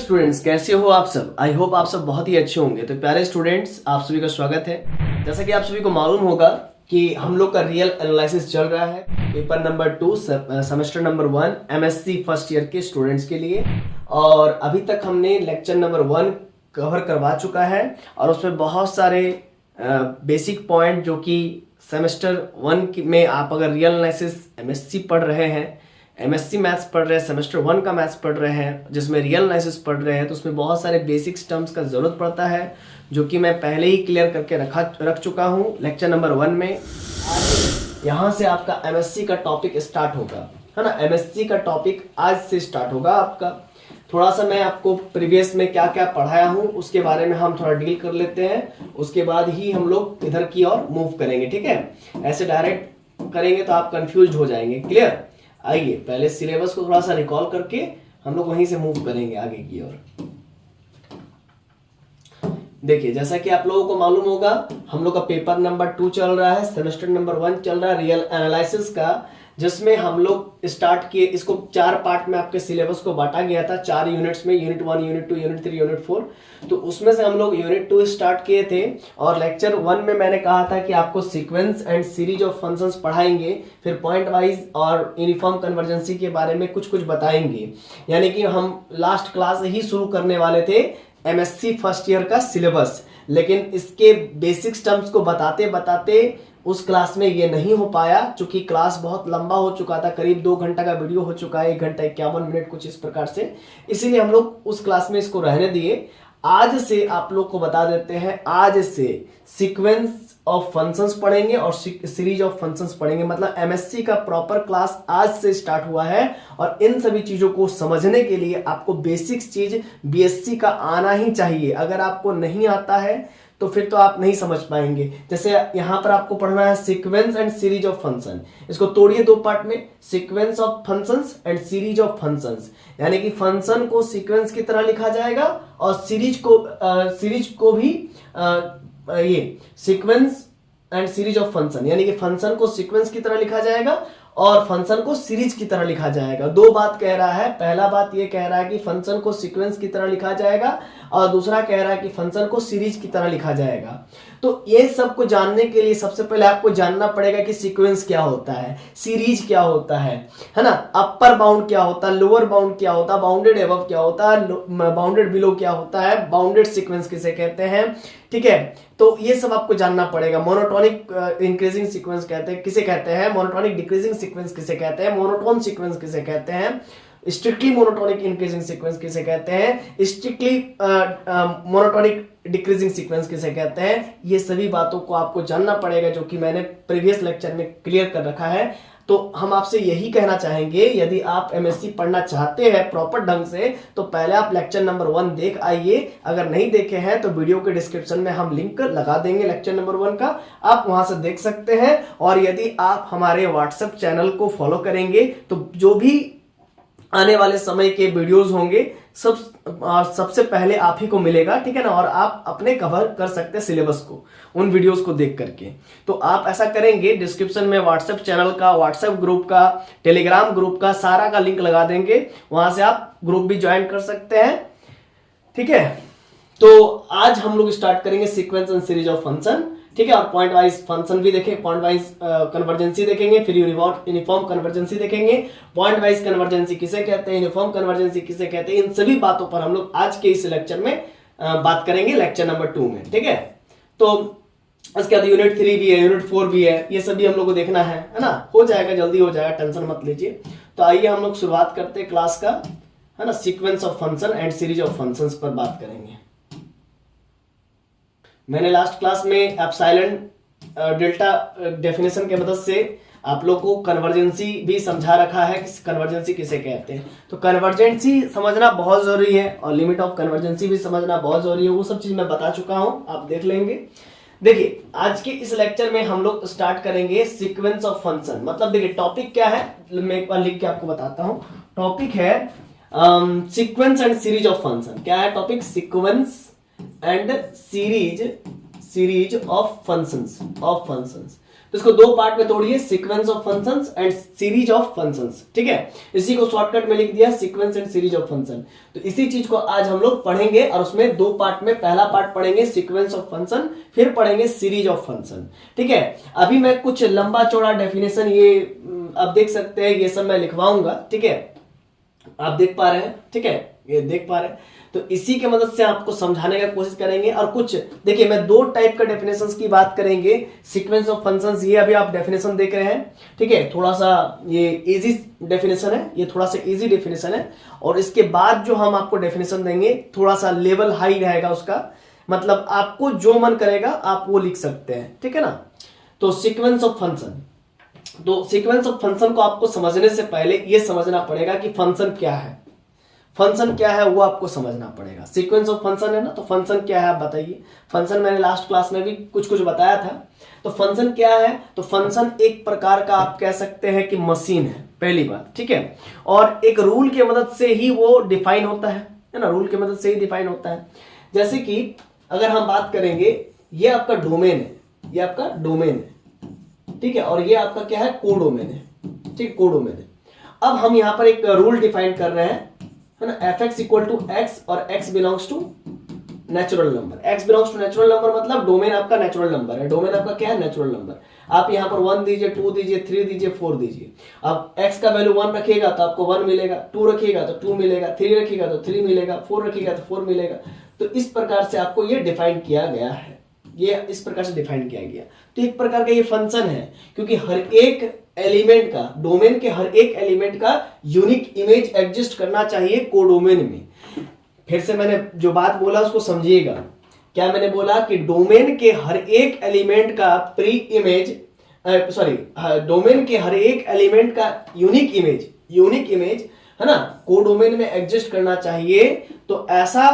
Students, कैसे हो आप सब। आई होप आप सब बहुत ही अच्छे होंगे। तो प्यारे स्टूडेंट्स, आप सभी का स्वागत है। जैसा कि आप सभी को मालूम होगा कि हम लोग का रियल एनालिसिस चल रहा है paper number 2 semester number 1 MSc first year के स्टूडेंट्स के लिए। और अभी तक हमने लेक्चर नंबर 1 कवर करवा चुका है और उसमें बहुत सारे बेसिक पॉइंट जो कि सेमेस्टर 1 में आप अगर रियल एनालिसिस एमएससी पढ़ रहे हैं, एमएससी मैथ्स पढ़ रहे हैं, सेमेस्टर 1 का मैथ्स पढ़ रहे हैं जिसमें रियल एनालिसिस पढ़ रहे हैं, तो उसमें बहुत सारे बेसिक टर्म्स का ज़रूरत पड़ता है जो कि मैं पहले ही क्लियर करके रख चुका हूँ लेक्चर नंबर 1 में। यहाँ से आपका एमएससी का टॉपिक स्टार्ट होगा, है ना। एमएससी का टॉपिक आज से स्टार्ट होगा आपका। थोड़ा सा मैं आपको प्रीवियस में क्या क्या पढ़ाया हूँ उसके बारे में हम थोड़ा डील कर लेते हैं, उसके बाद ही हम लोग इधर की ओर मूव करेंगे, ठीक है। ऐसे डायरेक्ट करेंगे तो आप कंफ्यूज हो जाएंगे। क्लियर। आइए पहले सिलेबस को थोड़ा सा रिकॉल करके हम लोग वहीं से मूव करेंगे आगे की ओर। देखिए, जैसा कि आप लोगों को मालूम होगा, हम लोग का पेपर नंबर 2 चल रहा है, सेमेस्टर नंबर 1 चल रहा है रियल एनालिसिस का, जिसमें हम लोग स्टार्ट किए। इसको 4 पार्ट में आपके सिलेबस को बांटा गया था, 4 यूनिट्स में, यूनिट 1, यूनिट 2, यूनिट 3, यूनिट 4। तो उसमें से हम लोग यूनिट 2 स्टार्ट किए थे और लेक्चर 1 में मैंने कहा था कि आपको sequence and series of functions पढ़ाएंगे, फिर पॉइंट वाइज और यूनिफॉर्म कन्वर्जेंसी के बारे में कुछ कुछ बताएंगे। यानी कि हम लास्ट क्लास ही शुरू करने वाले थे एमएससी फर्स्ट ईयर का सिलेबस, लेकिन इसके बेसिक्स टर्म्स को बताते बताते उस क्लास में ये नहीं हो पाया, क्योंकि क्लास बहुत लंबा हो चुका था, करीब 2 घंटा का वीडियो हो चुका है, 1 घंटा 51 मिनट कुछ इस प्रकार से। इसीलिए हम लोग उस क्लास में इसको रहने दिए। आज से आप लोग को बता देते हैं, आज से सीक्वेंस ऑफ फंक्शंस पढ़ेंगे और सीरीज ऑफ फंक्शंस पढ़ेंगे। मतलब एमएससी का प्रॉपर क्लास आज से स्टार्ट हुआ है और इन सभी चीजों को समझने के लिए आपको बेसिक्स चीज बीएससी का आना ही चाहिए। अगर आपको नहीं आता है तो फिर तो आप नहीं समझ पाएंगे। जैसे यहां पर आपको पढ़ना है sequence and series of function. इसको तोड़िए 2 पार्ट में, sequence of functions and series of functions. यानी कि फंक्शन को सीक्वेंस की तरह लिखा जाएगा और सीरीज को भी ये sequence and series of function, यानी कि फंक्शन को सीक्वेंस की तरह लिखा जाएगा और फंक्शन को सीरीज की तरह लिखा जाएगा। 2 बात कह रहा है। पहला बात ये कह रहा है कि फंक्शन को सीक्वेंस की तरह लिखा जाएगा और दूसरा कह रहा है कि फंक्शन को सीरीज की तरह लिखा जाएगा। तो ये सब को जानने के लिए सबसे पहले आपको जानना पड़ेगा कि सीक्वेंस क्या होता है, सीरीज क्या होता है ना। अपर बाउंड क्या होता है, लोअर बाउंड क्या होता है, बाउंडेड एबव क्या होता है, बाउंडेड बिलो क्या होता है, बाउंडेड सीक्वेंस किसे कहते हैं, ठीक है। तो ये सब आपको जानना पड़ेगा। मोनोटोनिक इंक्रीजिंग सीक्वेंस कहते हैं किसे कहते हैं, मोनोटोनिक डिक्रीजिंग सीक्वेंस किसे कहते हैं, मोनोटोन सीक्वेंस किसे कहते हैं, स्ट्रिक्टली मोनोटोनिक इंक्रीजिंग सीक्वेंस किसे कहते हैं, स्ट्रिक्टली मोनोटोनिक डिक्रीजिंग सीक्वेंस किसे कहते हैं। ये सभी बातों को आपको जानना पड़ेगा, जो कि मैंने प्रीवियस लेक्चर में क्लियर कर रखा है। तो हम आपसे यही कहना चाहेंगे, यदि आप एमएससी पढ़ना चाहते हैं प्रॉपर ढंग से, तो पहले आप लेक्चर नंबर 1 देख आइए। अगर नहीं देखे हैं तो वीडियो के डिस्क्रिप्शन में हम लिंक लगा देंगे लेक्चर नंबर 1 का, आप वहां से देख सकते हैं। और यदि आप हमारे व्हाट्सएप चैनल को फॉलो करेंगे तो जो भी आने वाले समय के वीडियोस होंगे सबसे पहले आप ही को मिलेगा, ठीक है ना। और आप अपने कवर कर सकते हैं सिलेबस को उन वीडियोस को देख करके। तो आप ऐसा करेंगे, डिस्क्रिप्शन में व्हाट्सएप चैनल का, व्हाट्सएप ग्रुप का, टेलीग्राम ग्रुप का, सारा का लिंक लगा देंगे, वहां से आप ग्रुप भी ज्वाइन कर सकते हैं, ठीक है। तो आज हम लोग स्टार्ट करेंगे sequence and series of function, ठीक है। और पॉइंट वाइज फंक्शन भी देखेंगे, पॉइंट वाइज कन्वर्जेंसी देखेंगे, फिर यूनिफॉर्म कन्वर्जेंसी देखेंगे। पॉइंट वाइज कन्वर्जेंसी किसे कहते हैं, यूनिफॉर्म कन्वर्जेंसी किसे कहते हैं, इन सभी बातों पर हम लोग आज के इस लेक्चर में बात करेंगे, लेक्चर नंबर 2 में, ठीक है। तो इसके बाद यूनिट 3 भी है, यूनिट 4 भी है, ये सभी हम लोग को देखना है ना। हो जाएगा, जल्दी हो जाएगा, टेंशन मत लीजिए। तो आइए हम लोग शुरुआत करते हैं क्लास का, है ना। Sequence of function and series of functions पर बात करेंगे। मैंने लास्ट क्लास में एप्सिलॉन डेल्टा डेफिनेशन के मदद से आप लोग को कन्वर्जेंसी भी समझा रखा है कि कन्वर्जेंसी किसे कहते हैं। तो कन्वर्जेंसी समझना बहुत जरूरी है और लिमिट ऑफ कन्वर्जेंसी भी समझना बहुत जरूरी है। वो सब चीज मैं बता चुका हूं, आप देख लेंगे। देखिए, आज के इस लेक्चर में हम लोग स्टार्ट करेंगे सीक्वेंस ऑफ फंक्शन। मतलब देखिए टॉपिक क्या है, मैं एक बार लिख के आपको बताता हूं। टॉपिक है sequence and series of function. क्या है topic? Sequence and series of functions. तो इसको दो पार्ट में तोड़िए, sequence of functions and series of functions, ठीक है। इसी को शॉर्टकट में लिख दिया sequence and series of function. तो इसी चीज को आज हम लोग पढ़ेंगे और उसमें दो पार्ट में, पहला पार्ट पढ़ेंगे सीक्वेंस ऑफ फंक्शन, फिर पढ़ेंगे सीरीज ऑफ फंक्शन, ठीक है। अभी मैं कुछ लंबा चौड़ा डेफिनेशन ये आप देख सकते हैं, ये सब मैं लिखवाऊंगा, ठीक है। आप देख पा रहे हैं, ठीक है, ये देख पा रहे हैं। तो इसी के मदद से आपको समझाने का कोशिश करेंगे। और कुछ देखिए, मैं दो टाइप का डेफिनेशंस की बात करेंगे, सीक्वेंस ऑफ फंक्शंस, ये अभी आप डेफिनेशन देख रहे हैं, ठीक है। थोड़ा सा ये इजी डेफिनेशन है, ये थोड़ा सा इजी डेफिनेशन है। और इसके बाद जो हम आपको डेफिनेशन देंगे थोड़ा सा लेवल हाई रहेगा उसका, मतलब आपको जो मन करेगा आप वो लिख सकते हैं, ठीक है ना। तो सीक्वेंस ऑफ फंक्शन, तो सीक्वेंस ऑफ फंक्शन को आपको समझने से पहले ये समझना पड़ेगा कि फंक्शन क्या है। फंक्शन क्या है वो आपको समझना पड़ेगा। सीक्वेंस ऑफ फंक्शन है ना, तो फंक्शन क्या है आप बताइए। फंक्शन मैंने लास्ट क्लास में भी कुछ कुछ बताया था। तो फंक्शन क्या है, तो फंक्शन एक प्रकार का आप कह सकते हैं कि मशीन है, पहली बात, ठीक है। और एक रूल की मदद से ही वो डिफाइन होता है ना, रूल की मदद से ही डिफाइन होता है। जैसे कि अगर हम बात करेंगे, ये आपका डोमेन है, ये आपका डोमेन है, ठीक है। और ये आपका क्या है, कोडोमेन है, ठीक, कोडोमेन है। अब हम यहां पर एक रूल डिफाइन कर रहे हैं, है ना, f x equal to x और x belongs to natural number. X belongs to natural number मतलब डोमेन आपका नेचुरल नंबर है। डोमेन आपका क्या है, नेचुरल नंबर। आप यहां पर 1 दीजिए, 2 दीजिए, 3 दीजिए, 4 दीजिए। अब x का वैल्यू 1 रखिएगा तो आपको 1 मिलेगा, 2 रखिएगा तो 2 मिलेगा, 3 रखिएगा तो 3 मिलेगा, 4 रखिएगा तो 4 मिलेगा। तो इस प्रकार से आपको ये डिफाइन किया गया है, ये इस प्रकार से डिफाइन किया गया। तो एक प्रकार का ये फंक्शन है, क्योंकि हर एक एलिमेंट का, डोमेन के हर एक एलिमेंट का यूनिक इमेज एग्जिस्ट करना चाहिए कोडोमेन में। फिर से मैंने जो बात बोला उसको समझिएगा। क्या मैंने बोला कि डोमेन के हर एक एलिमेंट का प्री इमेज, डोमेन के हर एक एलिमेंट का यूनिक इमेज है ना, कोडोमेन में एग्जिस्ट करना चाहिए। तो ऐसा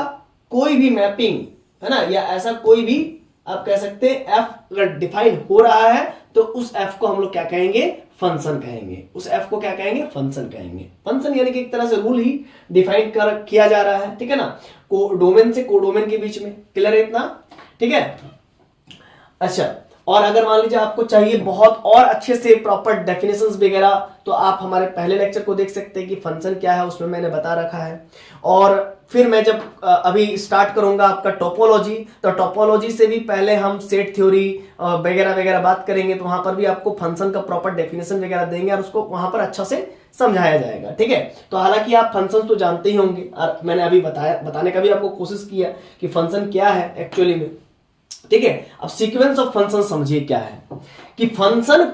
कोई भी मैपिंग है ना, या ऐसा कोई भी आप कह सकते हैं एफ अगर डिफाइन हो रहा है तो उस एफ को हम लोग क्या कहेंगे, फंक्शन कहेंगे। उस एफ को क्या कहेंगे, फंक्शन कहेंगे। फंक्शन यानी कि एक तरह से रूल ही डिफाइन किया जा रहा है, ठीक है ना, डोमेन से कोडोमेन के बीच में। क्लियर है इतना, ठीक है। अच्छा, और अगर मान लीजिए आपको चाहिए बहुत और अच्छे से प्रॉपर डेफिनेशंस वगैरह, तो आप हमारे पहले लेक्चर को देख सकते हैं कि फंक्शन क्या है, उसमें मैंने बता रखा है। और फिर मैं जब अभी स्टार्ट करूंगा आपका टोपोलॉजी, तो टोपोलॉजी से भी पहले हम सेट थ्योरी वगैरह वगैरह बात करेंगे, तो वहां पर भी आपको फंक्शन का प्रॉपर डेफिनेशन वगैरह देंगे और उसको वहां पर अच्छा से समझाया जाएगा, ठीक है। तो हालांकि आप फंक्शन तो जानते ही होंगे, और मैंने अभी बताने का भी आपको कोशिश किया कि फंक्शन क्या है एक्चुअली में, ठीक है। अब सीक्वेंस ऑफ फंक्शन समझिए क्या है, कि फंक्शन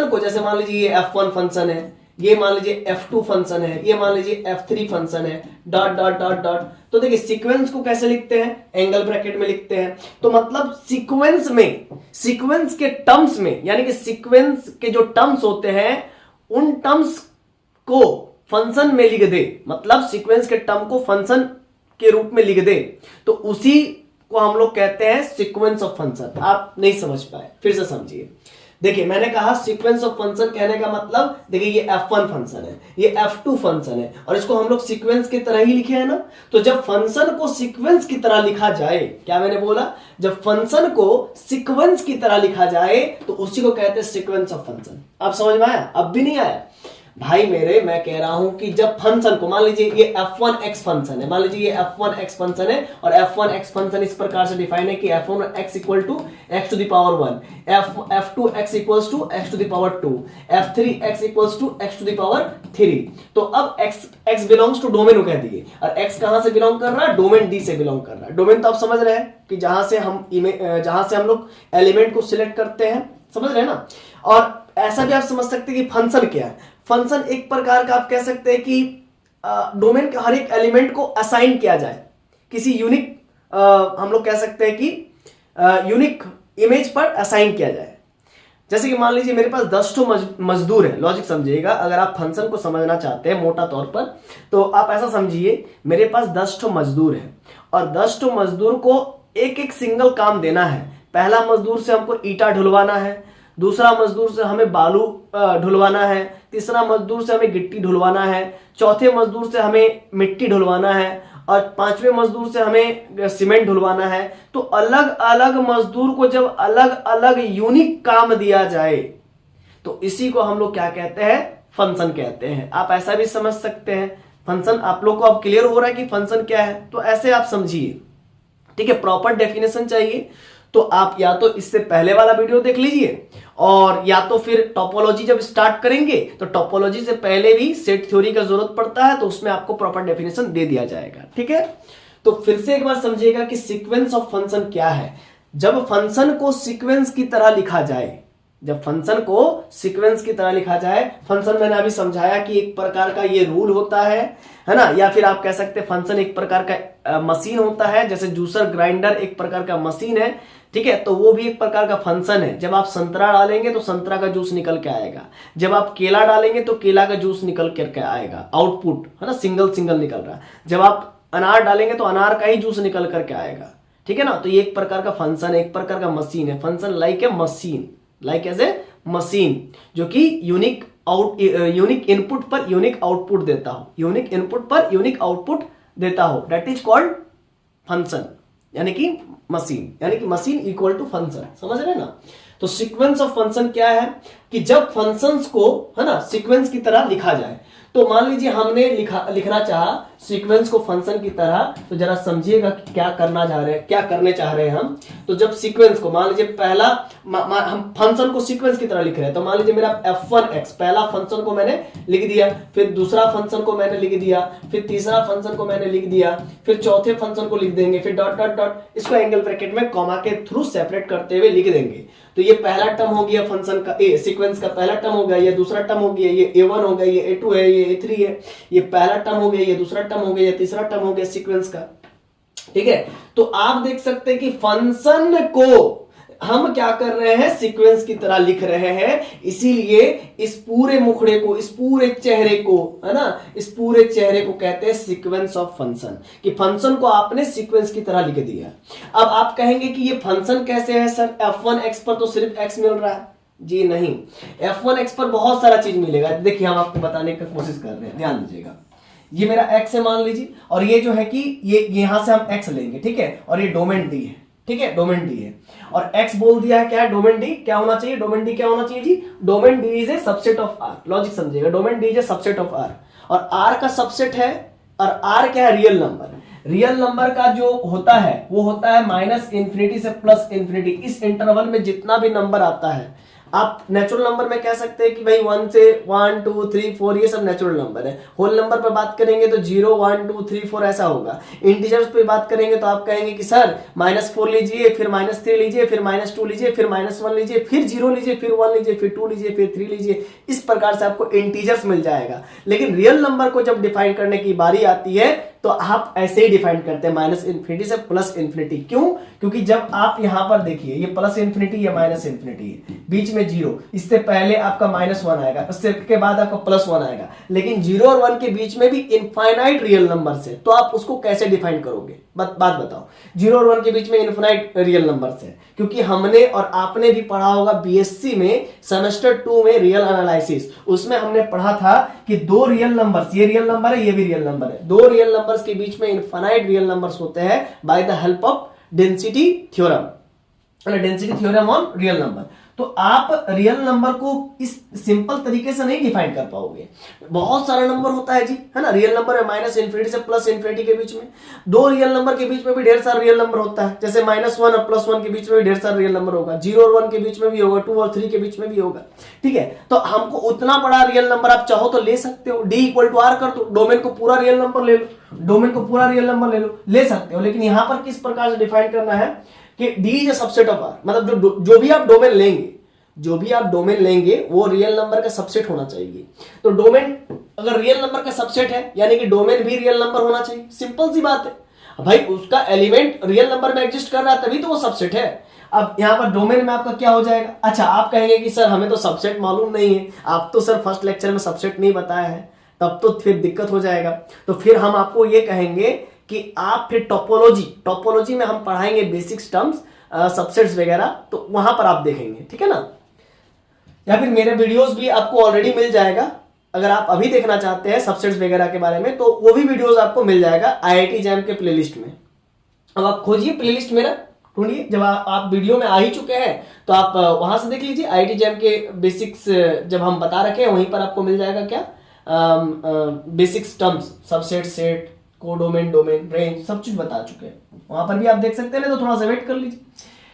को जैसे मान लीजिए ये f1 फंक्शन है, ये मान लीजिए f2 फंक्शन है, ये मान लीजिए f3 फंक्शन है, डॉट डॉट डॉट डॉट। तो देखिए सीक्वेंस को कैसे लिखते हैं, एंगल ब्रैकेट में लिखते हैं। तो मतलब सीक्वेंस के टर्म्स में, यानी कि सीक्वेंस के जो टर्म्स होते हैं उन टर्म्स को फंक्शन में लिख दे, मतलब सीक्वेंस के टर्म को फंक्शन के रूप में लिख दे, तो उसी को हम लोग कहते हैं सीक्वेंस ऑफ फंक्शन। आप नहीं समझ पाए, फिर से समझिए। देखिए मैंने कहा सीक्वेंस ऑफ फंक्शन कहने का मतलब, देखिए ये f1 फंक्शन है, ये f2 फंक्शन है, और इसको हम लोग सीक्वेंस की तरह ही लिखे हैं ना। तो जब फंक्शन को सीक्वेंस की तरह लिखा जाए, क्या मैंने बोला, जब फंक्शन को सीक्वेंस की तरह लिखा जाए तो उसी को कहते हैं सीक्वेंस ऑफ फंक्शन। अब समझ में आया, अब भी नहीं आया भाई मेरे, मैं कह रहा हूं कि जब फंक्शन को, मान लीजिए ये f1x फंक्शन है, मान लीजिए ये f1x फंक्शन है, और f1x फंक्शन इस प्रकार से डिफाइन है कि f1x equal to x to the power 1, f2x equals to x to the power 2, f3x equals to x to the power 3। तो अब x बिलोंग्स टू डोमेन कह दिए, और x कहां से बिलोंग कर रहा है, डोमेन D से बिलोंग कर रहा है। डोमेन तो आप समझ रहे हैं कि जहां से हम लोग एलिमेंट को सिलेक्ट करते हैं, समझ रहे हैं ना। और ऐसा भी आप समझ सकते हैं कि फंक्शन क्या है। फंक्शन एक प्रकार का आप कह सकते हैं कि डोमेन के हर एक एलिमेंट को असाइन किया जाए किसी यूनिक, हम लोग कह सकते हैं कि यूनिक इमेज पर असाइन किया जाए। जैसे कि मान लीजिए मेरे पास 10 ठो मजदूर है, लॉजिक समझिएगा। अगर आप फंक्शन को समझना चाहते हैं मोटा तौर पर, तो आप ऐसा समझिए, मेरे पास 10 ठो मजदूर है, और 10 ठो मजदूर को एक एक सिंगल काम देना है। पहला मजदूर से हमको ईटा ढुलवाना है, दूसरा मजदूर से हमें बालू ढुलवाना है, तीसरा मजदूर से हमें गिट्टी ढुलवाना है, चौथे मजदूर से हमें मिट्टी ढुलवाना है, और 5वें मजदूर से हमें सीमेंट ढुलवाना है, तो अलग अलग मजदूर को जब अलग अलग यूनिक काम दिया जाए तो इसी को हम लोग क्या कहते हैं, फंक्शन कहते हैं। आप ऐसा भी समझ सकते हैं फंक्शन। आप लोग को अब क्लियर हो रहा है कि फंक्शन क्या है, तो ऐसे आप समझिए, ठीक है। प्रॉपर डेफिनेशन चाहिए तो आप या तो इससे पहले वाला वीडियो देख लीजिए, और या तो फिर टोपोलॉजी जब स्टार्ट करेंगे तो टोपोलॉजी से पहले भी सेट थ्योरी का जरूरत पड़ता है, तो उसमें आपको प्रॉपर डेफिनेशन दे दिया जाएगा, ठीक है। तो फिर से एक बार समझिएगा कि सीक्वेंस ऑफ फंक्शन क्या है। जब फंक्शन को सीक्वेंस की तरह लिखा जाए, जब फंक्शन को सीक्वेंस की तरह लिखा जाए, फंक्शन मैंने अभी समझाया कि एक प्रकार का ये रूल होता है ना, या फिर आप कह सकते हैं फंक्शन एक प्रकार का मशीन होता है, जैसे जूसर ग्राइंडर एक प्रकार का मशीन है, ठीक है। तो वो भी एक प्रकार का फंक्शन है। जब आप संतरा डालेंगे तो संतरा का जूस निकल के आएगा, जब आप केला डालेंगे तो केला का जूस निकल करके आएगा, आउटपुट है ना, सिंगल सिंगल निकल रहा है। जब आप अनार डालेंगे तो अनार का ही जूस निकल करके आएगा, ठीक है ना। तो ये एक प्रकार का फंक्शन है, एक प्रकार का मशीन है। Function like a machine, like as a machine, जो कि यूनिक इनपुट पर यूनिक आउटपुट देता हो, यूनिक इनपुट पर यूनिक आउटपुट देता हो, दैट इज कॉल्ड फंक्शन, यानी कि मशीन, यानी कि मशीन इक्वल टू फंक्शन। समझ रहे ना। तो सीक्वेंस ऑफ फंक्शन क्या है कि जब फंक्शंस को है ना सीक्वेंस की तरह लिखा जाए, तो मान लीजिए हमने लिखना चाहा सीक्वेंस को फंक्शन की तरह, तो जरा समझिएगा कि क्या करना चाह रहे हैं, क्या करने चाह रहे हैं हम। तो जब सीक्वेंस को मान लीजिए पहला हम फंक्शन को सीक्वेंस की तरह लिख रहे हैं, तो मान लीजिए मेरा f1x पहला फंक्शन को मैंने लिख दिया, फिर दूसरा फंक्शन को मैंने लिख दिया, फिर तीसरा फंक्शन को मैंने लिख दिया, फिर चौथे फंक्शन को लिख देंगे, फिर डॉट डॉट डॉट, इसको एंगल ब्रैकेट में कॉमा के थ्रू सेपरेट करते हुए लिख देंगे। तो ये पहला टर्म हो गया फंक्शन का, सीक्वेंस का पहला टर्म हो गया, ये दूसरा टर्म हो गया, ये a1 हो गया, ये a2 है, ये a3 है, ये पहला टर्म हो गया, ये दूसरा टर्म हो गया, ये तीसरा टर्म हो गया सीक्वेंस का, ठीक है। तो आप देख सकते हैं कि फंक्शन को हम क्या कर रहे हैं, सीक्वेंस की तरह लिख रहे हैं। इसीलिए इस पूरे मुखड़े को, इस पूरे चेहरे को, है ना, इस पूरे चेहरे को कहते हैं सीक्वेंस ऑफ फंक्शन, कि फंक्शन को आपने सीक्वेंस की तरह लिख दिया। अब आप कहेंगे कि ये फंक्शन कैसे है सर, f1x पर तो सिर्फ x मिल रहा है। जी नहीं, f1x पर बहुत सारा चीज मिलेगा। देखिए हम आपको बताने की कोशिश कर रहे हैं, ध्यान दीजिएगा। ये मेरा x है मान लीजिए, और ये जो है कि ये यहां से हम x लेंगे, ठीक है, और ये डोमेन डी है, ठीक है, डोमेन डी है, और x बोल दिया है क्या है, डोमेन डी क्या होना चाहिए, डोमेन डी क्या होना चाहिए जी, domain D is a subset of r। Logic समझिएगा, domain D is a subset of r, और r का सबसेट है, और r क्या है, रियल नंबर। रियल नंबर का जो होता है वो होता है -∞ से +∞। इस इंटरवल में जितना भी नंबर आता है, आप नेचुरल नंबर में कह सकते हैं कि भाई 1 से 1 2 3 4 ये सब नेचुरल नंबर है। होल नंबर पर बात करेंगे तो 0 1 2 3 4 ऐसा होगा। इंटीजर्स पे बात करेंगे तो आप कहेंगे कि सर -4 लीजिए, फिर -3 लीजिए, फिर -2 लीजिए, फिर -1 लीजिए, फिर 0 लीजिए, फिर 1 लीजिए, फिर 2 लीजिए, फिर 3 लीजिए। इस प्रकार से आपको इंटीजर्स मिल जाएगा। लेकिन रियल नंबर को जब डिफाइन करने की बारी आती है तो आप ऐसे ही डिफाइन करते हैं, -∞ से +∞। क्यों? क्योंकि जब आप यहां पर देखिए ये +∞ या -∞ है, बीच में 0, इससे पहले आपका -1 आएगा, उससे के बाद आपका +1 आएगा, लेकिन 0 और 1 के बीच में भी इनफाइनाइट रियल नंबर है, तो आप उसको कैसे डिफाइन करोगे? बात बताओ। 0 और 1 के बीच में इनफाइनाइट रियल नंबर है, क्योंकि हमने और आपने भी पढ़ा होगा बीएससी में सेमेस्टर 2 में रियल एनालिसिस, उसमें हमने पढ़ा था कि दो रियल नंबर्स, ये रियल नंबर है, ये भी रियल नंबर है, दो रियल नंबर्स के बीच में इनफाइनाइट रियल नंबर्स होते हैं by the help of density theorem, density theorem on real number. तो आप रियल नंबर को इस सिंपल तरीके से नहीं डिफाइन कर पाओगे। बहुत सारा नंबर होता है जी, है ना। रियल नंबर है -∞ से +∞ के बीच में, दो रियल नंबर के बीच में भी ढेर सारा रियल नंबर होता है, जैसे -1 और +1 के बीच में भी ढेर सारा रियल नंबर होगा, 0 और 1 के बीच में भी होगा, 2 और 3 के बीच में भी होगा, ठीक है। तो हमको उतना बड़ा रियल नंबर आप चाहो तो ले सकते हो, D = R कर दो, डोमेन को पूरा रियल नंबर ले लो, डोमेन को पूरा रियल नंबर ले सकते हो। लेकिन यहां पर किस प्रकार से डिफाइन करना है कि D is a subset of R, मतलब जो भी आप डोमेन लेंगे, जो भी आप डोमेन लेंगे वो रियल नंबर का सबसेट होना चाहिए। तो डोमेन अगर रियल नंबर का सबसेट है यानी कि डोमेन भी रियल नंबर होना चाहिए। सिंपल सी बात है भाई, उसका एलिमेंट रियल नंबर में एग्जिस्ट कर रहा है तभी तो वो सबसेट है। अब यहां पर डोमेन में आपका क्या हो जाएगा? अच्छा, आप कहेंगे कि सर हमें तो सबसेट मालूम नहीं है, आप तो सर फर्स्ट लेक्चर में सबसेट नहीं बताया है, तब तो फिर दिक्कत हो जाएगा। तो फिर हम आपको ये कहेंगे कि आप फिर टोपोलॉजी में हम पढ़ाएंगे बेसिक्स टर्म्स, सबसेट्स वगैरह, तो वहां पर आप देखेंगे, ठीक है ना। या फिर मेरे वीडियोस भी आपको ऑलरेडी मिल जाएगा, अगर आप अभी देखना चाहते हैं सबसेट्स वगैरह के बारे में, तो वो भी वीडियोस आपको मिल जाएगा IIT जैम के प्लेलिस्ट में। अब आप खोजिए प्लेलिस्ट मेरा, ढूंढिए, जब आप वीडियो में आ ही चुके हैं तो आप वहां से देख लीजिए। IIT जैम के बेसिक्स जब हम बता रखे हैं वहीं पर आपको मिल जाएगा क्या, basics terms, subset, set, codomain, domain, range, सब चीज बता चुके हैं, वहां पर भी आप देख सकते हैं। तो थोड़ा सा वेट कर लीजिए,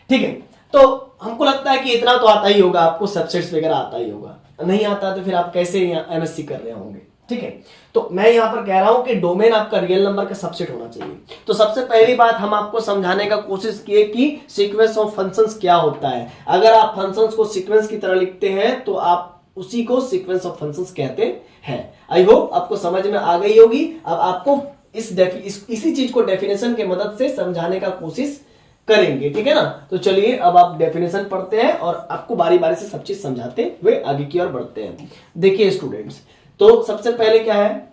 ठीक है। तो हमको लगता है कि इतना तो आता ही होगा आपको, सबसेट्स वगैरह आता ही होगा, नहीं आता तो फिर आप कैसे यहाँ MSc कर रहे होंगे, ठीक है। तो मैं यहाँ पर कह रहा हूं कि डोमेन आपका रियल नंबर का सबसेट होना चाहिए। तो सबसे पहली बात हम आपको समझाने का कोशिश किए कि सीक्वेंस ऑफ फंक्शंस क्या होता है। अगर आप फंक्शंस को सीक्वेंस की तरह लिखते हैं तो आप उसी को सीक्वेंस ऑफ फंक्शंस कहते हैं। आई होप आपको समझ में आ गई होगी। अब आपको इसी चीज को डेफिनेशन के मदद से समझाने का कोशिश करेंगे, ठीक है ना। तो चलिए अब आप डेफिनेशन पढ़ते हैं और आपको बारी बारी से सब चीज समझाते हुए आगे की ओर बढ़ते हैं। देखिए स्टूडेंट्स, तो सबसे पहले क्या है,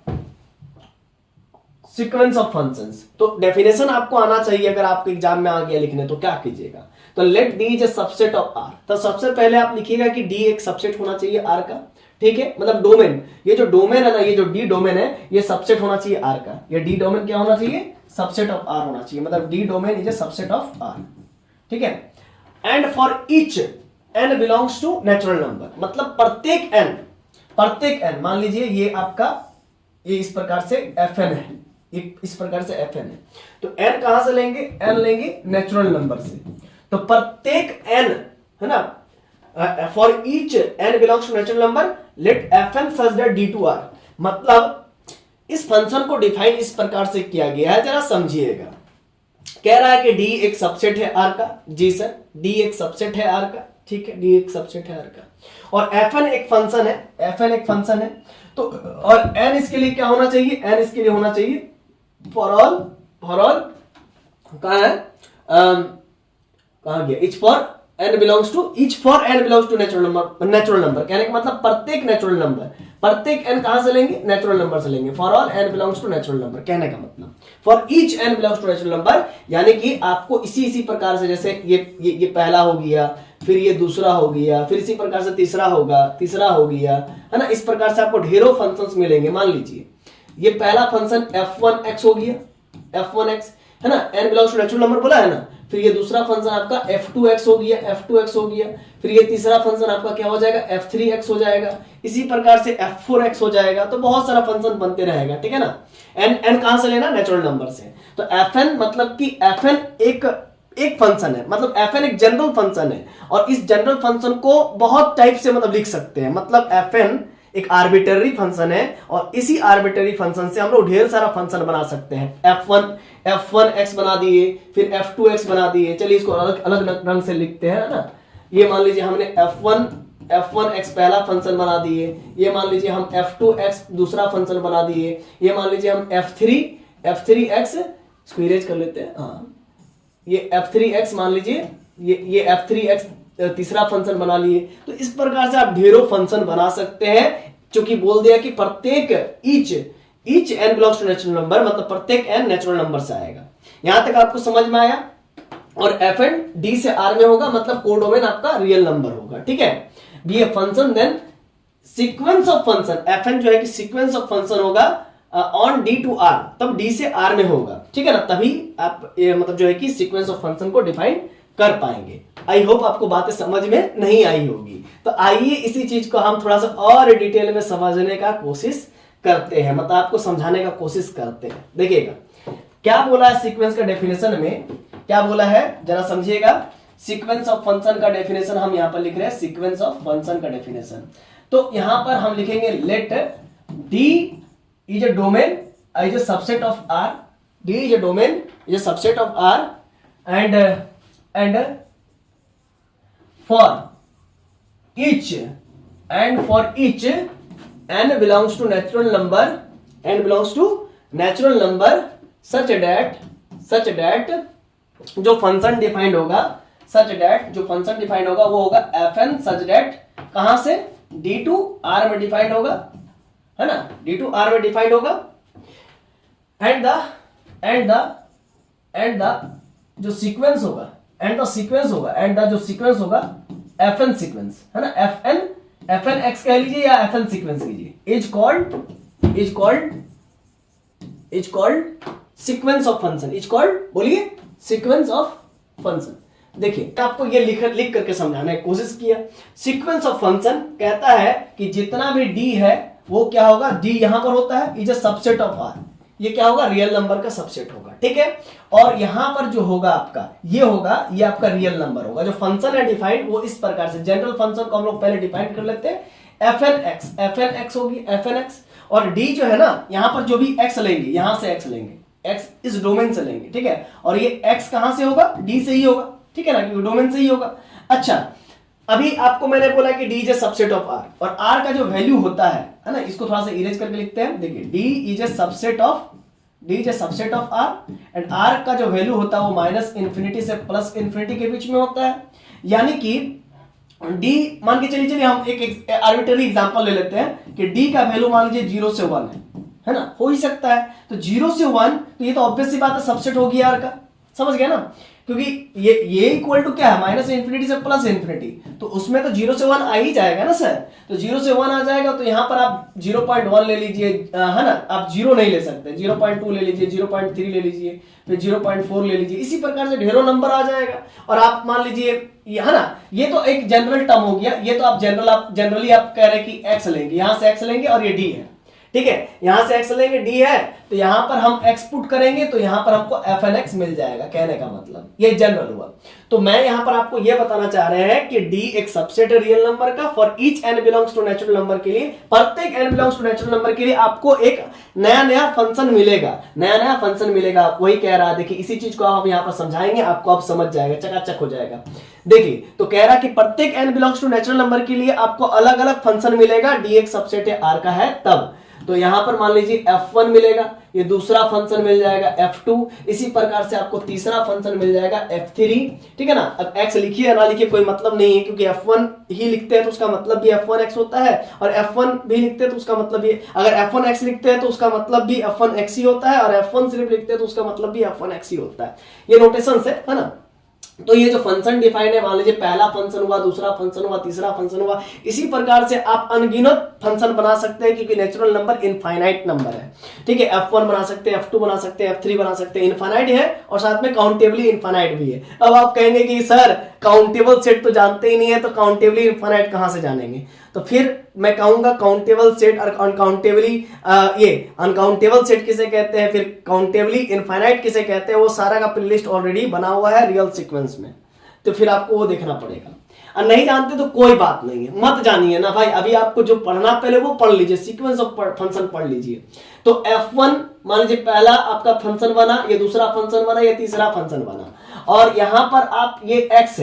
सीक्वेंस ऑफ फंक्शंस। तो डेफिनेशन आपको आना चाहिए। अगर आपके एग्जाम में आ गया लिखने तो क्या कीजिएगा, तो let D is a subset of R. तो सबसे पहले आप लिखिएगा कि डी एक सबसेट होना चाहिए आर का, ठीक है। मतलब डोमेन, ये जो डोमेन है ना, ये जो डी डोमेन है, ये सबसेट होना चाहिए आर का। ये डी डोमेन क्या होना चाहिए, सबसेट ऑफ आर होना चाहिए। मतलब D domain is a subset of R, ठीक है। And for each N belongs to natural number, मतलब प्रत्येक एन, मान लीजिए ये आपका, ये इस प्रकार से Fn है, इस प्रकार से Fn है। तो n कहां से लेंगे, n लेंगे नेचुरल नंबर से। तो प्रत्येक n है ना, for each n belongs to natural number let Fn such that d to r। मतलब इस फंक्शन को डिफाइन इस प्रकार से किया गया है, जरा समझिएगा। कह रहा है कि d एक सबसेट है r का, जी सर, d एक सबसेट है r का, ठीक है, d एक सबसेट है r का, और Fn एक फंक्शन है, तो और n इसके लिए क्या होना चाहिए, n इसके लिए होना चाहिए फॉर ऑल कहां है, कहां गया, each for n belongs to natural number. कहने का मतलब प्रत्येक नेचुरल नंबर, प्रत्येक n कहां से लेंगे, नेचुरल नंबर से लेंगे। For all n belongs to natural number, कहने का मतलब for each n belongs to natural number, यानी कि आपको इसी प्रकार से, जैसे ये पहला हो गया, फिर ये दूसरा हो गया, फिर इसी प्रकार से तीसरा हो गया, है ना। इस प्रकार से आपको ढेरों फंक्शंस मिलेंगे। मान लीजिए ये पहला फंक्शन f1x हो गया, f1x, है ना, n belongs to natural number बोला है ना। फिर ये दूसरा फंक्शन आपका f2x हो गया, फिर ये तीसरा फंक्शन आपका क्या हो जाएगा, f3x हो जाएगा, इसी प्रकार से f4x हो जाएगा। तो बहुत सारा फंक्शन बनते रहेगा, ठीक है ना। n कहां से लेना, नेचुरल नंबर से। तो fn मतलब कि fn एक फंक्शन है, मतलब fn एक जनरल फंक्शन है, और इस जनरल फंक्शन को बहुत टाइप से मतलब लिख सकते हैं। मतलब fn एक आर्बिट्ररी फंक्शन है, और इसी आर्बिट्ररी फंक्शन से हम लोग ढेर सारा फंक्शन बना सकते हैं। f1x बना दिए, फिर f2x बना दिए। चलिए इसको अलग अलग रंग से लिखते हैं, ना। ये मान लीजिए हमने f1x पहला फंक्शन बना दिए, ये मान लीजिए हम f2x दूसरा फंक्शन बना दिए, ये मान लीजिए हम f3x इसको इरेज कर लेते हैं, हाँ, ये f3x मान लीजिए, ये f3x तीसरा फंक्शन बना लिए। तो इस प्रकार से आप ढेरों फंक्शन बना सकते हैं, क्योंकि बोल दिया कि प्रत्येक each n belongs to natural number, मतलब प्रत्येक n नेचुरल नंबर से आएगा। यहां तक आपको समझ में आया। और Fn d से r में होगा, मतलब कोडोमेन आपका रियल नंबर होगा, ठीक है। Be a function then sequence of function, Fn जो है कि सीक्वेंस ऑफ फंक्शन होगा ऑन d टू r, तब d से r में होगा, ठीक है ना। तभी आप मतलब जो है कि सीक्वेंस ऑफ फंक्शन को डिफाइन कर पाएंगे। आई होप आपको बातें समझ में नहीं आई होगी। तो आइए इसी चीज को हम थोड़ा सा और डिटेल में समझने का कोशिश करते हैं, मतलब आपको समझाने का कोशिश करते हैं। देखिएगा क्या बोला है सीक्वेंस का डेफिनेशन में, क्या बोला है जरा समझिएगा। सीक्वेंस ऑफ फंक्शन का डेफिनेशन हम यहां पर लिख रहे हैं, सीक्वेंस ऑफ फंक्शन का डेफिनेशन। तो यहां पर हम लिखेंगे let D is a domain is a subset of R, D is a domain is a subset of R, and for each n belongs to natural number such that जो function defined होगा, वो होगा fn such that कहां से, d to r में defined होगा, है ना, d to r में डिफाइंड होगा, and the जो सीक्वेंस होगा, एंड द जो सीक्वेंस होगा fn सीक्वेंस, है ना, fn fn x कह लीजिए या fn सीक्वेंस कीजिए, is called sequence of function, is called, बोलिए, सीक्वेंस ऑफ फंक्शन। देखिए आपको ये लिख करके समझाने की कोशिश किया। सीक्वेंस ऑफ फंक्शन कहता है कि जितना भी डी है वो क्या होगा, डी यहां पर होता है, is a subset of R, ये क्या होगा, रियल नंबर का सबसेट होगा, ठीक है। और यहां पर जो होगा आपका, ये होगा, ये आपका रियल नंबर होगा। जो फंक्शन है डिफाइंड वो इस प्रकार से, जनरल फंक्शन को हम लोग पहले डिफाइन कर लेते हैं, fn x होगी, fn x, और d जो है ना, यहां पर जो भी x लेंगे, यहां से x लेंगे, x इस डोमेन से लेंगे, ठीक है। और ये x कहां से होगा, d से ही होगा, ठीक है ना, क्योंकि डोमेन से ही होगा। अच्छा, अभी आपको मैंने बोला कि d is a subset of r, और r का जो वैल्यू होता है ना, इसको थोड़ा सा इरेज करके लिखते हैं। देखिए d is a subset of r, and r का जो वैल्यू होता है वो माइनस इन्फिनिटी से प्लस इन्फिनिटी के बीच में होता है। यानी कि d, मान के चलिए हम एक आर्बिट्ररी एग्जांपल ले लेते हैं कि d का वैल्यू मान लीजिए 0 से 1 है ना, हो ही सकता है। तो 0 से 1, तो ये तो ऑब्वियस सी बात है, सबसेट होगी r का, समझ गया ना, क्योंकि ये इक्वल टू क्या है, माइनस इन्फिनिटी से प्लस इन्फिनिटी, तो उसमें तो 0 से 1 आ ही जाएगा ना सर। तो 0 से 1 आ जाएगा, तो यहां पर आप 0.1 ले लीजिए, है ना, आप 0 नहीं ले सकते, 0.2 ले लीजिए, 0.3 ले लीजिए, फिर 0.4 ले लीजिए, इसी प्रकार से ढेरों नंबर आ जाएगा। और आप मान लीजिए, है ना, ये तो एक जनरल टर्म हो गया, ये तो आप जनरली आप कह रहे हैं कि x लेंगे, यहां से x लेंगे और ये d है, ठीक है, यहां से x लेंगे, d है, तो यहां पर हम x पुट करेंगे तो यहां पर हमको fn x मिल जाएगा, कहने का मतलब ये जनरल हुआ। तो मैं यहां पर आपको ये बताना चाह रहे हैं कि d एक सबसेट है रियल नंबर का, for each n belongs to natural number के लिए, प्रत्येक n belongs to natural number के लिए आपको एक नया फंक्शन मिलेगा, वही कह रहा है। देखिए इसी चीज को आप यहां पर समझाएंगे, आपको आप समझ जाएगा, चकाचक हो जाएगा। देखिए तो कह रहा कि प्रत्येक n belongs to natural number के लिए आपको अलग अलग फंक्शन मिलेगा, d एक सबसेट है r का है तब। तो यहां पर मान लीजिए f1 मिलेगा, ये दूसरा फंक्शन मिल जाएगा f2, इसी प्रकार से आपको तीसरा फंक्शन मिल जाएगा f3, ठीक है ना। अब x लिखिए ना लिखिए कोई मतलब नहीं है, क्योंकि f1 ही लिखते हैं तो उसका मतलब भी f1x होता है, और f1 भी लिखते हैं तो उसका मतलब भी, अगर f1x लिखते हैं तो उसका मतलब भी f1x ही होता है, और f1 सिर्फ लिखते हैं तो उसका मतलब भी f1x ही होता है। ये नोटेशन है ना। तो ये जो फंक्शन डिफाइन है, मान लीजिए पहला फंक्शन हुआ, दूसरा फंक्शन हुआ, तीसरा फंक्शन हुआ, इसी प्रकार से आप अनगिनत फंक्शन बना सकते हैं, क्योंकि नेचुरल नंबर इनफाइनाइट नंबर है, ठीक है। f1 बना सकते हैं, f2 बना सकते हैं, f3 बना सकते हैं, इनफाइनाइट है, और साथ में काउंटेबली इनफाइनाइट भी है। अब आप कहेंगे कि सर काउंटेबल सेट तो जानते ही नहीं है, तो काउंटेबली इनफाइनाइट कहां से जानेंगे। तो फिर मैं कहूंगा काउंटेबल सेट और अनकाउंटेबली, ये अनकाउंटेबल सेट किसे कहते हैं, फिर काउंटेबली इनफाइनाइट किसे कहते हैं, वो सारा का प्लेलिस्ट ऑलरेडी बना हुआ है रियल सीक्वेंस में, तो फिर आपको वो देखना पड़ेगा। और नहीं जानते तो कोई बात नहीं है, मत जानिए ना भाई, अभी आपको जो पढ़ना पहले वो पढ़ लीजिए, सीक्वेंस ऑफ फंक्शन पढ़ लीजिए। तो f1 मान लीजिए पहला आपका फंक्शन बना, ये दूसरा फंक्शन बना, ये तीसरा फंक्शन बना, और यहां पर आप ये x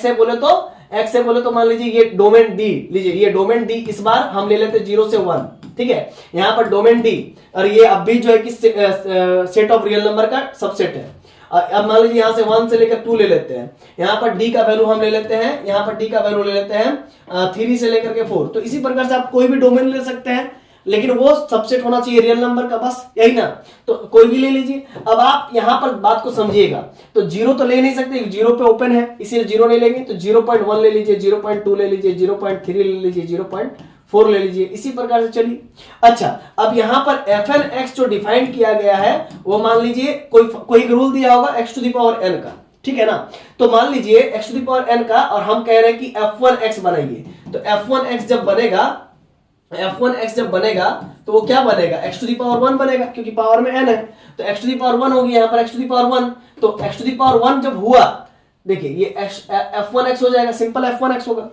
है बोले तो मान लीजिए ये डोमेन d लीजिए, ये डोमेन d इस बार हम ले लेते 0 से 1, ठीक है, यहां पर डोमेन d, और ये अब भी जो है कि सेट ऑफ रियल नंबर का सबसेट है। अब मान लीजिए यहां से 1 से लेकर 2 ले लेते हैं, यहां पर d का वैल्यू हम ले लेते हैं, यहां पर d का वैल्यू ले लेते हैं 3 से लेकर के 4। तो इसी प्रकार से आप कोई भी डोमेन ले सकते हैं, लेकिन वो सबसेट होना चाहिए रियल नंबर का, बस यही ना। तो कोई भी ले लीजिए। अब आप यहां पर बात को समझिएगा, तो 0 तो ले नहीं सकते, 0 पे ओपन है, इसीलिए 0 नहीं लेंगे, तो 0.1 ले लीजिए, 0.2 ले लीजिए, 0.3 ले लीजिए, 0.4 ले लीजिए, इसी प्रकार से चलिए। अच्छा, अब यहां पर fn x जो डिफाइन किया गया है, वो मान लीजिए कोई रूल दिया होगा x to the power n का, ठीक है ना। तो मान लीजिए x to the power n का, और हम कह रहे हैं कि f1x बनाइए, तो f1x जब बनेगा तो वो क्या बनेगा, x टू द पावर 1 बनेगा, क्योंकि पावर में n है, तो x टू द पावर 1 होगी, यहां पर x टू द पावर 1, तो x टू द पावर 1 जब हुआ, देखिए ये f1x हो जाएगा, सिंपल f1x होगा,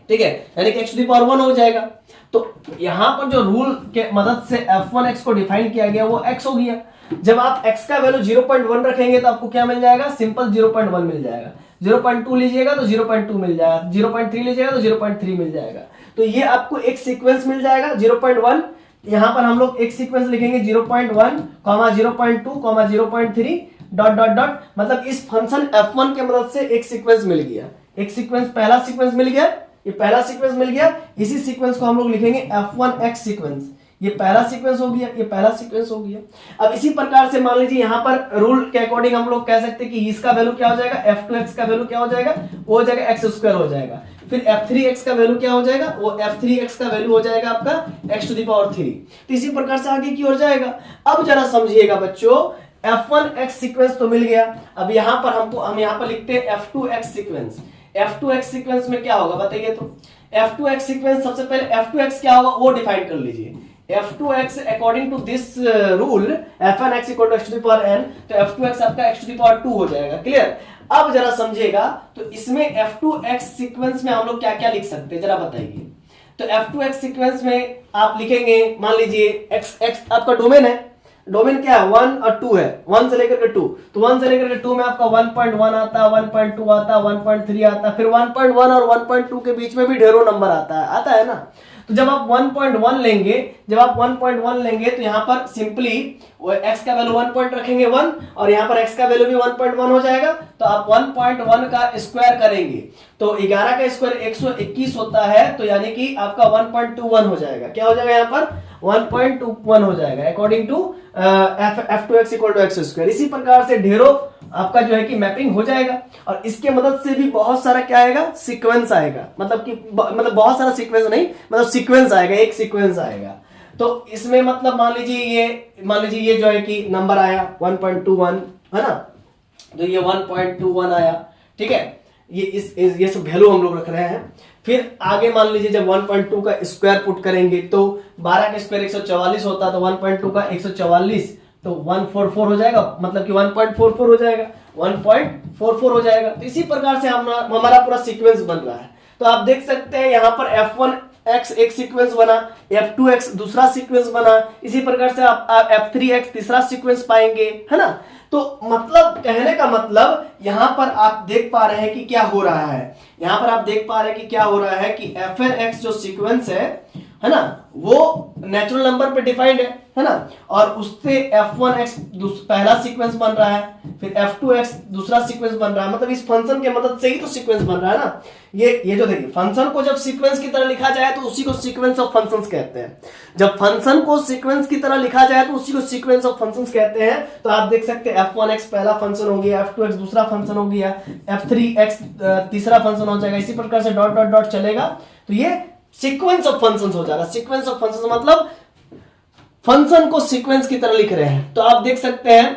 ठीक है, यानी कि x टू द पावर 1 हो जाएगा। तो यहां पर जो रूल के मदद से f1x को डिफाइन किया गया वो x हो गया। जब आप x का वैल्यू 0.1 रखेंगे तो आपको क्या मिल जाएगा, सिंपल 0.1 मिल जाएगा, 0.2 लीजिएगा तो 0.2 मिल जाएगा, 0.3 लीजिएगा तो 0.3 मिल जाएगा। तो ये आपको एक सीक्वेंस मिल जाएगा 0.1, यहां पर हम लोग एक सीक्वेंस लिखेंगे 0.1, 0.2, 0.3 डॉट डॉट डॉट, मतलब इस फंक्शन f1 के मदद से एक सीक्वेंस मिल गया, एक सीक्वेंस, पहला सीक्वेंस मिल गया, ये पहला सीक्वेंस मिल गया, इसी सीक्वेंस को हम लोग लिखेंगे f1x सीक्वेंस, ये पहला सीक्वेंस हो गया, ये पहला सीक्वेंस हो गया। अब इसी प्रकार से मान लीजिए यहां पर रूल के अकॉर्डिंग हम लोग कह सकते हैं कि इसका वैल्यू क्या हो जाएगा, f2x का वैल्यू क्या हो जाएगा, वो हो जाएगा x स्क्वायर हो जाएगा, फिर f3x का वैल्यू क्या हो जाएगा, वो f3x का वैल्यू हो जाएगा आपका x टू द पावर 3। तो इसी प्रकार से आगे की ओर जाएगा। अब जरा समझिएगा बच्चों, f1x सीक्वेंस तो मिल गया। अब यहां पर हम यहां पर लिखते हैं f2x सीक्वेंस। f2x सीक्वेंस में क्या होगा बताइए तो। f2x सीक्वेंस सबसे पहले f2x क्या होगा वो डिफाइन कर लीजिए। f2x according to this rule f1x equal to x to the power n, तो f2x आपका x टू द पावर 2 हो जाएगा। क्लियर। अब जरा समझिएगा, तो इसमें f2x सीक्वेंस में हम लोग क्या क्या लिख सकते हैं जरा बताइए। तो f2x सीक्वेंस में आप लिखेंगे, मान लीजिए x आपका डोमेन है, डोमेन क्या है 1 और 2 है, 1 से लेकर के 2, तो 1 से लेकर के 2 में आपका 1.1 आता है, 1.2 आता है, 1.3 आता है, फिर 1.1 और 1.2 के बीच में भी ढेरों नंबर आता है ना। तो जब आप 1.1 लेंगे, तो यहाँ पर सिंपली x का वैल्यू 1 पॉइंट रखेंगे 1, और यहाँ पर x का वैल्यू भी 1.1 हो जाएगा। तो आप 1.1 का स्क्वायर करेंगे तो 11 का स्क्वायर 121 होता है, तो यानी कि आपका 1.21 हो जाएगा। क्या हो जाएगा यहाँ पर 1.21 हो जाएगा according to f2x equal to x square. इसी प्रकार से ढेरों आपका जो है कि मैपिंग हो जाएगा, और इसके मदद से भी बहुत सारा क्या आएगा, सीक्वेंस आएगा। मतलब बहुत सारा सीक्वेंस नहीं, मतलब सीक्वेंस आएगा, एक सीक्वेंस आएगा। तो इसमें मतलब मान लीजिए ये जो है कि नंबर आया 1.21 है ना, तो ये 1.21 आया, ठीक है। ये सब वैल्यू हम लोग रख रहे हैं। फिर आगे मान लीजिए जब 1.2 का स्क्वायर पुट करेंगे तो 12 का स्क्वायर 144 होता है, तो 1.2 का 144 तो 144 हो जाएगा, मतलब कि 1.44 हो जाएगा, 1.44 हो जाएगा। तो इसी प्रकार से हमारा पूरा सीक्वेंस बन रहा है। तो आप देख सकते हैं यहाँ पर f1x एक सीक्वेंस बना, f2x दूसरा सीक्वेंस बना, इसी प्रकार से आप f3x तीसरा सीक्वेंस पाएंगे, है ना। तो मतलब कहने का मतलब यहाँ पर आप देख पा रहे हैं कि क्या हो रहा है, यहाँ पर आप देख पा रहे हैं कि क्या हो रहा है कि fnx जो सीक्वेंस है ना, वो नेचुरल नंबर पे डिफाइंड है ना, और उससे f1x पहला सीक्वेंस बन रहा है, फिर f2x दूसरा सीक्वेंस बन रहा है। मतलब इस फंक्शन के मदद से ही तो सीक्वेंस बन रहा है ना। ये जो देखिए, फंक्शन को जब सीक्वेंस की तरह लिखा जाए तो उसी को सीक्वेंस ऑफ फंक्शंस कहते हैं। जब फंक्शन को सीक्वेंस की तरह लिखा जाए तो उसी को सीक्वेंस ऑफ फंक्शंस कहते हैं। तो आप देख सकते हैं f1x पहला फंक्शन हो गया, f2x दूसरा फंक्शन हो गया, f3x तीसरा फंक्शन हो जाएगा, इसी प्रकार से डॉट डॉट डॉट चलेगा। तो ये सीक्वेंस ऑफ फंक्शंस हो जाएगा। सीक्वेंस ऑफ फंक्शंस मतलब फंक्शन को सीक्वेंस की तरह लिख रहे हैं। तो आप देख सकते हैं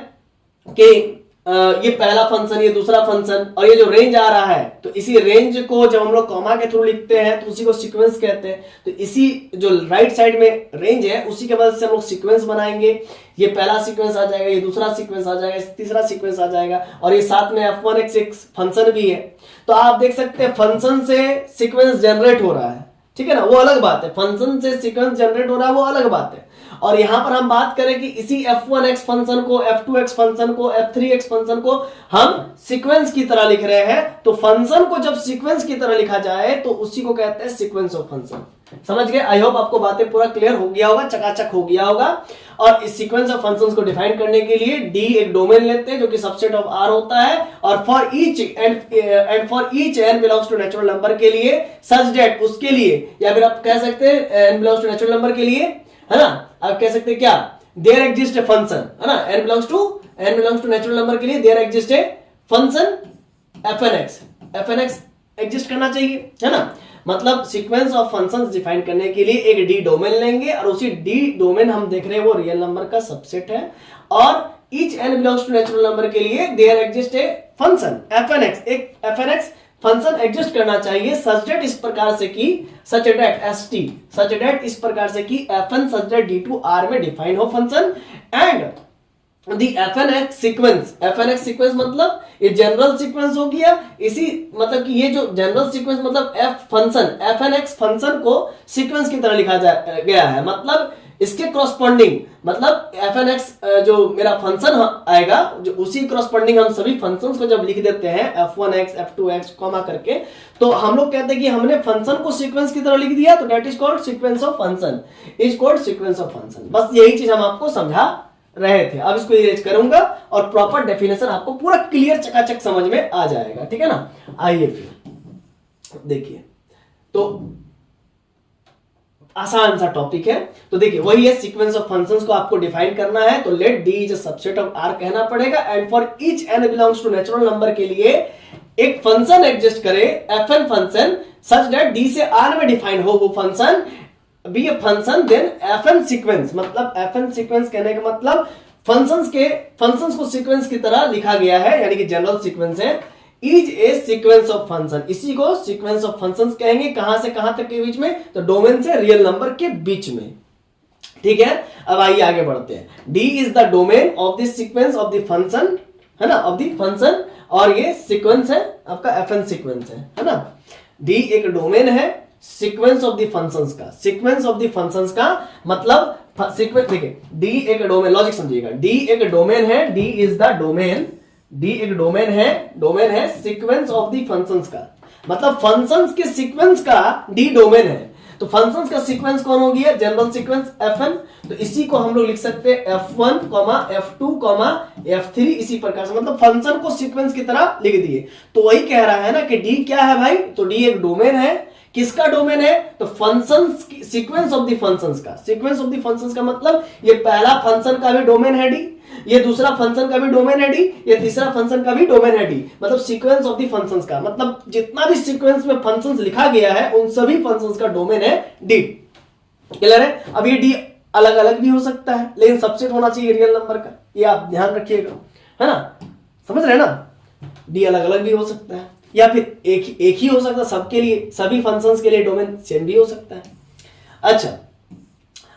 कि ये पहला फंक्शन, ये दूसरा फंक्शन, और ये जो रेंज आ रहा है, तो इसी रेंज को जब हम लोग कॉमा के थ्रू लिखते हैं तो उसी को सीक्वेंस कहते हैं। तो इसी जो राइट साइड में रेंज है उसी के मदद से हम लोग सीक्वेंस बनाएंगे। ये पहला सीक्वेंस आ जाएगा, ये दूसरा सीक्वेंस आ जाएगा, तीसरा सीक्वेंस आ जाएगा, और ये साथ में f1x एक फंक्शन भी है। तो आप देख सकते हैं फंक्शन से सीक्वेंस जनरेट हो रहा है, ठीक है ना, वो अलग बात है। फंक्शन से सीक्वेंस जनरेट हो रहा है वो अलग बात है। और यहां पर हम बात करें कि इसी f1x फंक्शन को, f2x फंक्शन को, f3x फंक्शन को हम सीक्वेंस की तरह लिख रहे हैं। तो फंक्शन को जब सीक्वेंस की तरह लिखा जाए तो उसी को कहते हैं सीक्वेंस ऑफ फंक्शन। समझ गए? आई होप आपको बातें पूरा क्लियर हो गया होगा, चकाचक हो गया होगा। और इस सीक्वेंस ऑफ फंक्शंस को डिफाइन करने के लिए डी एक डोमेन लेते हैं जो कि सबसेट ऑफ आर होता है, और for each N belongs to natural number के लिए सच दैट उसके लिए, या फिर आप कह सकते हैं N belongs to natural number के लिए, है ना, आप कह सकते हैं क्या, देयर एग्जिस्ट ए फंक्शन, है ना, N belongs to natural number के लिए there exist a function fnx exist करना चाहिए, है ना। मतलब सीक्वेंस ऑफ फंक्शंस डिफाइन करने के लिए एक डी डोमेन लेंगे, और उसी डी डोमेन हम देख रहे हैं वो रियल नंबर का सबसेट है, और each N belongs to natural number के लिए there exist a function fnx, एक fnx फंक्शन एग्जिस्ट करना चाहिए सच दैट इस प्रकार से कि सच दैट इस प्रकार से कि fn such that d to r में डिफाइन हो function, and the fnx sequence मतलब ये जनरल सीक्वेंस हो गया। इसी मतलब कि ये जो जनरल सीक्वेंस मतलब fnx फंक्शन को सीक्वेंस की तरह लिखा गया है, मतलब इसके कॉरस्पॉन्डिंग, मतलब fnx जो मेरा फंक्शन आएगा, जो उसी कॉरस्पॉन्डिंग हम सभी फंक्शंस को जब लिख देते हैं f1x f2x कॉमा करके, तो हम लोग कहते हैं कि हमने फंक्शन को सीक्वेंस की तरह लिख दिया, तो that is called sequence of function. बस यही चीज हम आपको समझा रहे थे। अब इसको इरेज करूंगा और प्रॉपर डेफिनेशन आपको पूरा क्लियर चकाचक समझ में आ जाएगा, ठीक है ना। आइए फिर देखिए, तो आसान सा टॉपिक है। तो देखिए वही है, सीक्वेंस ऑफ फंक्शंस को आपको डिफाइन करना है, तो let D is a subset of R कहना पड़ेगा, and for each N belongs to natural number के लिए एक फंक्शन एग्जिस्ट करे fn function such that d से r में डिफाइन हो वो function be a function then fn sequence, मतलब fn सीक्वेंस कहने का मतलब फंक्शंस को सीक्वेंस की तरह लिखा गया है, यानी कि जनरल सीक्वेंस है, is a sequence of function. इसी को सीक्वेंस ऑफ फंक्शंस कहेंगे। कहां से कहां तक के बीच में? तो डोमेन से रियल नंबर के बीच में। ठीक है, अब आइए आगे बढ़ते हैं। D is the domain of this sequence of the function, है ना, ऑफ द फंक्शन, और ये सीक्वेंस है आपका एफएन सीक्वेंस है ना। डी एक डोमेन है सीक्वेंस ऑफ द फंक्शंस का। सीक्वेंस ऑफ द फंक्शंस का मतलब सीक्वेंस, देखिए डी एक डोमेन, लॉजिक समझिएगा, डी एक डोमेन है, D is the domain, D एक डोमेन है सीक्वेंस ऑफ द फंक्शंस का, मतलब फंक्शंस के सीक्वेंस का डी डोमेन है। तो फंक्शंस का सीक्वेंस कौन हो गया? General sequence fn। तो इसी को हम लोग लिख सकते हैं f1, f2, f3, इसी प्रकार से, मतलब फंक्शन को सीक्वेंस की तरह लिख दिए। तो वही कह रहा है ना कि डी क्या है भाई? तो डी एक डोमेन है। किसका डोमेन है? तो functions, sequence of the functions का। सीक्वेंस ऑफ द फंक्शंस का मतलब ये पहला फंक्शन का भी डोमेन है डी, ये दूसरा फंक्शन का भी डोमेन है डी, ये तीसरा फंक्शन का भी डोमेन है डी, मतलब सीक्वेंस ऑफ द फंक्शंस का, मतलब जितना भी सीक्वेंस में फंक्शंस लिखा गया है उन सभी फंक्शंस का डोमेन है डी। क्लियर है? अब ये डी अलग अलग भी हो सकता है, लेकिन सबसेट होना चाहिए रियल नंबर का, ये आप ध्यान रखिएगा, है ना, समझ रहे हैं ना। डी अलग अलग भी हो सकता है, या फिर एक ही हो सकता है सबके लिए, सभी फंक्शंस के लिए डोमेन सेम भी हो सकता है। अच्छा,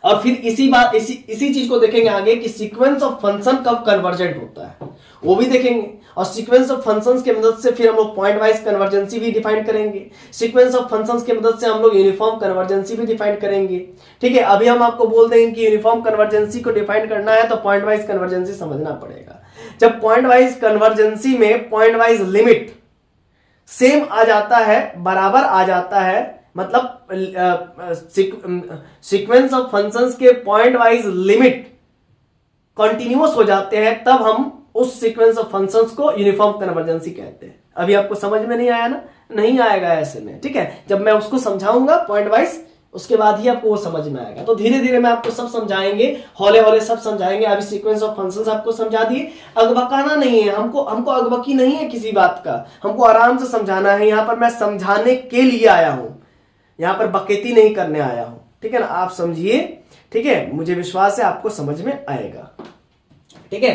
और फिर इसी चीज को देखेंगे आगे कि सीक्वेंस ऑफ फंक्शन कब कन्वर्जेंट होता है, वो भी देखेंगे। और सीक्वेंस ऑफ फंक्शंस की मदद से फिर हम लोग पॉइंट वाइज कन्वर्जेंसी भी डिफाइन करेंगे। सीक्वेंस ऑफ फंक्शंस की मदद से हम लोग यूनिफॉर्म कन्वर्जेंसी भी डिफाइन करेंगे। ठीक है, अभी हम आपको बोल देंगे कि यूनिफॉर्म कन्वर्जेंसी को डिफाइन करना है तो पॉइंट वाइज कन्वर्जेंसी समझना पड़ेगा। जब पॉइंट वाइज कन्वर्जेंसी में पॉइंट वाइज लिमिट सेम आ जाता है, बराबर आ जाता है, मतलब सीक्वेंस ऑफ फंक्शंस के पॉइंट वाइज लिमिट कंटिन्यूअस हो जाते हैं, तब हम उस सीक्वेंस ऑफ फंक्शंस को यूनिफॉर्म कन्वर्जेंसी कहते हैं। अभी आपको समझ में नहीं आया ना? नहीं आएगा ऐसे में, ठीक है। जब मैं उसको समझाऊंगा पॉइंट वाइज, उसके बाद ही आपको वो समझ में आएगा। तो धीरे धीरे मैं आपको सब समझाएंगे, हौले हौले सब समझाएंगे। अभी सीक्वेंस ऑफ फंक्शंस आपको समझा दिए, अगबकाना नहीं है हमको अगबकी नहीं है किसी बात का, हमको आराम से समझाना है। यहाँ पर मैं समझाने के लिए आया हूं, यहाँ पर बकेती नहीं करने आया हूं, ठीक है ना। आप समझिए, ठीक है, मुझे विश्वास है आपको समझ में आएगा, ठीक है।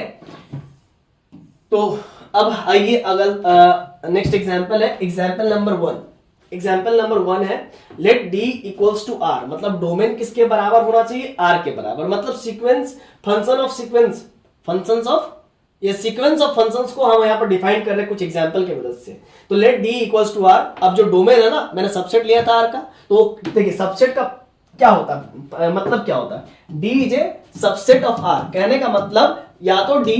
तो अब आइए अगला नेक्स्ट एग्जांपल है, एग्जांपल नंबर 1। एग्जांपल नंबर 1 है let D equals to R, मतलब डोमेन किसके बराबर होना चाहिए? आर के बराबर, मतलब sequence function of sequence, functions of, ये सीक्वेंस ऑफ फंक्शंस को हम यहाँ पर डिफाइन कर रहे हैं कुछ एग्जांपल की मदद से। तो let D equals to R. अब जो डोमेन है ना, मैंने सबसेट लिया था आर का, तो देखिए सबसेट का क्या होता है, मतलब क्या होता है? D is a subset of R. कहने का मतलब या तो डी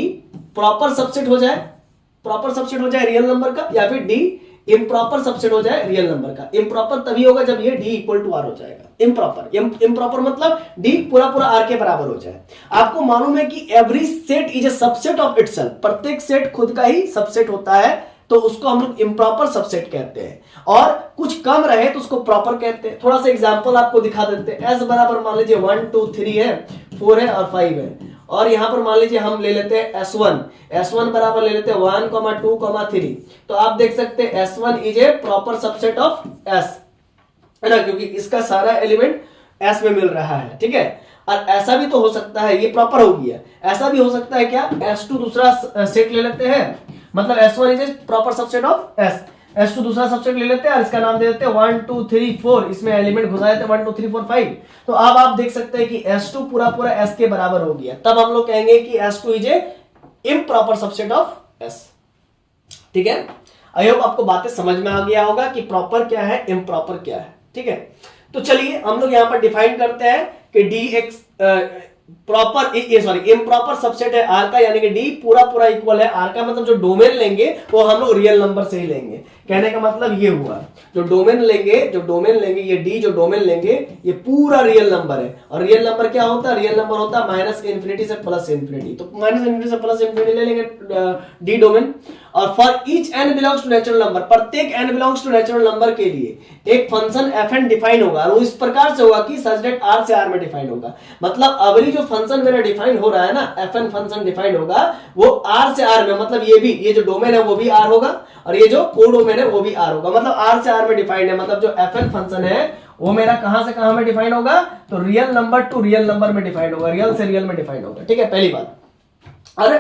प्रॉपर सबसेट हो जाए रियल नंबर का, या फिर डी इम्प्रॉपर सबसेट हो जाए रियल नंबर का। इम्प्रॉपर तभी होगा जब ये डी इक्वल टू आर हो जाएगा। इम्प्रॉपर मतलब डी पूरा आर के बराबर हो जाए। आपको मालूम है कि every set is a subset of itself, प्रत्येक सेट खुद का ही सबसेट होता है, तो उसको हम लोग इम्प्रॉपर सबसेट कहते हैं। और कुछ कम रहे तो उसको प्रॉपर कहते हैं। थोड़ा सा एग्जांपल आपको दिखा देते हैं। एस बराबर मान लीजिए 1 2 3 है, 4 है और 5 है, और यहां पर मान लीजिए हम ले लेते हैं S1 बराबर ले लेते हैं 1 2 3। तो आप देख सकते हैं S1 is a proper subset of S, है ना, क्योंकि इसका सारा एलिमेंट S में मिल रहा है, ठीक है। और ऐसा भी तो हो सकता है, ये प्रॉपर हो गया, ऐसा भी हो सकता है क्या, S2 दूसरा सेट ले लेते हैं, मतलब S1 is a proper subset of S, S2 दूसरा सबसेट ले लेते हैं और इसका नाम दे देते हैं 1 2 3 4, इसमें एलिमेंट घुसा देते हैं 1 2 3 4 5। तो अब आप देख सकते हैं कि S2 पूरा S के बराबर हो गया, तब हम लोग कहेंगे कि S2 is a improper subset of S, ठीक है। आई होप आपको बातें समझ में आ गया होगा कि प्रॉपर क्या है, इम्प्रॉपर क्या है, ठीक है। तो चलिए हम लोग यहां पर डिफाइन करते हैं कि डी एक्स इम्प्रॉपर सबसेट है आर का, यानी कि डी पूरा इक्वल है आर का, मतलब जो डोमेन लेंगे वो हम लोग रियल नंबर से ही लेंगे। कहने का मतलब ये हुआ, जो डोमेन लेंगे ये डी, जो डोमेन लेंगे ये पूरा रियल नंबर है। और रियल नंबर क्या होता है? रियल नंबर होता है माइनस इन्फिनिटी से प्लस इन्फिनिटी। तो माइनस इन्फिनिटी से प्लस इन्फिनिटी ले लेंगे डी डोमेन। और for each N belongs to natural number, प्रत्येक n belongs to natural number के लिए एक फंक्शन एफ एन डिफाइन होगा, और वो इस प्रकार से होगा कि सच दैट आर से आर में डिफाइन होगा। मतलब अगली जो फंक्शन मेरा डिफाइन हो रहा है ना, एफ एन फंक्शन डिफाइन होगा वो आर से आर में, मतलब ये भी, ये जो डोमेन है वो भी आर होगा, और ये जो कोडोमेन है वो भी आर होगा। मतलब आर से आर में डिफाइंड है। मतलब जो एफ एन फंक्शन है वो मेरा कहां से कहां में डिफाइन होगा? तो real number two real number में डिफाइंड होगा, रियल से रियल में डिफाइंड होगा। ठीक है, पहली बात। अरे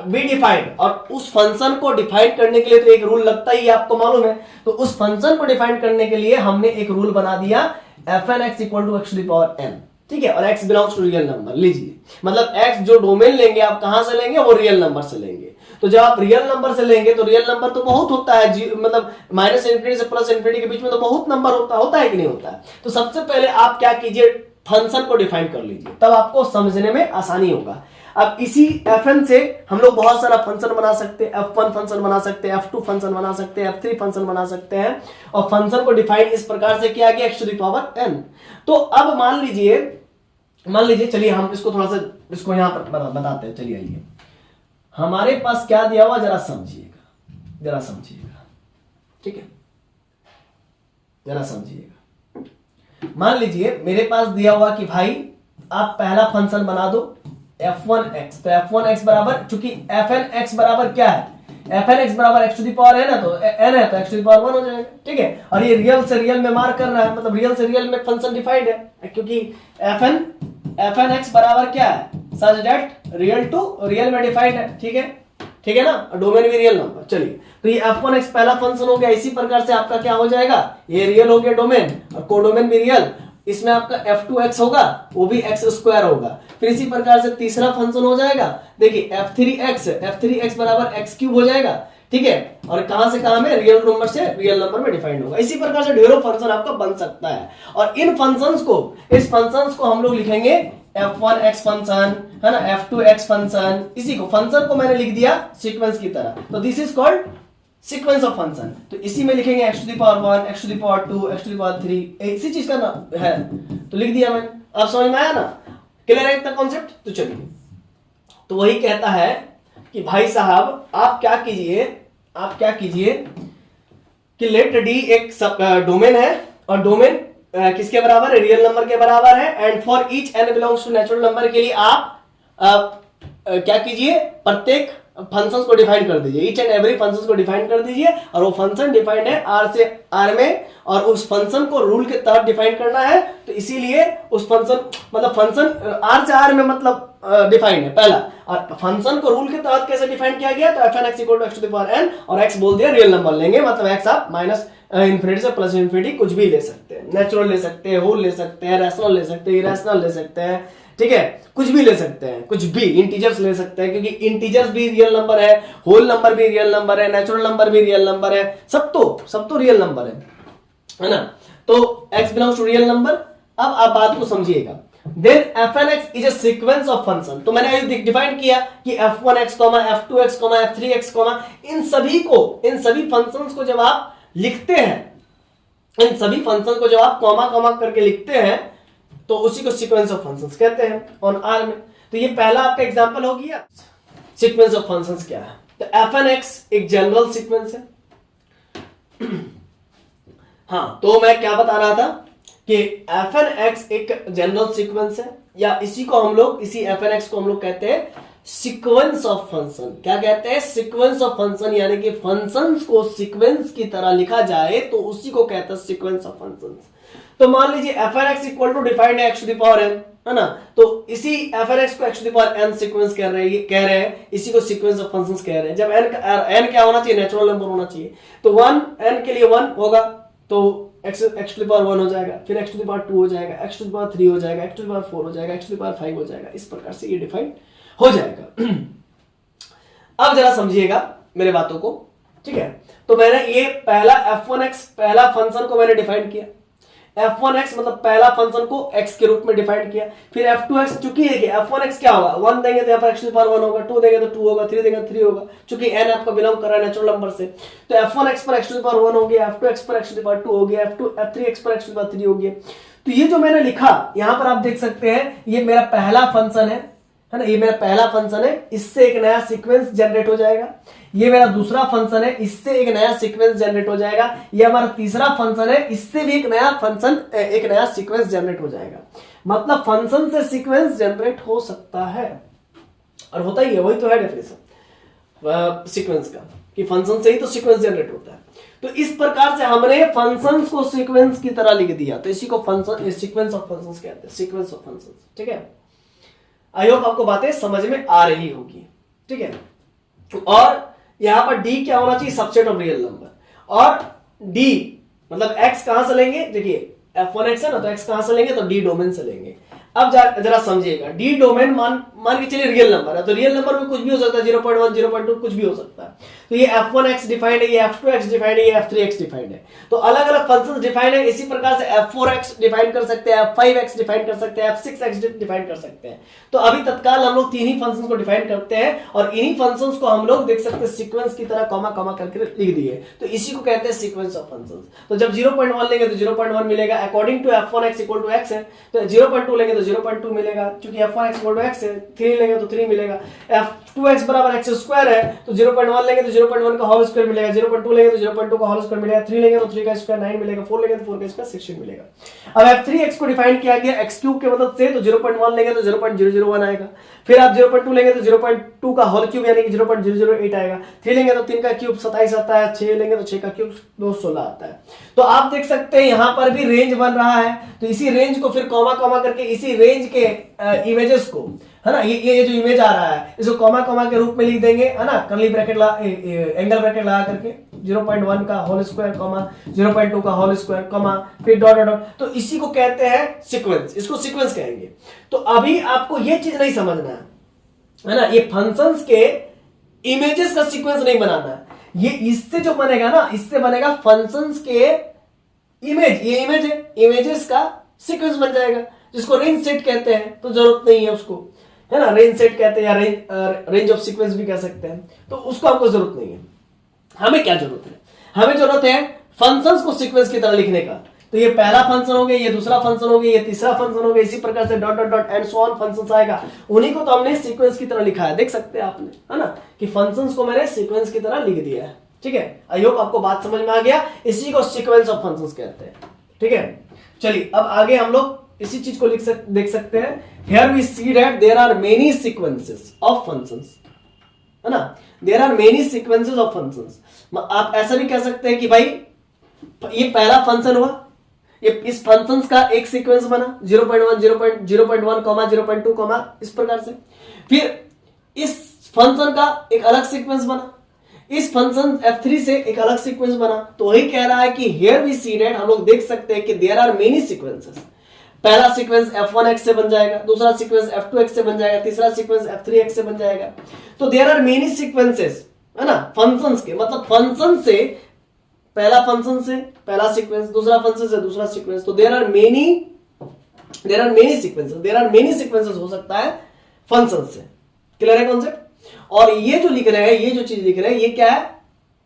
बी डिफाइंड, और उस फंक्शन को डिफाइन करने के लिए तो एक रूल लगता ही, आपको मालूम है। तो उस फंक्शन को डिफाइन करने के लिए हमने एक रूल बना दिया, F N x equal to x to the power N. ठीक है, और x belongs to real number लीजिए। मतलब x जो डोमेन लेंगे आप कहां से लेंगे? वो रियल नंबर से लेंगे। तो जब आप रियल नंबर से लेंगे तो रियल नंबर तो बहुत होता है, मतलब माइनस इन्फिनिटी से प्लस इन्फिनिटी के बीच में तो बहुत नंबर होता है कि नहीं होता है। तो सबसे पहले आप क्या कीजिए, फंक्शन को डिफाइन कर लीजिए, तब आपको समझने में आसानी होगा। अब इसी fn से हम लोग बहुत सारा फंक्शन बना सकते हैं, f1 फंक्शन बना सकते हैं, f2 फंक्शन बना सकते हैं, f3 फंक्शन बना सकते हैं। और फंक्शन को डिफाइन इस प्रकार से किया गया x to the power n। तो अब मान लीजिए चलिए हम इसको थोड़ा सा इसको यहां पर बताते हैं। चलिए आइए, हमारे पास क्या दिया हुआ जरा समझिएगा, ठीक है, जरा समझिएगा। मान लीजिए मेरे पास दिया हुआ कि भाई आप पहला फंक्शन बना दो f1x। तो f1x बराबर, चूंकि fnx बराबर क्या है? fnx बराबर x to the power n है, तो n है तो x टू द पावर 1 हो जाएगा। ठीक है, और ये रियल से रियल में मार्क कर रहा है, मतलब रियल से रियल में फंक्शन डिफाइंड है, क्योंकि fnx बराबर क्या है? Such that real to real में डिफाइंड है। ठीक है ना, डोमेन भी रियल नंबर। चलिए, तो ये f1x पहला फंक्शन हो गया। इसी प्रकार से आपका क्या हो जाएगा? ये रियल हो गया डोमेन, और कोडोमेन भी रियल। इसमें आपका f2x होगा, वो भी x स्क्वायर होगा। फिर इसी प्रकार से तीसरा फंक्शन हो जाएगा, देखिए f3x बराबर x क्यूब हो जाएगा। ठीक है, और कहां से कहां में? रियल नंबर से रियल नंबर में डिफाइंड होगा। इसी प्रकार से ढेरों फंक्शन आपका बन सकता है। और इन फंक्शंस को, इस फंक्शंस को हम लोग लिखेंगे f1x फंक्शन, है ना, f2x फंक्शन। इसी को फंक्शन को मैंने लिख दिया सीक्वेंस की तरह, तो this is called sequence of function. तो इसी में लिखेंगे x to the power 1, x to the power 2, x to the power 3, इसी चीज का नाम है, तो लिख दिया मैंने। अब समझ में आया ना? क्लियर है इतना कॉन्सेप्ट? तो चलिए, तो वही कहता है कि भाई साहब आप क्या कीजिए कि लेट डी एक डोमेन है, और डोमेन किसके बराबर है? रियल नंबर के बराबर है। And for each N belongs to natural number के लिए आप क्या कीजिए, प्रत्येक फंक्शंस को डिफाइन कर दीजिए, ईच एंड एवरी फंक्शंस को डिफाइन कर दीजिए। और वो फंक्शन डिफाइंड है आर से आर में, और उस फंक्शन को रूल के तहत डिफाइन करना है। तो इसीलिए उस फंक्शन, मतलब फंक्शन आर से आर में मतलब डिफाइंड है पहला, और फंक्शन को रूल के तहत कैसे डिफाइन किया गया? तो fn x equal to x to the power n, और x बोल दिया रियल नंबर लेंगे, मतलब x आप माइनस इन्फिनिटी से प्लस इन्फिनिटी कुछ भी ले सकते हैं, नेचुरल ले सकते हैं, होल ले सकते हैं, रैशनल ले सकते हैं, इरेशनल ले सकते हैं। ठीक है, कुछ भी ले सकते हैं, कुछ भी इंटीजर्स ले सकते हैं, क्योंकि इंटीजर्स भी रियल नंबर है, होल नंबर भी रियल नंबर है, नेचुरल नंबर भी रियल नंबर है, सब तो रियल नंबर है ना। तो x belongs to real number. अब आप बात को समझिएगा, then fnx is a sequence of function. तो मैंने डिफाइन किया कि f1x, f2x, f3x, इन सभी फंक्शंस को जब आप लिखते हैं, इन सभी फंक्शन को जब आप कॉमा करके लिखते हैं, तो उसी को सीक्वेंस ऑफ फंक्शंस कहते हैं ऑन आर में। तो ये पहला आपका एग्जांपल हो गया। सीक्वेंस ऑफ फंक्शंस क्या है? तो fnx एक जनरल सीक्वेंस है। हाँ, तो मैं क्या बता रहा था कि fnx एक जनरल सीक्वेंस है, या इसी fnx को हम लोग कहते हैं सीक्वेंस ऑफ फंक्शन। क्या कहते हैं? सीक्वेंस ऑफ फंक्शन, यानी कि फंक्शंस को सीक्वेंस की तरह लिखा जाए तो उसी को कहते हैं सीक्वेंस ऑफ फंक्शंस। तो मान लीजिए fnx इक्वल टू डिफाइंड है x to the power n, है ना। तो इसी fnx को x to the power n sequence कह रहे हैं, इसी को सीक्वेंस ऑफ फंक्शंस कह रहे हैं। जब n क्या होना चाहिए? नेचुरल नंबर होना चाहिए। तो 1 n के लिए 1 होगा, तो x टू द पावर 1 हो जाएगा, फिर x टू द पावर 2 हो जाएगा, x टू द पावर 3 हो जाएगा, x टू द पावर 4 हो जाएगा, x टू द पावर 5 हो जाएगा। इस प्रकार से ये डिफाइन हो जाएगा। अब जरा समझिएगा मेरे बातों को, ठीक है। तो मैंने ये पहला f1x पहला फंक्शन को मैंने डिफाइन किया। f1x मतलब पहला फंक्शन को x के रूप में डिफाइन किया, फिर f2x, चूंकि देखिए f1x क्या होगा, 1 देंगे तो यहाँ पर x⁻1 होगा, 2 देंगे तो 2 होगा, 3 देंगे तो 3 होगा, चूंकि n आपका बिलोंग कर रहा है नेचुरल नंबर से, तो f1x पर x⁻1 हो गया, f2x पर x⁻2 हो गया, f3x पर x⁻3 हो गया। तो ये जो मैंने लिखा यहाँ पर आप देख सकते हैं, ये मेरा पहला फंक्शन है ना, ये मेरा पहला फंक्शन है, इससे एक नया सीक्वेंस जनरेट हो जाएगा। ये मेरा दूसरा फंक्शन है, इससे एक नया सीक्वेंस जनरेट हो जाएगा। ये हमारा तीसरा फंक्शन है, इससे भी एक नया सीक्वेंस जनरेट हो जाएगा। मतलब फंक्शन से सीक्वेंस जनरेट हो सकता है, और होता ही है, वही तो है डेफिनेशन सीक्वेंस का, कि फंक्शन से ही तो सीक्वेंस जनरेट होता है। तो इस प्रकार से हमने फंक्शंस को सीक्वेंस की तरह लिख दिया, तो इसी को फंक्शन, सीक्वेंस ऑफ फंक्शंस कहते हैं, सीक्वेंस ऑफ फंक्शंस। ठीक है, आई होप आपको बातें समझ में आ रही होगी। ठीक है, और यहां पर डी क्या होना चाहिए, सबसेट ऑफ रियल नंबर, और डी मतलब एक्स कहां से लेंगे, देखिए f1x है ना, तो x कहां से लेंगे, तो डी डोमेन से लेंगे। अब जरा समझिएगा, डी डोमेन मान के चलिए रियल नंबर है, तो रियल नंबर में कुछ भी हो सकता है, 0.1 0.2 कुछ भी हो सकता है। तो ये f1x डिफाइंड है, ये f2x डिफाइंड है, ये f3x डिफाइंड है, तो अलग अलग फंक्शंस डिफाइंड है। इसी प्रकार से f4x डिफाइन कर सकते हैं, f5x डिफाइन कर सकते हैं, f6x डिफाइन कर सकते हैं। तो अभी तत्काल हम लोग तीन ही फंक्शंस को डिफाइन करते हैं, और इन्हीं फंक्शंस को हम लोग देख सकते हैं सीक्वेंस की तरह कॉमा कॉमा करके लिख दिए, तो इसी को कहते हैं सीक्वेंस ऑफ फंक्शंस। तो जब 0.1 लेंगे तो 0.1 मिलेगा, according to f1x equal to x है, तो 0.2 लेंगे तो 0.2 मिलेगा, क्योंकि f1x इक्वल टू x है, 3 लेंगे तो 3 मिलेगा, f2x बराबर x स्क्वायर है, तो 0.1 लेंगे तो 0.1 का होल स्क्वायर मिलेगा, 0.2 लेंगे तो 0.2 का होल स्क्वायर मिलेगा, 3 लेंगे तो 3 का स्क्वायर 9 मिलेगा, 4 लेंगे तो 4 का स्क्वायर 16 मिलेगा। अब f3x को डिफाइन किया गया x क्यूब के मदद से, तो 0.1 लेंगे तो 0.001 आएगा, फिर आप 0.2 लेंगे तो 0.2 का होल क्यूब यानी कि 0.008 आएगा, 3 लेंगे तो 3 का क्यूब 27 आता है, 6 लेंगे तो 6 का क्यूब 216 आता है। तो आप देख सकते हैं यहां पर भी रेंज बन रहा है, तो इसी रेंज को फिर कॉमा कॉमा करके इसी रेंज के इमेजेस को, है ना, ये जो इमेज आ रहा है इसको कॉमा कॉमा के रूप में लिख देंगे, है ना, कर्ली ब्रैकेट एंगल ब्रैकेट लगा करके 0.1 का होल स्क्वायर कॉमा 0.2 का होल स्क्वायर कॉमा फिर डॉट डॉट, तो इसी को कहते हैं सीक्वेंस, इसको सीक्वेंस कहेंगे। तो अभी आपको ये चीज नहीं समझना है ना, ये फंक्शंस के इमेजेस का सीक्वेंस नहीं बनाना है, ये इससे जो बनेगा ना, इससे बनेगा फंक्शंस के इमेज, ये इमेज है, इमेजेस का सीक्वेंस बन जाएगा, जिसको रेंज सेट कहते हैं, तो जरूरत नहीं है उसको, है ना, रेंज सेट कहते हैं या रेंज ऑफ सीक्वेंस भी कह सकते हैं, तो उसको आपको जरूरत नहीं है। हमें क्या जरूरत है, हमें जरूरत है फंक्शंस को सीक्वेंस की तरह लिखने का। तो ये पहला फंक्शन हो गया, ये दूसरा फंक्शन हो गया, ये तीसरा फंक्शन हो गया, इसी प्रकार से dot dot dot and so on functions आएगा, उन्हीं को तो हमने सीक्वेंस की तरह लिखा है, देख सकते हैं आपने, है ना, कि फंक्शंस को मैंने सीक्वेंस की तरह लिख दिया है। ठीक है, आई होप आपको बात समझ में आ गया, इसी को सीक्वेंस ऑफ फंक्शंस कहते हैं। ठीक है, चलिए अब आगे हम लोग इसी चीज को देख सकते हैं। Here we see that there are many sequences of functions, है ना, there are many sequences of functions. आप ऐसा भी कह सकते हैं कि भाई ये पहला फंक्शन हुआ, ये इस फंक्शंस का एक सीक्वेंस बना 0.1 0.1 0.2 इस प्रकार से, फिर इस फंक्शन का एक अलग सीक्वेंस बना, इस फंक्शन f3 से एक अलग सीक्वेंस बना। तो वही कह रहा है कि हियर वी सी दैट, हम लोग देख सकते हैं कि देयर आर मेनी सीक्वेंसेस। पहला सीक्वेंस f1x से बन जाएगा, दूसरा सीक्वेंस f2x से बन जाएगा, तीसरा सीक्वेंस f3x से बन जाएगा। तो देयर आर मेनी सीक्वेंसेस, है ना, फंक्शंस के, मतलब फंक्शन से पहला फंक्शन से पहला सीक्वेंस, दूसरा फंक्शन से दूसरा सीक्वेंस, तो देयर आर मेनी सीक्वेंसेस हो सकता है फंक्शन से। क्लियर है कॉन्सेप्ट? और ये जो लिख रहे हैं, ये जो चीज लिख रहे हैं, ये क्या है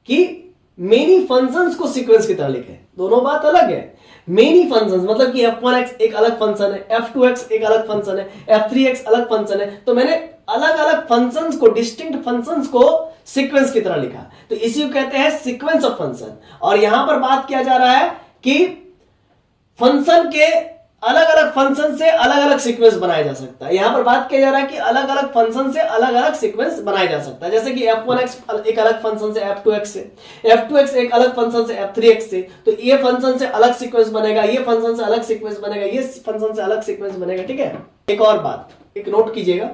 कि मेनी फंक्शंस को सीक्वेंस की तरह लिखे, दोनों बात अलग है। मेनी फंक्शंस मतलब कि f1x एक अलग फंक्शन है, f2x एक अलग फंक्शन है, f3x अलग फंक्शन है, तो मैंने अलग अलग फंक्शंस को, डिस्टिंक्ट फंक्शंस को सीक्वेंस की तरह लिखा, तो इसी को कहते हैं सीक्वेंस ऑफ फंक्शन। और यहां पर बात किया जा रहा है कि फंक्शन के अलग अलग फंक्शन से अलग अलग सीक्वेंस बनाया जा सकता है। यहां पर बात किया जा रहा है कि अलग अलग फंक्शन से अलग अलग सीक्वेंस बनाया जा सकता है, जैसे कि f1x एक अलग फंक्शन से f2x से, f2x एक अलग फंक्शन से f3x से, तो ये फंक्शन से अलग सीक्वेंस बनेगा, ये फंक्शन से अलग सीक्वेंस बनेगा, ये फंक्शन से अलग सीक्वेंस बनेगा। ठीक है, एक और बात एक नोट कीजिएगा,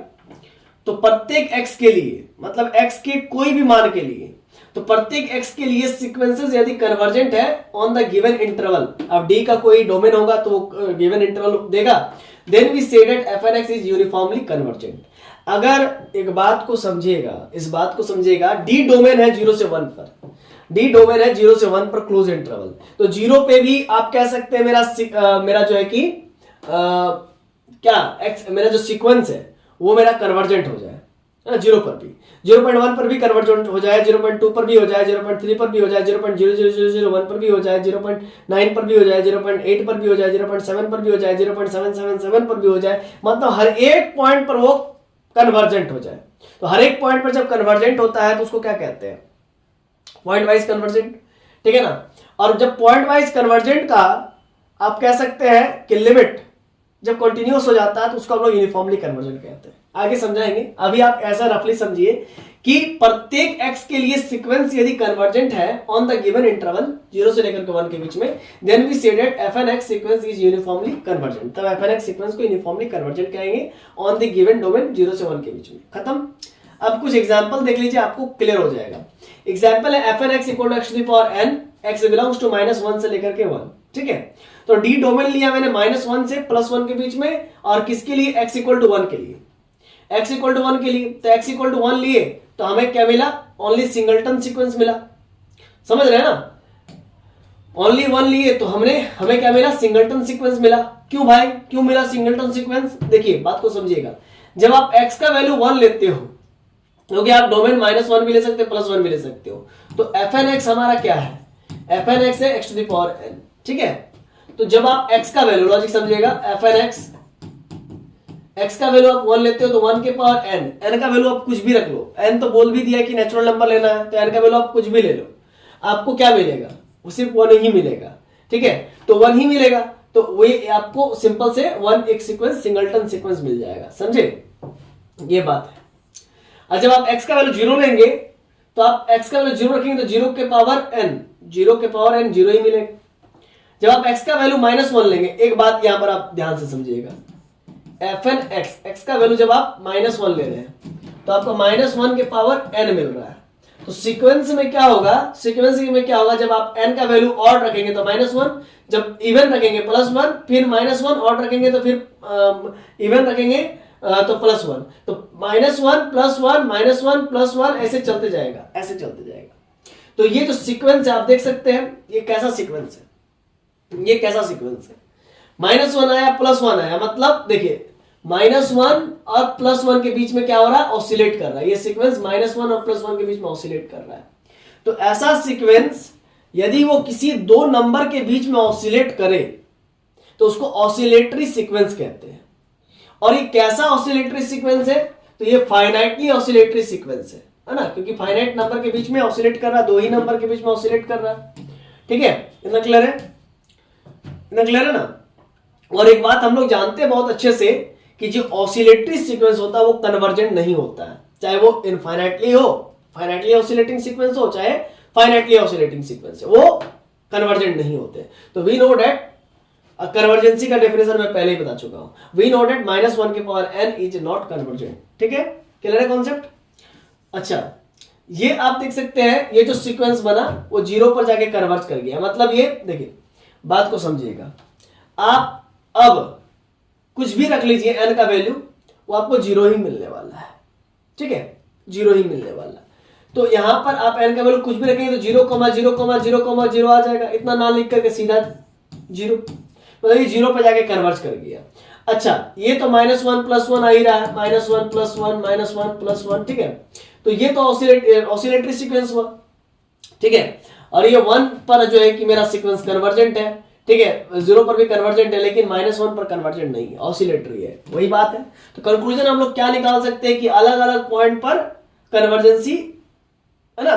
तो प्रत्येक x के लिए, मतलब x के कोई भी मान के लिए, तो प्रत्येक x के लिए सीक्वेंसेस यदि कन्वर्जेंट है ऑन द गिवन इंटरवल, अब d का कोई डोमेन होगा तो गिवन इंटरवल देगा, then we say that f(x) is uniformly convergent. अगर एक बात को समझिएगा, इस बात को समझिएगा, d डोमेन है 0 से 1 पर, डी डोमेन है 0 से 1 पर क्लोज इंटरवल, तो 0 पे भी आप कह सकते हैं मेरा जो है कि क्या एक्स मेरा जो सीक्वेंस है वो मेरा कन्वर्जेंट हो जाए, है ना, 0 पर भी, 0.1 पर भी कन्वर्जेंट हो जाए, 0.2 पर भी हो जाए, 0.3 पर भी हो जाए, 0.00001 पर भी हो जाए, 0.9 पर भी हो जाए, 0.8 पर भी हो जाए, 0.7 पर भी हो जाए, 0.777 पर भी हो जाए, मतलब हर एक पॉइंट पर वो कन्वर्जेंट हो जाए। तो हर एक पॉइंट पर जब कन्वर्जेंट होता है तो उसको क्या कहते हैं, पॉइंट वाइज कन्वर्जेंट, ठीक है ना। और जब पॉइंट वाइज कन्वर्जेंट का आप कह सकते हैं कि लिमिट जब कंटिन्यूअस हो जाता है तो उसको हम लोग यूनिफॉर्मली कन्वर्जेंट कहते हैं। आगे समझाएंगे, अभी आप ऐसा रफली समझिए कि प्रत्येक x के लिए सीक्वेंस यदि कन्वर्जेंट है ऑन द गिवन इंटरवल 0 से लेकर के 1 के बीच में, then we say that fn x sequence is uniformly convergent, तब fn x सीक्वेंस को यूनिफॉर्मली कन्वर्जेंट कहेंगे ऑन द गिवन डोमेन 0 से 1 के बीच में। खत्म। अब कुछ एग्जांपल देख लीजिए, आपको क्लियर हो जाएगा। एग्जांपल है fn x equal to x to the power n, x belongs to -1 से लेकर के 1, ठीक है। तो डी डोमेन लिया मैंने -1 से +1 के बीच में, और किसके लिए, x इक्वल टू 1 के लिए, x इक्वल टू 1 के लिए, तो x इक्वल टू 1 लिए तो हमें क्या मिला, ओनली सिंगलटन सीक्वेंस मिला, समझ रहे हैं ना, ओनली 1 लिए तो हमें क्या मिला, सिंगलटन सीक्वेंस मिला। क्यों भाई, क्यों मिला सिंगलटन सीक्वेंस, देखिए बात को समझिएगा। जब आप x का वैल्यू 1 लेते हो, क्योंकि आप डोमेन -1 भी ले सकते हो, +1 भी ले सकते हो, तो fn x हमारा क्या है, fn x है x to the power n, ठीक है। तो जब आप x का वैल्यू, लॉजिक समझिएगा, fn x का वैल्यू आप 1 लेते हो तो 1 के पावर n का वैल्यू आप कुछ भी रख लो, n तो बोल भी दिया कि नेचुरल नंबर लेना है, तो n का वैल्यू आप कुछ भी ले लो, आपको क्या मिलेगा, वो सिर्फ 1 ही मिलेगा, ठीक है। तो 1 ही मिलेगा, तो वही आपको सिंपल से 1 एक सीक्वेंस सिंगलटन सीक्वेंस मिल जाएगा, समझे, ये बात है। और जब आप x का वैल्यू 0 लेंगे तो आप x का वैल्यू 0 रखेंगे तो 0 के पावर n 0 ही मिलेगा। जब आप x का वैल्यू -1 लेंगे, एक बात यहां पर आप ध्यान से समझिएगा, fn x का वैल्यू जब आप -1 ले रहे हैं तो आपको -1 के पावर n मिल रहा है। तो सीक्वेंस में क्या होगा, जब आप n का वैल्यू ऑड रखेंगे तो -1, जब इवन रखेंगे +1, फिर -1 ऑड रखेंगे तो फिर इवन रखेंगे तो +1, तो -1 +1 -1 ऐसे चलते जाएगा। तो ये जो सीक्वेंस है आप देख सकते हैं, ये कैसा सीक्वेंस है, -1 आया +1 आया, मतलब देखिए -1 और +1 के बीच में क्या हो रहा है, ऑसिलेट कर रहा है, ये सीक्वेंस -1 और +1 के बीच में ऑसिलेट कर रहा है। तो ऐसा सीक्वेंस यदि वो किसी दो नंबर के बीच में ऑसिलेट करे तो उसको ऑसिलेटरी सीक्वेंस कहते हैं। और ये कैसा ऑसिलेटरी सीक्वेंस है, तो ये फाइनाइटली ऑसिलेटरी सीक्वेंस है ना, क्योंकि फाइनाइट नंबर के बीच में ऑसिलेट कर रहा है, दो ही नंबर के बीच में ऑसिलेट कर रहा है, ठीक है। इतना क्लियर है ना। और एक बात हम लोग जानते हैं बहुत अच्छे से कि जो ऑसिलेटरी सीक्वेंस होता है वो कन्वर्जेंट नहीं होता है, चाहे वो इनफाइनाइटली हो, फाइनाइटली ऑसिलेटिंग सीक्वेंस हो, चाहे फाइनाइटली ऑसिलेटिंग सीक्वेंस है, वो कन्वर्जेंट नहीं होते। तो वी नो डेट, कन्वर्जेंसी का डेफिनेशन मैं पहले ही बता चुका हूं, वी नो डेट -1 के power n is not convergent, ठीक है, क्लियर है कॉन्सेप्ट। अच्छा, ये आप देख सकते हैं, ये जो सीक्वेंस बना वो 0 पर जाके कन्वर्ज कर गया, मतलब ये देखिए बात को समझिएगा, आप अब कुछ भी रख लीजिए n का वैल्यू, वो आपको 0 ही मिलने वाला है, ठीक है, 0 ही मिलने वाला। तो यहां पर आप n का वैल्यू कुछ भी रखेंगे तो 0,0,0,0 आ जाएगा, इतना ना लिख करके सीधा 0, मतलब ये 0 पर जाके कन्वर्ज कर गया। अच्छा, ये तो -1 +1 आ ही रहा है, -1 +1 -1 ठीक है, तो ये तो ऑसिलेटरी सीक्वेंस हुआ, ठीक है। और ये 1 पर जो है कि मेरा सीक्वेंस कन्वर्जेंट है, ठीक है, 0 पर भी कन्वर्जेंट है, लेकिन -1 पर कन्वर्जेंट नहीं है, ऑसिलेटरी है, वही बात है। तो कंक्लूजन हम लोग क्या निकाल सकते हैं कि अलग अलग पॉइंट पर कन्वर्जेंसी, है ना,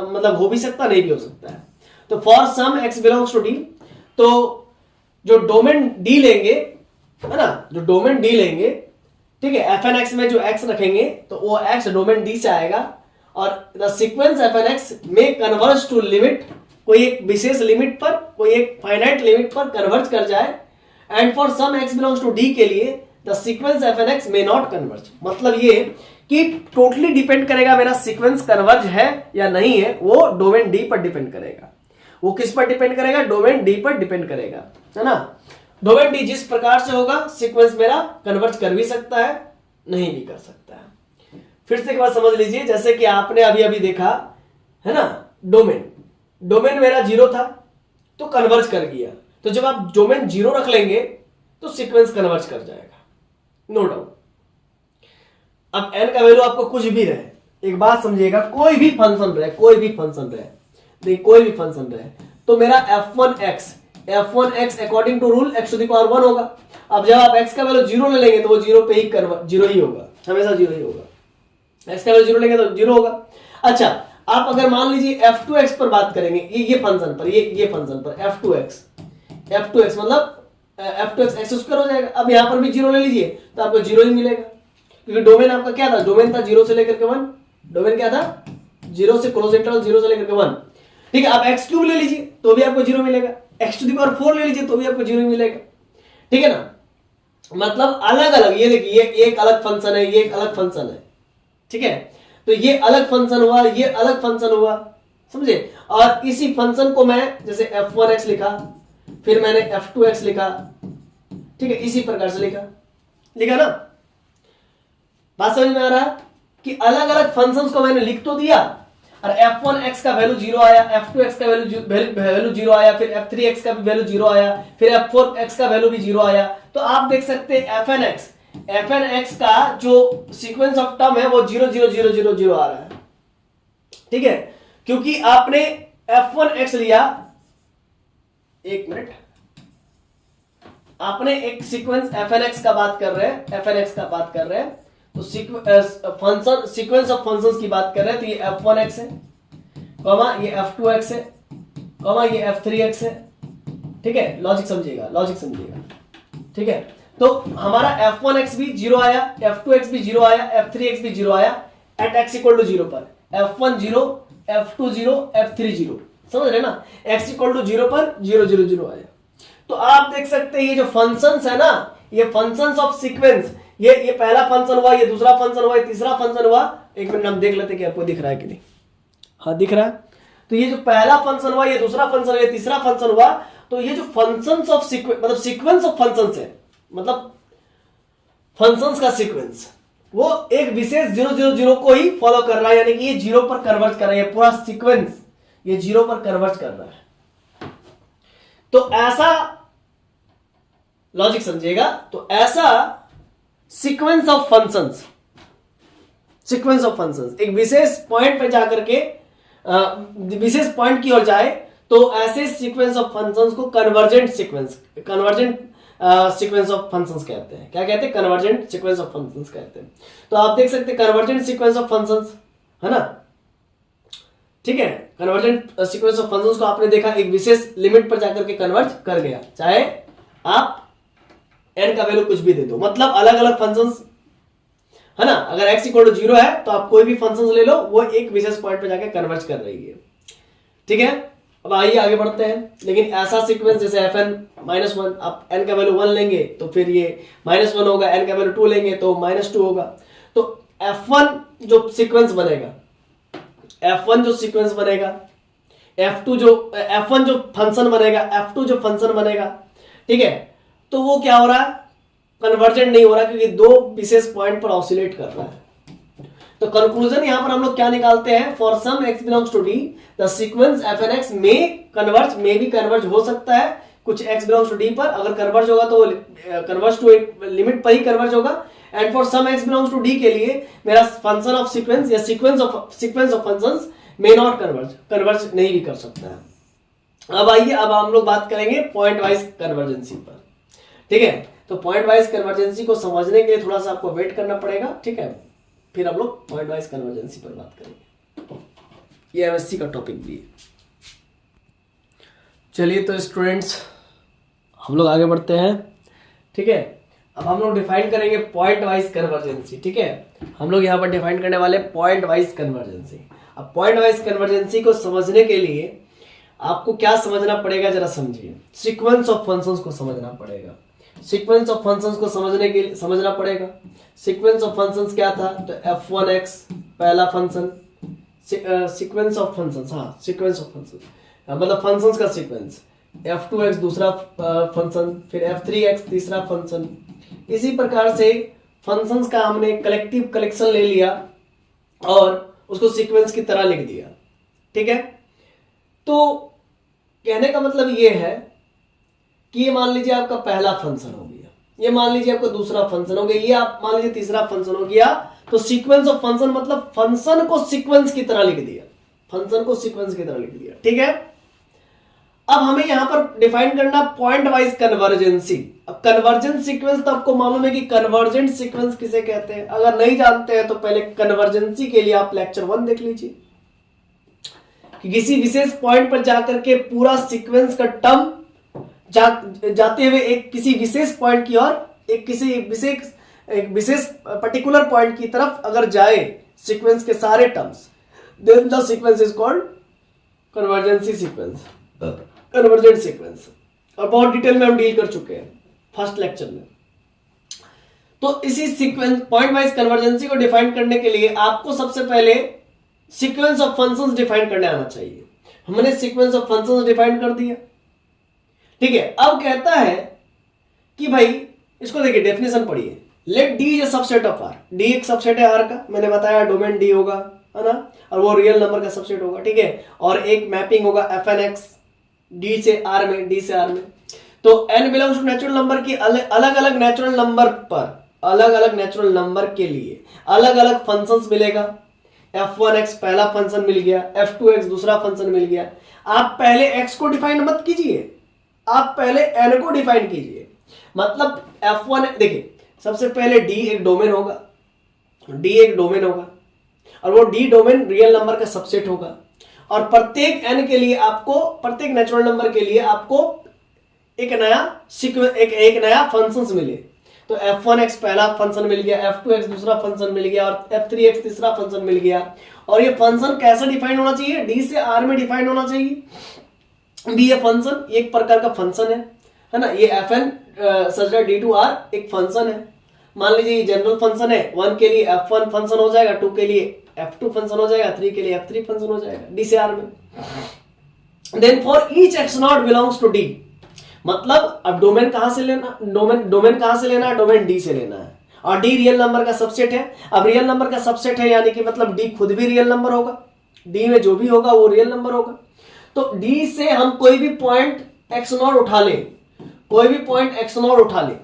मतलब हो भी सकता, नहीं भी हो सकता है। तो for some x belongs to d, तो जो डोमेन d लेंगे, है ना, जो डोमेन d लेंगे, ठीक है, fn x में जो x रखेंगे तो वो x डोमेन d से आएगा, और द सीक्वेंस fn x में कन्वर्ज टू लिमिट, कोई एक विशेष लिमिट पर, कोई एक फाइनाइट लिमिट पर कन्वर्ज कर जाए, and for some x belongs to d के लिए the sequence fn x may not converge, मतलब ये कि टोटली डिपेंड करेगा मेरा सीक्वेंस कन्वर्ज है या नहीं है, वो डोमेन d पर डिपेंड करेगा। वो किस पर डिपेंड करेगा, डोमेन d पर डिपेंड करेगा, है ना। डोमेन d जिस प्रकार से होगा सीक्वेंस मेरा कन्वर्ज कर भी सकता है, नहीं भी कर सकता है। फिर से एक बार समझ लीजिए, जैसे कि आपने अभी अभी देखा है ना, डोमेन, डोमेन मेरा 0 था तो कन्वर्ज कर गया, तो जब आप डोमेन 0 रख लेंगे तो सीक्वेंस कन्वर्ज कर जाएगा, नो डाउट। अब n का वैल्यू आपको कुछ भी रहे, एक बात समझिएगा, कोई भी फंक्शन रहे, कोई भी फंक्शन रहे, देखिए कोई भी फंक्शन रहे, तो मेरा f1x according to rule x to the power 1 होगा। अब जब आप x का वैल्यू 0 ले लेंगे तो वो 0 पे ही 0 ही होगा, हमेशा 0 ही होगा। x का वैल्यू 0 लेंगे तो 0 होगा। अच्छा, आप अगर मान लीजिए f2x पर बात करेंगे, ये फंक्शन पर, ये फंक्शन पर f2x मतलब f2x एक्स स्क्वायर हो जाएगा। अब यहां पर भी 0 ले लीजिए तो आपको 0 ही मिलेगा, क्योंकि डोमेन आपका क्या था, डोमेन था 0 से लेकर के 1, डोमेन क्या था 0 से क्लोज इंटरवल 0 से लेकर के 1, ठीक है। आप x क्यूब ले लीजिए तो भी आपको 0 मिलेगा, x टू द पावर 4 ले लीजिए तो भी आपको 0 मिलेगा, ठीक है ना। मतलब अलग अलग, ये देखिए ये एक अलग फंक्शन है, ये एक अलग फंक्शन है, ठीक है। तो ये अलग फंक्शन हुआ, ये अलग फंक्शन हुआ, समझे। और इसी फंक्शन को मैं जैसे f1x लिखा, फिर मैंने f2x लिखा, ठीक है, इसी प्रकार से लिखा ना। बात समझ में आ रहा है कि अलग अलग फंक्शंस को मैंने लिख तो दिया, और f1x का वैल्यू 0 आया, f2x का वैल्यू 0 आया, फिर f3x का भी वैल्यू 0 आया, फिर f4x का वैल्यू भी 0 आया। तो आप देख सकते हैं fnx का जो सीक्वेंस ऑफ टर्म है वो 0 0 0 0 0 आ रहा है, ठीक है, क्योंकि आपने f1x लिया, एक मिनट, आपने एक सीक्वेंस fnx का बात कर रहे हैं, तो फंक्शन सीक्वेंस ऑफ फंक्शंस की बात कर रहे हैं, तो ये f1x है, कॉमा ये f2x है, कॉमा ये f3x है, ठीक है। लॉजिक समझिएगा, ठीक है। तो हमारा f1x भी 0 आया, f2x भी 0 आया, f3x भी 0 आया एट x इक्वल टू 0 पर, f1 0, f2 0, f3 0, समझ रहे ना। x इक्वल टू 0 पर 0 0 0 आया। तो आप देख सकते हैं ये जो फंक्शंस है ना, ये फंक्शंस ऑफ सीक्वेंस, ये पहला फंक्शन हुआ, ये दूसरा फंक्शन हुआ, ये तीसरा फंक्शन हुआ। एक मिनट हम देख लेते हैं कि आपको दिख रहा है कि नहीं। हाँ दिख रहा है। तो ये जो पहला फंक्शन हुआ, ये दूसरा फंक्शन हुआ, ये तीसरा फंक्शन हुआ, तो ये जो फंक्शंस ऑफ सीक्वेंस मतलब सीक्वेंस ऑफ फंक्शंस है, मतलब फंक्शंस का सीक्वेंस, वो एक विशेष 0 0 0 को ही फॉलो कर रहा है, यानी कि ये 0 पर कन्वर्ज कर रहा है, पूरा सीक्वेंस ये 0 पर कन्वर्ज कर रहा है। तो ऐसा लॉजिक समझिएगा, तो ऐसा सीक्वेंस ऑफ फंक्शंस एक विशेष पॉइंट पे जाकर के विशेष पॉइंट की ओर जाए, तो ऐसे सीक्वेंस ऑफ फंक्शंस को कन्वर्जेंट सीक्वेंस ऑफ फंक्शंस कहते हैं। क्या कहते हैं? कन्वर्जेंट सीक्वेंस ऑफ फंक्शंस कहते हैं। तो आप देख सकते हैं कन्वर्जेंट सीक्वेंस ऑफ फंक्शंस, है ना, ठीक है। कन्वर्जेंट सीक्वेंस ऑफ फंक्शंस को आपने देखा, एक विशेष लिमिट पर जाकर के कन्वर्ज कर गया, चाहे आप n का वैल्यू कुछ भी दे दो, मतलब अलग अलग फंक्शंस, है ना। अगर x इक्वल टू 0 है तो आप कोई भी फंक्शन ले लो, वो एक विशेष पॉइंट पे जाके कन्वर्ज कर रही है, ठीक है। अब आइए आगे बढ़ते हैं। लेकिन ऐसा सीक्वेंस जैसे fn-1, आप n का वैल्यू 1 लेंगे तो फिर ये -1 होगा, n का वैल्यू 2 लेंगे तो -2 होगा। तो f1 जो सीक्वेंस बनेगा, f1 जो सीक्वेंस बनेगा, f1 जो फंक्शन बनेगा, f2 जो फंक्शन बनेगा, ठीक है, तो वो क्या हो रहा है? कन्वर्जेंट नहीं हो रहा, क्योंकि दो विशेष पॉइंट पर ऑसिलेट कर रहा है। तो कंक्लूजन यहां पर हम लोग क्या निकालते हैं? For some x belongs to d the sequence fnx में भी कन्वर्ज हो सकता है कुछ x बिलोंग्स टू d पर। अगर कन्वर्ज होगा तो कन्वर्ज टू एक लिमिट पर ही कन्वर्ज होगा। And for some x belongs to d के लिए मेरा फंक्शन ऑफ सीक्वेंस या sequence of functions may not converge नहीं भी कर सकता है। अब आइए, अब हम लोग बात करेंगे पॉइंट वाइज कन्वर्जेंसी पर, ठीक है। तो पॉइंट वाइज कन्वर्जेंसी को समझने के लिए थोड़ा सा आपको वेट करना पड़ेगा, ठीक है। फिर हम लोग पॉइंट वाइज कन्वर्जेंसी पर बात करेंगे, ये एमएससी का टॉपिक भी है। चलिए तो स्टूडेंट्स हम लोग आगे बढ़ते हैं, ठीक है। अब हम लोग डिफाइन करेंगे पॉइंट वाइज कन्वर्जेंसी, ठीक है। हम लोग यहाँ पर डिफाइन करने वाले पॉइंट वाइज कन्वर्जेंसी। अब पॉइंट वाइज कन्वर्जेंसी को समझने के लिए आपको क्या समझना पड़ेगा, जरा समझिए। सीक्वेंस ऑफ फंक्शंस को समझना पड़ेगा। सीक्वेंस ऑफ फंक्शंस को समझने के लिए समझना पड़ेगा सीक्वेंस ऑफ फंक्शंस क्या था। तो f1x पहला फंक्शन, सीक्वेंस ऑफ फंक्शंस, हाँ सीक्वेंस ऑफ फंक्शंस मतलब फंक्शंस का सीक्वेंस, f2x दूसरा फंक्शन, फिर f3x तीसरा फंक्शन। इसी प्रकार से फंक्शंस का हमने कलेक्टिव कलेक्शन ले लिया और उसको सीक्वेंस की तरह लिख दिया, ठीक है। तो कहने का मतलब ये है कि ये मान लीजिए आपका पहला फंक्शन हो गया, ये मान लीजिए आपका दूसरा फंक्शन हो गया, ये आप मान लीजिए तीसरा फंक्शन हो गया। तो सीक्वेंस ऑफ फंक्शन मतलब फंक्शन को सीक्वेंस की तरह लिख दिया, फंक्शन को सीक्वेंस की तरह लिख दिया, ठीक है। अब हमें यहां पर डिफाइन करना पॉइंट वाइज कन्वर्जेंसी। अब कन्वर्जेंस सीक्वेंस तो आपको मालूम है कि कन्वर्जेंट सीक्वेंस किसे कहते हैं। अगर नहीं जानते हैं तो पहले कन्वर्जेंसी के लिए आप लेक्चर 1 देख लीजिए कि किसी विशेष पॉइंट पर जाकर के पूरा सीक्वेंस का टर्म जाते हुए एक किसी विशेष पॉइंट की ओर एक विशेष पर्टिकुलर पॉइंट की तरफ अगर जाए सीक्वेंस के सारे terms, then the sequence is called convergency sequence, convergent sequence. और बहुत डिटेल में हम डील कर चुके हैं फर्स्ट लेक्चर में। तो इसी सीक्वेंस पॉइंट वाइज कन्वर्जेंसी को डिफाइन करने के लिए आपको सबसे पहले सीक्वेंस ऑफ फंक्शंस डिफाइन करने आना चाहिए। हमने सीक्वेंस ऑफ फंक्शंस डिफाइन कर दिया, ठीक है। अब कहता है कि भाई इसको देखिए, डेफिनेशन पढ़िए। Let D is a subset of R, D एक सबसेट है आर का, मैंने बताया डोमेन डी होगा, है ना, और वो रियल नंबर का सबसेट होगा, ठीक है। और एक मैपिंग होगा एफ एन एक्स डी से आर में, डी से आर में। तो n belongs to natural number की अलग अलग नेचुरल नंबर पर अलग अलग नेचुरल नंबर के लिए अलग अलग फंक्शंस मिलेगा। f1x पहला फंक्शन मिल गया, f2x दूसरा फंक्शन मिल गया। आप पहले x को डिफाइन मत कीजिए, आप पहले n को डिफाइन कीजिए। मतलब f1 देखिए, सबसे पहले d एक डोमेन होगा, d एक डोमेन होगा और वो d डोमेन रियल नंबर का सबसेट होगा। और प्रत्येक n के लिए आपको, प्रत्येक नेचुरल नंबर के लिए आपको एक नया सीक्वेंस, एक नया फंक्शंस मिले। तो f1x पहला फंक्शन मिल गया, f2x दूसरा फंक्शन मिल गया और f3x तीसरा फंक्शन मिल गया। और ये फंक्शन कैसा डिफाइन होना चाहिए? d से r में डिफाइन होना चाहिए। भी ये फंक्शन एक प्रकार का फंक्शन है ना। ये fn such that d to r एक फंक्शन है। मान लीजिए ये जनरल फंक्शन है, 1 के लिए f1 फंक्शन हो जाएगा, 2 के लिए f2 फंक्शन हो जाएगा, 3 के लिए f3 फंक्शन हो जाएगा d से r में। Then for each x not belongs to d, मतलब अब डोमेन कहां से लेना, डोमेन कहां से लेना है? डोमेन डी से लेना है। और डी रियल नंबर का सबसेट है। अब रियल नंबर का सबसेट है यानी कि मतलब डी खुद भी रियल नंबर होगा, डी में जो भी होगा वो रियल नंबर होगा। तो डी से हम कोई भी पॉइंट एक्स नॉट उठा ले, कोई भी पॉइंट एक्स नॉट उठा ले।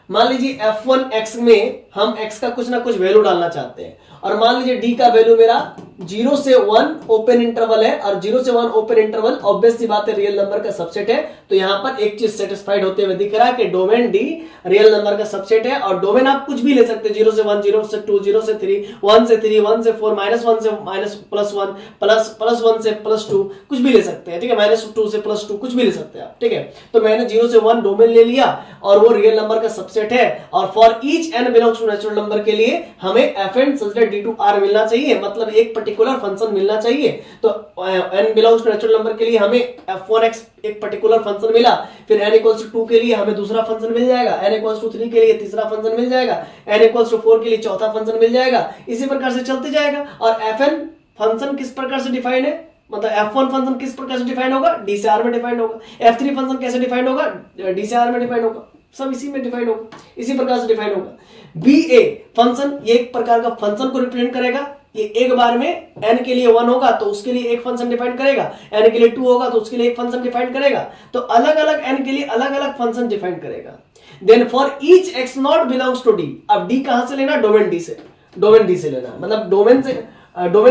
मान लीजिए f1x में हम x का कुछ ना कुछ वैल्यू डालना चाहते हैं और मान लीजिए d का वैल्यू मेरा 0 से 1 ओपन इंटरवल है और 0 से 1 ओपन इंटरवल ऑब्वियस सी बात है रियल नंबर का सबसेट है। तो यहां पर एक चीज सेटिस्फाइड होते हुए दिख रहा है कि डोमेन d रियल नंबर का सबसेट है। और डोमेन आप कुछ भी ले सकते हैं, 0 से 1, 0 से 2, 0 से 3, 1 से 3, 1 से 4, -1 से -+1, +1 से +2, कुछ भी ले सकते हैं, ठीक है। -2 से +2 कुछ भी ले सकते हैं आप, ठीक है। तो मैंने 0 से 1 डोमेन ले लिया और वो रियल नंबर का सबसेट है। और for each n belongs to natural number के लिए हमें fn such that d to r मिलना चाहिए, मतलब एक पर्टिकुलर फंक्शन मिलना चाहिए। तो n belongs to natural number के लिए हमें f1x एक पर्टिकुलर फंक्शन मिला, फिर n इक्वल्स टू 2 के लिए हमें दूसरा फंक्शन मिल जाएगा, n इक्वल्स टू 3 के लिए तीसरा फंक्शन मिल जाएगा, n इक्वल्स टू 4 के लिए चौथा फंक्शन मिल जाएगा। इसी प्रकार से चलते जाएगा। और fn फंक्शन किस प्रकार से डिफाइन है, मतलब f1 फंक्शन किस प्रकार से डिफाइन होगा? d से r में डिफाइन होगा। f3 फंक्शन कैसे डिफाइन होगा? d से r में डिफाइन होगा। सब इसी में डिफाइन होगा, इसी प्रकार से डिफाइन होगा। ba फंक्शन ये एक प्रकार का फंक्शन को रिप्रेजेंट करेगा। ये एक बार में n के लिए 1 होगा तो उसके लिए एक फंक्शन डिफाइन करेगा, n के लिए 2 होगा तो उसके लिए एक फंक्शन डिफाइन करेगा। तो अलग अलग n के लिए अलग अलग फंक्शन डिफाइन करेगा। Then for each x not belongs to d, अब d कहां से लेना? डोमेन d से, डोमेन d से लेना, मतलब डोमेन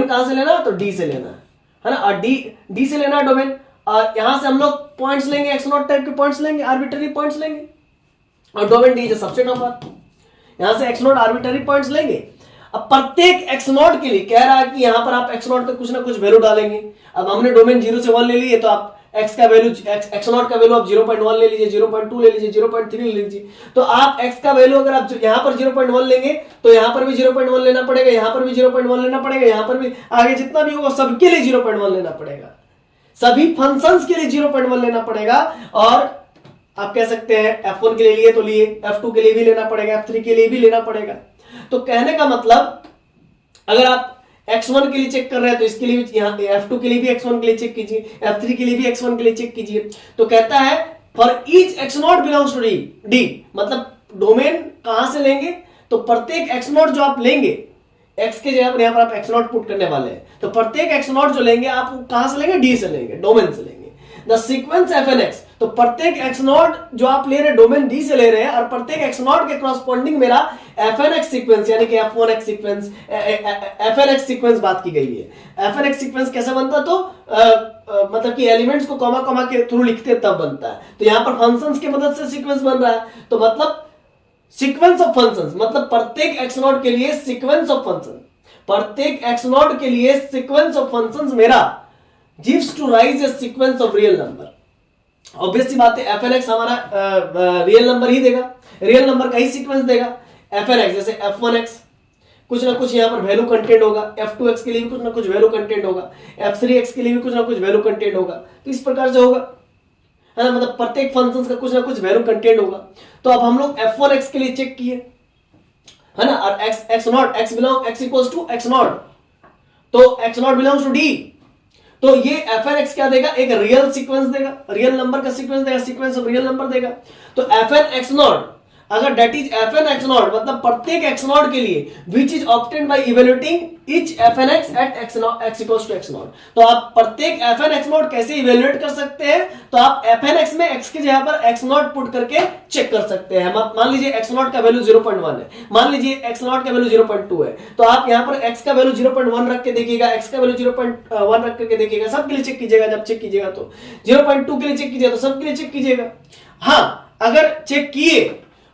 कहां से लेना? तो d से लेना है ना। और d से लेना डोमेन। और यहां से हम लोग पॉइंट्स लेंगे, x नॉट टाइप के पॉइंट्स लेंगे, आर्बिट्ररी पॉइंट्स लेंगे। और domain D is subset of R, यहां से x नॉट आर्बिट्ररी पॉइंट्स लेंगे। अब प्रत्येक x नॉट के लिए कह रहा है कि यहां पर आप x नॉट का कुछ ना कुछ वैल्यू डालेंगे। अब हमने डोमेन 0 से 1 ले लिए तो आप x का वैल्यू, x नॉट का वैल्यू आप 0.1 ले लीजिए, 0.2 ले लीजिए, 0.3 ले लीजिए। तो आप x का वैल्यू अगर आप यहां पर 0.1 लेंगे तो यहां पर भी 0.1 लेना पड़ेगा, यहां पर भी 0.1 लेना पड़ेगा, यहां पर भी, आगे जितना भी होगा सबके लिए 0.1 लेना पड़ेगा, सभी फंक्शंस के लिए 0.1 लेना पड़ेगा। और आप कह सकते हैं f1 के लिए लिए तो लिए, f2 के लिए भी लेना पड़ेगा, f3 के लिए भी लेना पड़ेगा। तो कहने का मतलब अगर आप x1 के लिए चेक कर रहे हैं तो इसके लिए भी, यहाँ f2 के लिए भी x1 के लिए चेक कीजिए, f3 के लिए भी x1 के लिए चेक कीजिए। तो कहता है for each x not belongs to d, मतलब डोमेन कहां से लेंगे? तो प्रत्येक x नॉट जो आप लेंगे x के जगह पर यहाँ पर आप x नॉट पुट करने वाले हैं, तो प्रत्येक x नॉट जो लेंगे आप कहां से लेंगे, d से लेंगे, डोमेन से लेंगे। द सीक्वेंस fnx, तो प्रत्येक x नॉट जो आप ले रहे हैं डोमेन d से ले रहे हैं, और प्रत्येक x नॉट के कॉरस्पॉन्डिंग मेरा fnx सीक्वेंस यानी कि f1x सीक्वेंस, fnx सीक्वेंस बात की गई है। fnx सीक्वेंस कैसे बनता, तो मतलब कि एलिमेंट्स को कॉमा कॉमा के थ्रू लिखते तब बनता है, तो यहां पर फंक्शंस की मदद से सीक्वेंस बन रहा है, तो मतलब सीक्वेंस ऑफ फंक्शंस, मतलब प्रत्येक x नॉट के लिए सीक्वेंस ऑफ फंक्शन, प्रत्येक x नॉट के लिए सीक्वेंस ऑफ फंक्शंस मेरा gives to rise a sequence of real number। Obvious सी बात है, fnx हमारा रियल नंबर ही देगा, रियल नंबर का ही सीक्वेंस देगा। fnx जैसे f1x कुछ ना कुछ यहाँ पर वैल्यू कंटेंट होगा, f2x के लिए भी कुछ ना कुछ वैल्यू कंटेंट होगा, f3x के लिए भी कुछ ना कुछ वैल्यू कंटेंट होगा, तो इस प्रकार से होगा, है ना, मतलब प्रत्येक फंक्शंस का कुछ ना कुछ वैल्यू कंटेंट होगा। तो अब हम लोग f1x के लिए चेक किए, है ना, और x not x equals to x not, तो x not belongs to d, तो ये fnx क्या देगा, एक रियल सीक्वेंस देगा, रियल नंबर का सीक्वेंस देगा, सीक्वेंस ऑफ रियल नंबर देगा। तो fnx नॉट अगर डेट इज fnx नॉट मतलब प्रत्येक x नॉट के लिए which is obtained by evaluating each fnx at x equals to x not, तो आप प्रत्येक fnx नॉट कैसे इवैल्यूएट कर सकते हैं, तो आप fnx में x की जगह पर x नॉट पुट करके चेक कर सकते हैं। मान लीजिए x नॉट का वैल्यू 0.1 है, मान लीजिए x नॉट का वैल्यू 0.2 है, तो आप यहां पर x का वैल्यू 0.1 रख के देखिएगा, x का वैल्यू 0.1 रख करके देखिएगा, सबके लिए चेक कीजिएगा। जब चेक कीजिएगा तो 0.2 के लिए चेक कीजिएगा, तो सबके लिए चेक कीजिएगा। हाँ, अगर चेक किए,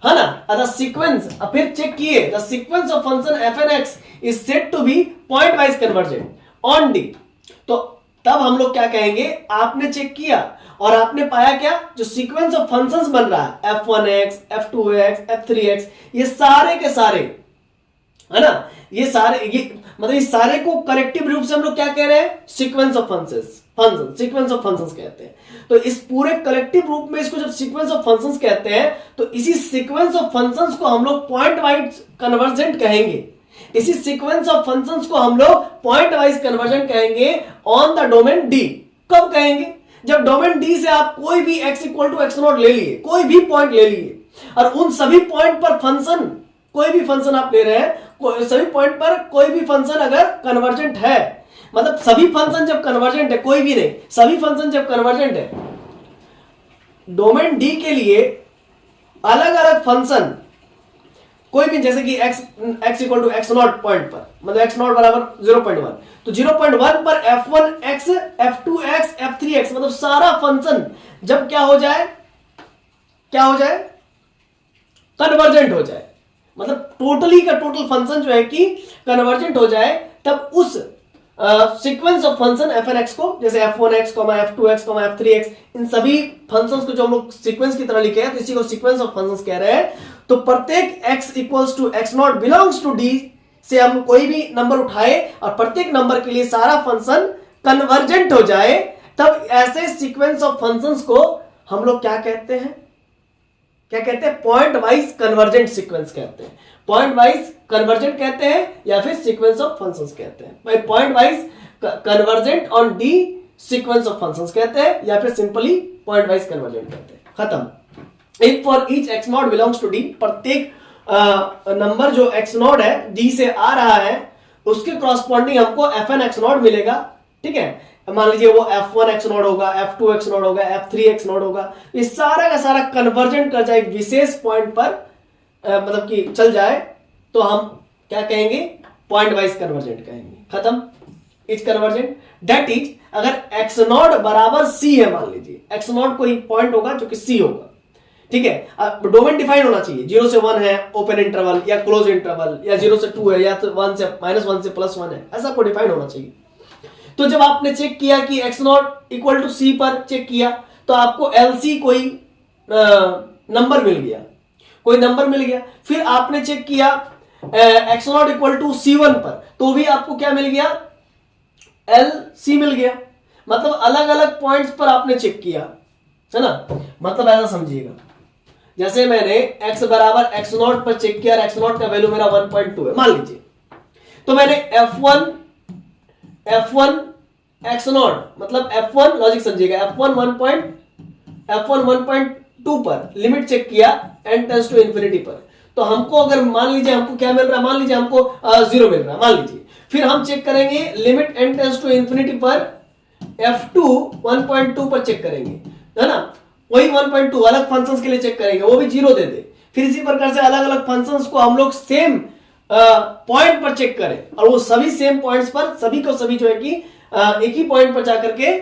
है ना, द सीक्वेंस, फिर चेक किए the sequence of function fnx is said to be point wise convergent on d, तो तब हम लोग क्या कहेंगे, आपने चेक किया और आपने पाया क्या, जो सीक्वेंस ऑफ फंक्शंस बन रहा है f1x, f2x, f3x, ये सारे के सारे, है ना, ये सारे, ये मतलब इस सारे को कलेक्टिव रूप से हम लोग क्या कह रहे हैं, sequence of functions, sequence of functions कहते हैं। तो इस पूरे कलेक्टिव रूप में इसको जब सीक्वेंस ऑफ फंक्शंस कहते हैं, तो इसी सीक्वेंस ऑफ फंक्शंस को हम लोग पॉइंट वाइज कन्वर्जेंट कहेंगे, इसी सीक्वेंस ऑफ फंक्शंस को हम लोग पॉइंट वाइज कन्वर्जेंट कहेंगे ऑन द डोमेन डी। कब कहेंगे, जब डोमेन डी से आप कोई भी x equal to x not ले लिए, कोई भी पॉइंट ले लिए, और उन सभी पॉइंट पर फंक्शन, कोई भी फंक्शन आप ले रहे हैं, सभी पॉइंट पर कोई भी फंक्शन अगर कन्वर्जेंट है, मतलब सभी फंक्शन जब कन्वर्जेंट है, कोई भी नहीं, सभी फंक्शन जब कन्वर्जेंट है, डोमेन डी के लिए अलग अलग फंक्शन कोई भी, जैसे कि x equal to x not point पर, मतलब x नॉट बराबर 0.1, तो 0.1 पर f1x, f2x, f3x, मतलब सारा फंक्शन जब क्या हो जाए, कन्वर्जेंट हो जाए, मतलब टोटली का टोटल फंक्शन जो है कि कन्वर्जेंट हो जाए, तब उस सीक्वेंस ऑफ फंक्शन fnx को, जैसे f1x, f2x, f3x, इन सभी फंक्शंस को जो हम लोग सीक्वेंस की तरह लिखे हैं, तो इसी को सीक्वेंस ऑफ फंक्शंस कह रहे हैं। तो प्रत्येक x equals to x not belongs to d से हम कोई भी नंबर उठाए और प्रत्येक नंबर के लिए सारा फंक्शन कन्वर्जेंट हो जाए, तब ऐसे सीक्वेंस ऑफ फंक्शंस को हम लोग क्या कहते हैं, पॉइंट वाइज कन्वर्जेंट सीक्वेंस कहते हैं, पॉइंट वाइज कन्वर्जेंट कहते हैं, या फिर सीक्वेंस ऑफ फंक्शंस कहते हैं। भाई point wise convergent on D sequence of functions कहते हैं, या फिर सिंपली पॉइंट वाइज कन्वर्जेंट कहते हैं। खत्म। If for each x not belongs to d, प्रत्येक नंबर जो x नॉट है d से आ रहा है, उसके क्रॉसपॉन्डिंग हमको fnx नॉट मिलेगा। ठीक है, मान लीजिए वो f1x नॉट होगा, f2x नॉट होगा, f3x नॉट होगा, ये सारा का सारा कन्वर्जेंट कर जाए एक विशेष पॉइंट पर, मतलब कि चल जाए, तो हम क्या कहेंगे, पॉइंट वाइज कन्वर्जेंट कहेंगे। खत्म। इज कन्वर्जेंट दैट इज, अगर x नॉट बराबर c है, मान लीजिए x नॉट कोई पॉइंट होगा जो कि c होगा, ठीक है, डोमेन डिफाइन होना चाहिए, 0 से 1 है ओपन इंटरवल या क्लोज इंटरवल, या 0 से 2 है, या तो 1 से -1 से +1 है, ऐसा को डिफाइन होना चाहिए। तो जब आपने चेक किया कि x not equal to c पर चेक किया, तो आपको LC कोई नंबर मिल गया, फिर आपने चेक किया x not equal to C1 पर, तो भी आपको क्या मिल गया, LC मिल गया। मतलब अलग अलग पॉइंट्स पर आपने चेक किया, है ना, मतलब ऐसा समझिएगा, जैसे मैंने x बराबर x नॉट पर चेक किया, x नॉट का वैल्यू मेरा 1.2 है मान लीजिए, तो मैंने f1 x नॉट, मतलब f1 लॉजिक समझिएगा, f1 1.2 पर लिमिट चेक किया n टेंड्स टू इंफिनिटी पर, तो हमको अगर मान लीजिए हमको क्या मिल रहा है, मान लीजिए हमको 0 मिल रहा है मान लीजिए, फिर हम चेक करेंगे limit n tends to infinity पर f2 1.2 पर चेक करेंगे, है ना, वही 1.2 अलग फंक्शंस के लिए चेक करेंगे, वो भी 0 दे दे। फिर इसी प्रकार से अलग अलग फंक्शंस को हम लोग सेम पॉइंट पर चेक करें और वो सभी सेम पॉइंट्स पर सभी को सभी जो है कि एक ही पॉइंट पर जाकर के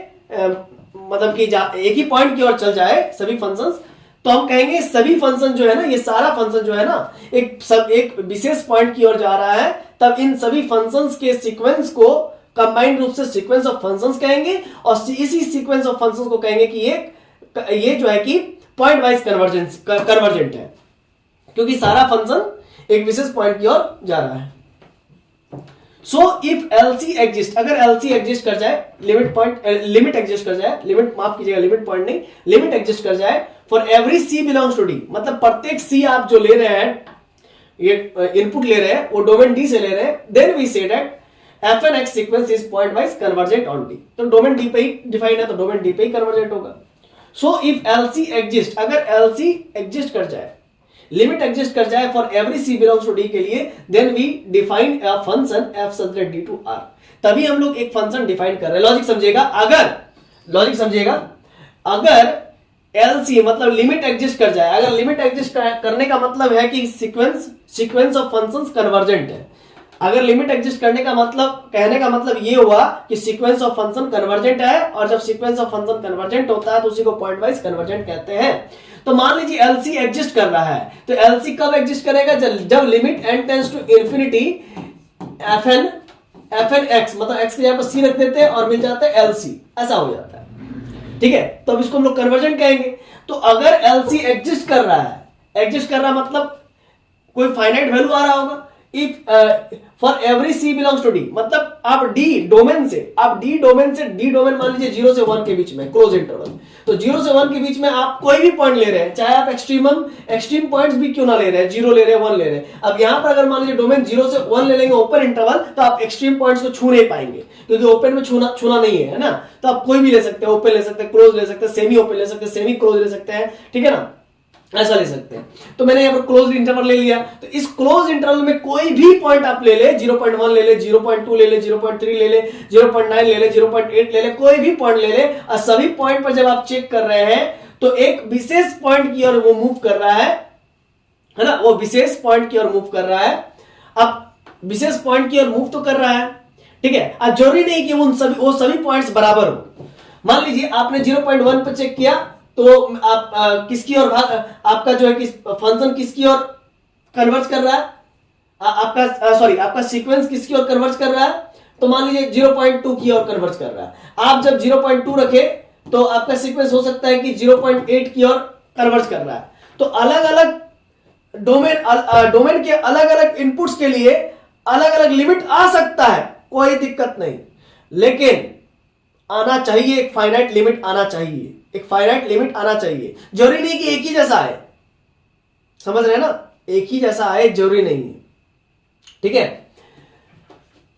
मतलब कि एक ही पॉइंट की ओर चल जाए सभी फंक्शंस, तो हम कहेंगे सभी फंक्शन जो है ना, ये सारा फंक्शन जो है ना एक विशेष पॉइंट की ओर जा रहा है, तब इन सभी फंक्शंस के सीक्वेंस को कंबाइंड रूप से सीक्वेंस ऑफ फंक्शंस कहेंगे और इसी सीक्वेंस ऑफ फंक्शंस को कहेंगे कि ये जो है कि पॉइंट वाइज कन्वर्जेंट है, क्योंकि सारा फंक्शन एक विशेष पॉइंट की ओर जा रहा है। सो इफ LC एग्जिस्ट, अगर LC एग्जिस्ट कर जाए, लिमिट एग्जिस्ट कर जाए, लिमिट माफ कीजिएगा, लिमिट पॉइंट नहीं, लिमिट एग्जिस्ट कर जाए for every C belongs to D, मतलब प्रत्येक C आप जो ले रहे हैं, ये इनपुट ले रहे हैं, वो डोमेन D से ले रहे हैं, then we say that fnx sequence is point wise convergent on D, तो डोमेन D पे ही डिफाइन है तो डोमेन D पे ही कन्वर्जेंट होगा। सो इफ LC एग्जिस्ट, अगर LC एग्जिस्ट कर जाए, लिमिट एग्जिस्ट कर जाए for every C belongs to D के लिए, then we define a function f such that D to R, तभी हम लोग एक फंक्शन डिफाइन कर रहे हैं। लॉजिक समझिएगा, अगर LC मतलब लिमिट एग्जिस्ट कर जाए, अगर लिमिट एग्जिस्ट करने का मतलब है कि सीक्वेंस ऑफ फंक्शंस कन्वर्जेंट है, अगर लिमिट एग्जिस्ट करने का मतलब, कहने का मतलब ये हुआ कि सीक्वेंस ऑफ फंक्शन कन्वर्जेंट है, और जब सीक्वेंस ऑफ फंक्शन कन्वर्जेंट होता है तो उसी को पॉइंट वाइज कन्वर्जेंट कहते हैं। तो मान लीजिए LC एग्जिस्ट कर रहा है, तो LC कब एग्जिस्ट करेगा, जब limit n tends to infinity fn x, मतलब x के यहां पर c रख देते हैं और मिल जाता है LC, ऐसा हो जाता है, ठीक है, तो अब इसको हम लोग कन्वर्जेंट कहेंगे। तो अगर LC एग्जिस्ट कर रहा है, एग्जिस्ट कर रहा मतलब कोई फाइनाइट वैल्यू आ रहा होगा, if for every C belongs to D, मतलब आप D डोमेन से D डोमेन मान लीजिए 0 से 1 के बीच में क्लोज इंटरवल, तो 0 से 1 के बीच में आप कोई भी पॉइंट ले रहे हैं, चाहे आप एक्सट्रीम पॉइंट्स भी क्यों ना ले रहे हैं, 0 ले रहे हैं 1 ले रहे हैं, अब यहां पर अगर मान लीजिए डोमेन 0 से 1 ले लेंगे ओपन इंटरवल, तो आप एक्सट्रीम पॉइंट्स को छू नहीं पाएंगे, क्योंकि ओपन में छूना नहीं है ना, तो आप कोई भी ले सकते हैं, ओपन ले सकते हैं, क्लोज ले सकते हैं, सेमी ओपन ले सकते हैं, सेमी क्लोज ले सकते हैं, ठीक है ना, ऐसा ले सकते हैं। तो मैंने यहाँ पर क्लोज इंटरवल ले लिया, तो इस क्लोज इंटरवल में कोई भी पॉइंट आप ले ले, 0.1 ले ले, 0.2 ले ले, 0.3 ले ले, 0.9 ले ले, 0.8 ले ले, कोई भी पॉइंट ले ले, और सभी पॉइंट पर जब आप चेक कर रहे हैं तो एक विशेष पॉइंट की ओर वो मूव कर रहा है ना, वो विशेष पॉइंट की ओर मूव कर रहा है। अब विशेष पॉइंट की ओर मूव तो कर रहा है, ठीक है, अब जरूरी नहीं कि वो सभी पॉइंट्स बराबर हो। मान लीजिए आपने 0.1 पर चेक किया, तो आप किसकी ओर आपका जो है कि फंक्शन किसकी ओर कन्वर्ज कर रहा है, आपका सीक्वेंस किसकी ओर कन्वर्ज कर रहा है, तो मान लीजिए 0.2 की ओर कन्वर्ज कर रहा है। आप जब 0.2 रखे तो आपका सीक्वेंस हो सकता है कि 0.8 की ओर कन्वर्ज कर रहा है। तो अलग अलग डोमेन के अलग अलग इनपुट्स के लिए अलग अलग लिमिट आ सकता है, कोई दिक्कत नहीं, लेकिन आना चाहिए, एक फाइनाइट लिमिट आना चाहिए, एक फाइनाइट लिमिट आना चाहिए। जरूरी नहीं कि एक ही जैसा आए, समझ रहे हैं ना, एक ही जैसा आए जरूरी नहीं है, ठीक है,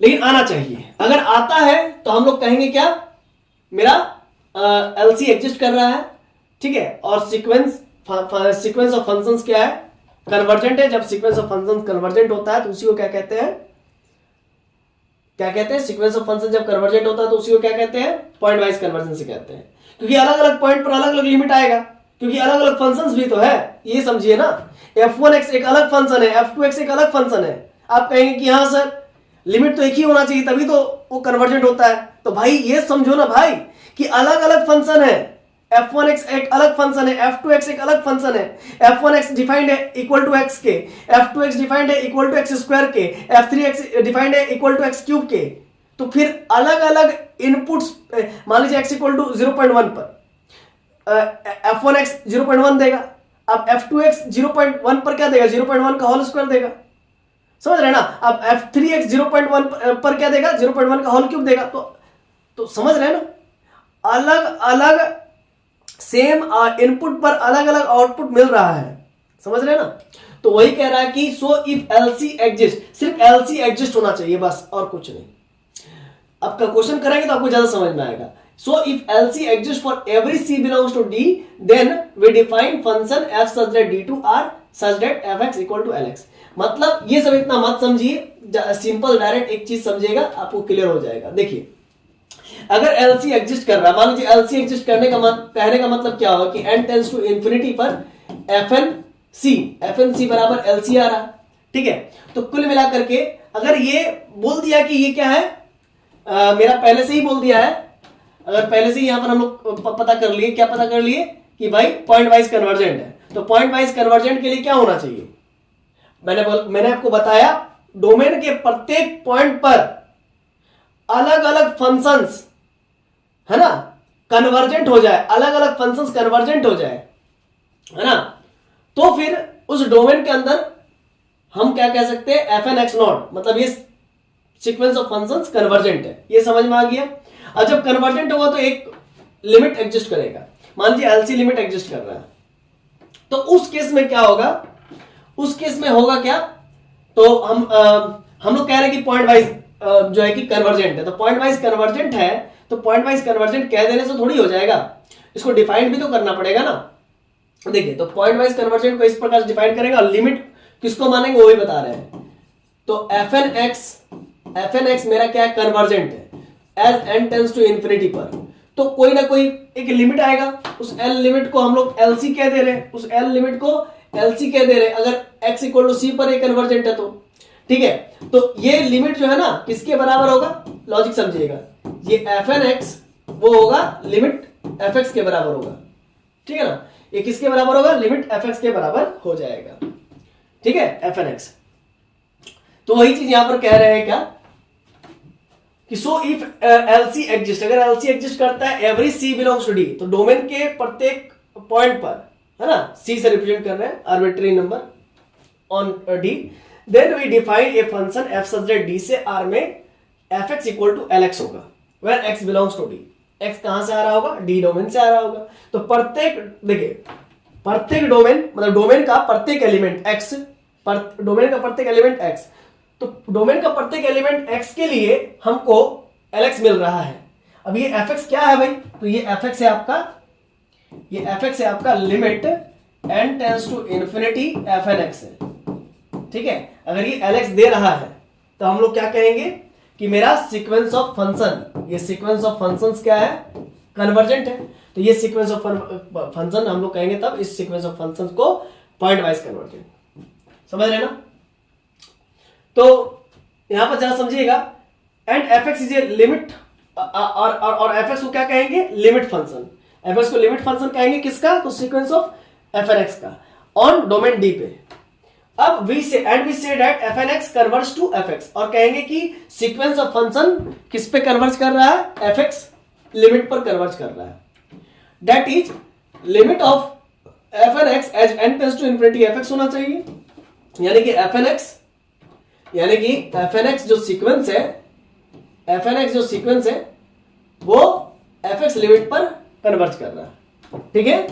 लेकिन आना चाहिए। अगर आता है तो हम लोग कहेंगे क्या, मेरा LC एग्जिस्ट कर रहा है, ठीक है, और सीक्वेंस ऑफ फंक्शंस क्या है, कन्वर्जेंट है। जब सीक्वेंस ऑफ फंक्शंस कन्वर्जेंट होता है तो उसी को क्या कहते हैं, सीक्वेंस ऑफ फंक्शन जब कन्वर्जेंट होता है तो उसी को क्या कहते हैं, पॉइंट वाइज कन्वर्जन से कहते हैं, क्योंकि अलग अलग पॉइंट पर अलग अलग लिमिट आएगा, क्योंकि अलग अलग फंक्शंस भी तो है, ये समझिए ना, f1x एक अलग फंक्शन है, f2x एक अलग फंक्शन है। आप कहेंगे कि हाँ सर लिमिट तो एक ही होना चाहिए तभी तो वो कन्वर्जेंट होता है, तो भाई ये समझो ना भाई कि अलग अलग फंक्शन है, f1x एक अलग फंक्शन है, f2x एक अलग फंक्शन है, f1x डिफाइंड है इक्वल टू x के, f2x डिफाइंड है इक्वल टू x स्क्वायर के, f3x डिफाइंड है इक्वल टू x क्यूब के। तो फिर अलग अलग इनपुट्स, मान लीजिए x इक्वल टू 0.1 पर f1x 0.1 देगा, अब f2x 0.1 पर क्या देगा, 0.1 का होल स्क्वायर देगा, समझ रहे ना। अब f3x 0.1 पर क्या देगा, 0.1 का होल क्यूब देगा। तो समझ रहे ना, अलग अलग सेम इनपुट पर अलग अलग आउटपुट मिल रहा है, समझ रहे ना। तो वही कह रहा है कि सो इफ LC एग्जिस्ट, सिर्फ LC एग्जिस्ट होना चाहिए बस, और कुछ नहीं। आपका क्वेश्चन करेंगे तो आपको ज्यादा समझ में आएगा। सो if LC exists for every C belongs to D, then we define function f such that D to R such that f x equal to L x. मतलब ये सब इतना मत समझिए, सिंपल डायरेक्ट एक चीज समझिएगा, आपको क्लियर हो जाएगा। देखिए अगर एलसी एग्जिस्ट कर रहा है, मान लीजिए एलसी एग्जिस्ट करने का कहने का मतलब क्या होगा कि n टेंड्स टू इंफिनिटी पर एफ एन सी बराबर एलसी आ रहा, ठीक है। तो कुल मिलाकर के अगर ये बोल दिया कि ये क्या है, मेरा पहले से ही बोल दिया है, अगर पहले से ही यहां पर हम लोग पता कर लिए, क्या पता कर लिए कि भाई पॉइंट वाइज कन्वर्जेंट है, तो पॉइंट वाइज कन्वर्जेंट के लिए क्या होना चाहिए, मैंने आपको बताया डोमेन के प्रत्येक पॉइंट पर अलग अलग फंक्शंस है ना कन्वर्जेंट हो जाए, अलग अलग फंक्शंस कन्वर्जेंट हो जाए, है ना, तो फिर उस डोमेन के अंदर हम क्या कह सकते हैं, एफ एन एक्स नॉट, मतलब ये सीक्वेंस ऑफ फंक्शंस कन्वर्जेंट है। ये समझ में आ गया। अब जब कन्वर्जेंट होगा तो एक लिमिट एग्जिस्ट करेगा, मान लीजिए एलसी लिमिट एग्जिस्ट कर रहा है, तो उस केस में क्या होगा, उस केस में होगा क्या, तो हम लोग कह रहे हैं कि पॉइंट वाइज जो है कि कन्वर्जेंट है, तो पॉइंट वाइज कन्वर्जेंट है, तो पॉइंट वाइज कन्वर्जेंट कह देने से थोड़ी हो जाएगा, इसको डिफाइन भी तो करना पड़ेगा ना। देखिए तो पॉइंट वाइज कन्वर्जेंट को इस प्रकार से डिफाइन करेंगे, और लिमिट किसको मानेंगे वो भी बता रहे हैं। तो एफ एन एक्स मेरा क्या है, कन्वर्जेंट है as n tends to infinity पर, तो कोई ना कोई एक लिमिट आएगा, उस एल लिमिट को हम लोग एलसी कह दे रहे हैं, उस एल लिमिट को एलसी कह दे रहे हैं, अगर एक्स इक्वल टू सी पर ये कन्वर्जेंट है तो ठीक है। तो ये लिमिट जो है ना किसके बराबर होगा, लॉजिक समझिएगा, ये एफ एन एक्स वो होगा लिमिट एफ एक्स के बराबर होगा, ठीक है ना, ये किसके बराबर होगा, लिमिट एफ एक्स के बराबर हो जाएगा, ठीक है, एफ एन एक्स। तो वही चीज यहां पर कह रहे हैं क्या कि सो इफ एलसी एग्जिस्ट, अगर एलसी एग्जिस्ट करता है every C belongs to D, तो डोमेन के प्रत्येक पॉइंट पर, है ना, सी से रिप्रेजेंट कर रहे हैं arbitrary number on D, then we define a function f such that D से आर में f x equal to L x होगा, where x belongs to D. X कहां से आ रहा होगा, डी डोमेन से आ रहा होगा। तो प्रत्येक देखिए प्रत्येक डोमेन मतलब डोमेन का प्रत्येक एलिमेंट एक्स, डोमेन का प्रत्येक एलिमेंट एक्स, तो डोमेन का प्रत्येक एलिमेंट एक्स के लिए हमको एलएक्स मिल रहा है। अब ये एफ एक्स क्या है भाई, तो ये एफ एक्स है आपका, ये एफ एक्स है आपका limit n tends to infinity f N x है, ठीक है। अगर ये एलएक्स दे रहा है तो हम लोग क्या कहेंगे कि मेरा सीक्वेंस ऑफ फंक्शन, ये सीक्वेंस ऑफ फंक्शंस क्या है, कन्वर्जेंट है। तो ये सीक्वेंस ऑफ फंक्शन हम लोग कहेंगे तब इस सीक्वेंस ऑफ फंक्शंस को पॉइंट वाइज कन्वर्जेंट, समझ रहे ना। तो यहां पर जरा समझिएगा, and f x is a limit, और एफ एक्स को क्या कहेंगे, लिमिट फंक्शन, एफ एक्स को लिमिट फंक्शन कहेंगे किसका, तो sequence of f N x का ऑन डोमेन डी पे। अब we say that f N x converge to f x, और कहेंगे कि सीक्वेंस ऑफ फंक्शन किस पे कन्वर्ज कर रहा है, एफ एक्स लिमिट पर कन्वर्ज कर रहा है, that is limit of f N x as n tends to infinity f x होना चाहिए, यानी कि एफ एन एक्स जो सीक्वेंस है, एफ एन एक्स जो सीक्वेंस है वो एफ एक्स लिमिट पर कन्वर्ज कर रहा है, ठीक है।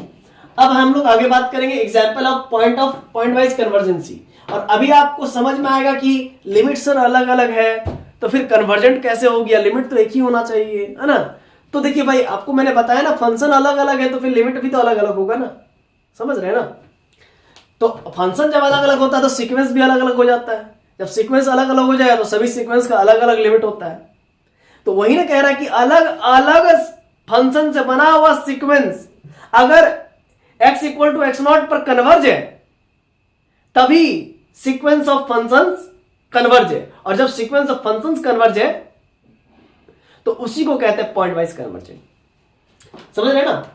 अब हम लोग आगे बात करेंगे एग्जांपल ऑफ पॉइंट वाइज कन्वर्जेंसी, और अभी आपको समझ में आएगा कि लिमिट सर अलग अलग है तो फिर कन्वर्जेंट कैसे हो गया, लिमिट तो एक ही होना चाहिए, है ना। तो देखिए भाई आपको मैंने बताया ना फंक्शन अलग अलग है तो फिर लिमिट भी तो अलग अलग होगा ना, समझ रहे हैं ना। तो फंक्शन जब अलग अलग होता है तो सीक्वेंस भी अलग अलग हो जाता है, जब सीक्वेंस अलग अलग हो जाए तो सभी सीक्वेंस का अलग अलग लिमिट होता है। तो वही ना कह रहा है कि अलग अलग फंक्शन से बना हुआ सीक्वेंस अगर x equal to x not पर कन्वर्ज है तभी सीक्वेंस ऑफ फंक्शंस कन्वर्ज है, और जब सीक्वेंस ऑफ फंक्शंस कन्वर्ज है तो उसी को कहते हैं पॉइंट वाइज कन्वर्जेंट, समझ रहे ना।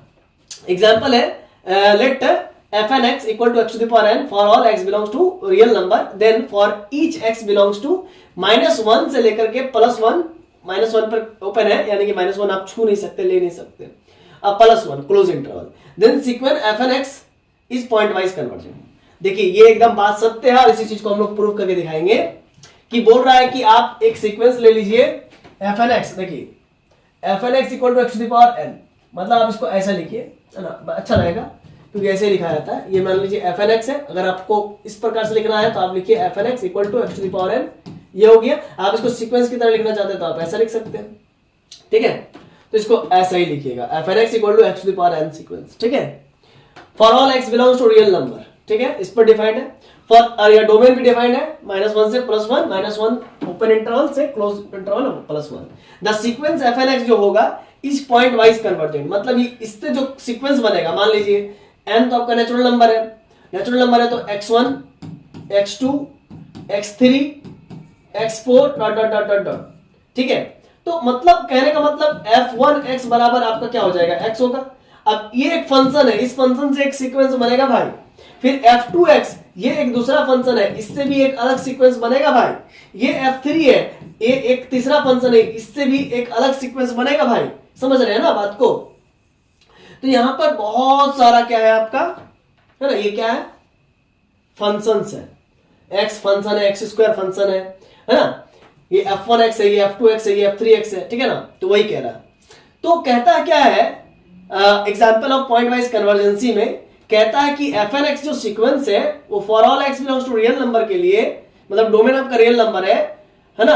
एग्जांपल है let f N x equal to x to the power n for all x belongs to real number, then for each x belongs to -1 से लेकर के +1, -1 पर ओपन है यानी कि -1 आप छू नहीं सकते, ले नहीं सकते, अब +1 close interval, then sequence f N x is point wise convergent. देखिए ये एकदम बात सत्य है और इसी चीज को हम लोग प्रूव करके दिखाएंगे कि बोल रहा है कि आप एक सीक्वेंस ले लीजिए एफ एन एक्स, देखिए f N x equal to x to the power n, मतलब आप इसको ऐसा लिखिए, है ना, अच्छा रहेगा क्योंकि ऐसे ही लिखा जाता है। ये मान लीजिए एफ एन एक्स है, अगर आपको इस प्रकार से लिखना है तो आप लिखिए f N x equal to x to the power n, ये हो गया। आप इसको सीक्वेंस की तरह लिखना चाहते हैं तो आप ऐसा लिख सकते हैं, ठीक है। तो इसको ऐसा ही लिखिएगा f N x equal to x to the power n sequence, ठीक है, for all x belongs to real number, ठीक है, इस पर डिफाइंड है। फॉर या डोमेन भी डिफाइंड है -1 से +1, -1 ओपन इंटरवल से close interval +1। The sequence f N x जो होगा इस पॉइंट वाइज कन्वर्जेंट, मतलब इससे जो सीक्वेंस बनेगा, मान लीजिए n तो आपका नेचुरल नंबर है, तो x1 x2 x3 x4 dot dot dot dot dot, ठीक है। तो मतलब कहने का मतलब f1x बराबर आपका क्या हो जाएगा, x होगा। अब ये एक फंक्शन है, इस फंक्शन से एक सीक्वेंस बनेगा भाई। फिर f2x ये एक दूसरा फंक्शन है, इससे भी एक अलग सीक्वेंस बनेगा भाई। ये f3 है, ये एक तीसरा फंक्शन है, इससे भी एक अलग सीक्वेंस बनेगा भाई। समझ रहे हैं ना बात को। तो यहां पर बहुत सारा क्या है आपका, है ना, ये क्या है, फंक्शंस है। x फंक्शन है, x² फंक्शन है ना, ये f1x है, ये f2x है, ये f3x है, ठीक है ना। तो वही कह रहा है। तो कहता क्या है example of point wise convergence में, कहता है कि fnx जो सीक्वेंस है वो for all x belongs to real number के लिए, मतलब डोमेन आपका रियल नंबर है ना,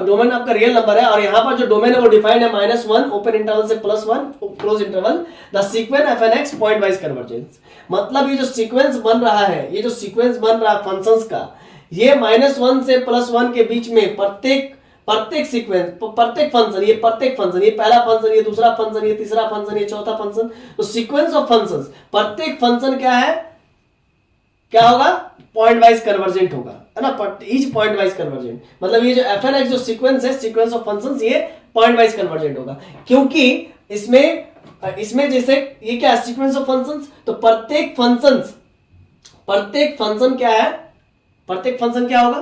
डोमेन आपका रियल नंबर है, और यहां पर जो डोमेन है वो डिफाइंड है -1 ओपन इंटरवल से +1 close interval, the sequence fnx point wise convergence. मतलब ये जो सीक्वेंस बन रहा है, ये जो सीक्वेंस बन रहा है फंक्शंस का, ये -1 से +1 के बीच में प्रत्येक सीक्वेंस, प्रत्येक फंक्शन, ये पहला फंक्शन, ये दूसरा फंक्शन, ये तीसरा फंक्शन, ये चौथा फंक्शन, तो सीक्वेंस ऑफ फंक्शंस, प्रत्येक फंक्शन क्या है, क्या होगा, पॉइंट वाइज कन्वर्जेंट होगा, है ना, ईच पॉइंट वाइज कन्वर्जेंट। मतलब ये जो fnx जो सीक्वेंस है, सीक्वेंस ऑफ फंक्शंस, ये पॉइंट वाइज कन्वर्जेंट होगा, क्योंकि इसमें जैसे ये क्या है, सीक्वेंस ऑफ फंक्शंस, तो प्रत्येक फंक्शन क्या है, प्रत्येक फंक्शन क्या होगा,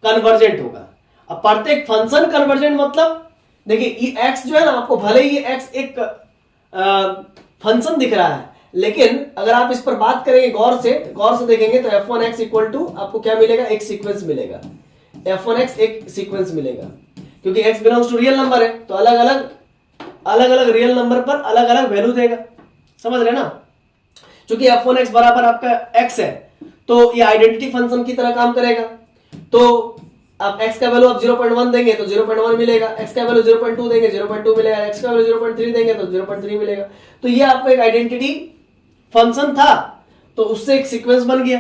कन्वर्जेंट होगा। अब प्रत्येक फंक्शन कन्वर्जेंट मतलब देखिए, ये x जो है ना, आपको भले ही ये x एक फंक्शन दिख रहा है, लेकिन अगर आप इस पर बात करेंगे गौर से देखेंगे तो f1x इक्वल टू आपको क्या मिलेगा, एक सीक्वेंस मिलेगा, f1x एक सीक्वेंस मिलेगा, क्योंकि x belongs to real number है, तो अलग अलग रियल नंबर पर अलग अलग वैल्यू देगा। समझ रहे ना, क्योंकि f1x बराबर आपका x है, तो ये आइडेंटिटी फंक्शन की तरह काम करेगा। तो आप x का वैल्यू आप 0.1 देंगे तो 0.1 मिलेगा, x का वैल्यू 0.2 देंगे 0.2 मिलेगा, x का वैल्यू 0.3 देंगे तो 0.3 मिलेगा। तो ये आपको एक आइडेंटिटी फंक्शन था, तो उससे एक सीक्वेंस बन गया।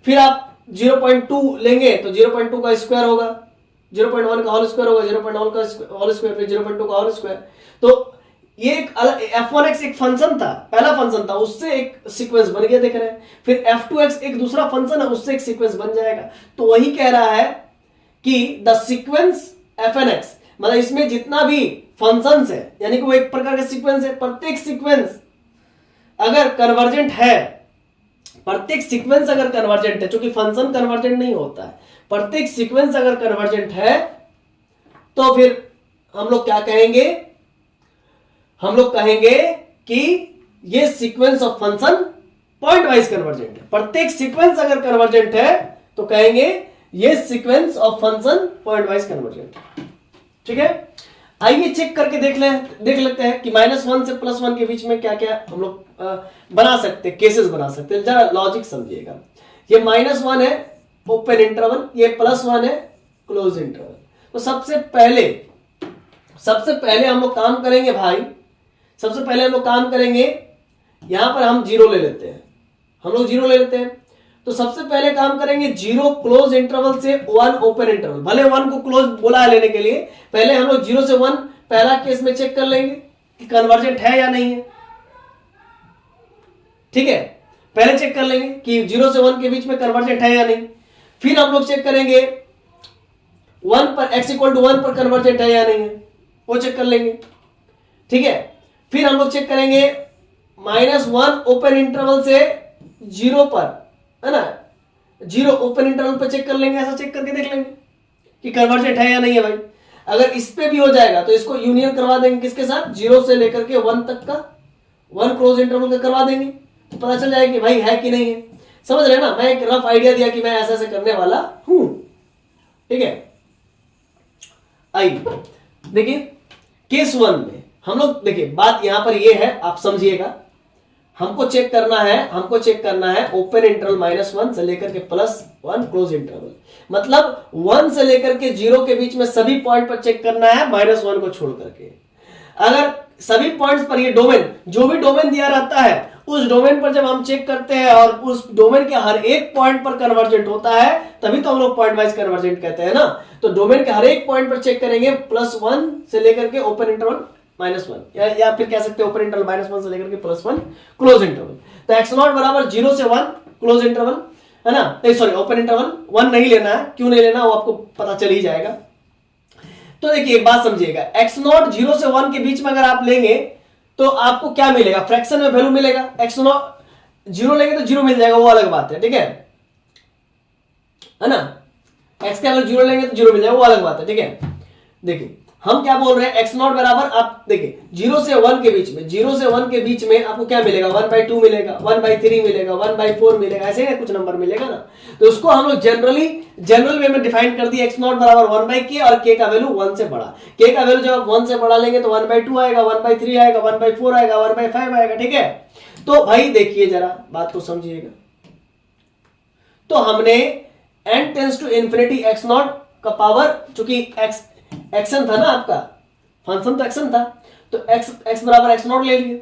फिर आप 0.2 लेंगे तो 0.2 का स्क्वायर होगा, 0.1 का होल स्क्वायर होगा, 0.1 का होल स्क्वायर, फिर 0.2 का होल स्क्वायर। तो ये एक अलग f1x एक फंक्शन था, पहला फंक्शन था, उससे एक सीक्वेंस बन गया, देख रहे हैं। फिर f2x एक दूसरा फंक्शन है, उससे एक सीक्वेंस बन जाएगा। तो वही कह रहा है कि द सीक्वेंस fnx, मतलब इसमें जितना भी फंक्शंस है, यानी कि वो एक प्रकार का सीक्वेंस है, प्रत्येक सीक्वेंस अगर कन्वर्जेंट है, प्रत्येक सीक्वेंस अगर कन्वर्जेंट है, क्योंकि फंक्शन कन्वर्जेंट नहीं होता है, प्रत्येक सीक्वेंस अगर कन्वर्जेंट है, तो फिर हम लोग क्या कहेंगे, हम लोग कहेंगे कि ये sequence of function point wise convergent है। प्रत्येक सीक्वेंस अगर कन्वर्जेंट है तो कहेंगे ये sequence of function point wise convergent है। ठीक है, आइए चेक करके देख लेते हैं कि -1 से +1 के बीच में क्या क्या हम लोग बना सकते हैं, केसेस बना सकते हैं। जरा लॉजिक समझिएगा। ये -1 है ओपन इंटरवल, ये +1 है क्लोज इंटरवल। तो सबसे पहले हम लोग काम करेंगे भाई, सबसे पहले हम लोग काम करेंगे, यहां पर हम 0 ले लेते हैं, हम लोग 0 ले लेते हैं। तो सबसे पहले काम करेंगे 0 क्लोज इंटरवल से 1 ओपन इंटरवल। भले 1 को क्लोज बोला है लेने के लिए, पहले हम लोग 0 से 1 पहला केस में चेक कर लेंगे कि कन्वर्जेंट है या नहीं है। ठीक है, पहले चेक कर लेंगे कि 0 से 1 के बीच में कन्वर्जेंट है या नहीं। फिर हम लोग चेक करेंगे 1 पर x = 1 पर कन्वर्जेंट है या नहीं है, वो चेक कर लेंगे। ठीक है, फिर हम लोग चेक करेंगे -1 ओपन इंटरवल से 0 पर, है ना, 0 ओपन इंटरवल पर चेक कर लेंगे। ऐसा चेक करके देख लेंगे कि कन्वर्जेंट है या नहीं है भाई। अगर इस पे भी हो जाएगा तो इसको यूनियन करवा देंगे किसके साथ, 0 से लेकर के 1 तक का, 1 क्लोज इंटरवल का करवा देंगे, तो पता चल जाएगा कि भाई है कि नहीं है। समझ रहे हैं ना, मैं एक रफ आइडिया दिया कि मैं ऐसा ऐसे करने वाला हूं। ठीक है, आइए देखिए केस 1 में हम लोग, देखिए बात यहां पर ये है, आप समझिएगा। हमको चेक करना है ओपन इंटरवल -1 से लेकर के +1 क्लोज इंटरवल, मतलब 1 से लेकर के 0 के बीच में सभी पॉइंट पर चेक करना है, -1 को छोड़ करके। अगर सभी पॉइंट्स पर ये डोमेन, जो भी डोमेन दिया रहता है उस डोमेन पर जब हम चेक करते हैं और उस डोमेन के हर एक पॉइंट पर कन्वर्जेंट होता है, तभी तो हम लोग पॉइंट वाइज कन्वर्जेंट कहते हैं ना। तो डोमेन के हर एक पॉइंट पर चेक करेंगे +1 से लेकर के ओपन इंटरवल -1, या फिर कह सकते हैं ओपन इंटरवल -1 से लेकर के +1 क्लोज इंटरवल। तो x0 बराबर 0 से 1 क्लोज इंटरवल है ना, नहीं सॉरी ओपन इंटरवल 1 नहीं लेना है, क्यों नहीं लेना वो आपको पता चल ही जाएगा। तो देखिए एक बात समझिएगा, x0 0 से 1 के बीच में अगर आप लेंगे तो आपको क्या मिलेगा, फ्रैक्शन में वैल्यू मिलेगा। x0 0 लेंगे तो 0 मिल जाएगा, वो अलग बात है, ठीक है ना। x का वैल्यू 0 लेंगे तो 0 मिल जाएगा, वो अलग बात है, ठीक है। देखिए हम क्या बोल रहे हैं, x0 बराबर आप देखिए 0 से 1 के बीच में, 0 से 1 के बीच में आपको क्या मिलेगा, 1/2 मिलेगा, 1/3 मिलेगा, 1/4 मिलेगा, ऐसे ही कुछ नंबर मिलेगा ना। तो उसको हम लोग जनरल वे में डिफाइन कर दिया, x0 बराबर 1/k और k का वैल्यू 1 से बड़ा। k का वैल्यू जब आप 1 से बड़ा लेंगे तो 1/2 आएगा, 1/3 आएगा, 1/4 आएगा, 1/5 आएगा, ठीक है। तो भाई देखिए जरा बात को समझिएगा, तो हमने n tends to infinity x0 का पावर, चूंकि एक्शन था ना आपका फंक्शन, तो एक्शन था, तो x बराबर x0 ले लिए,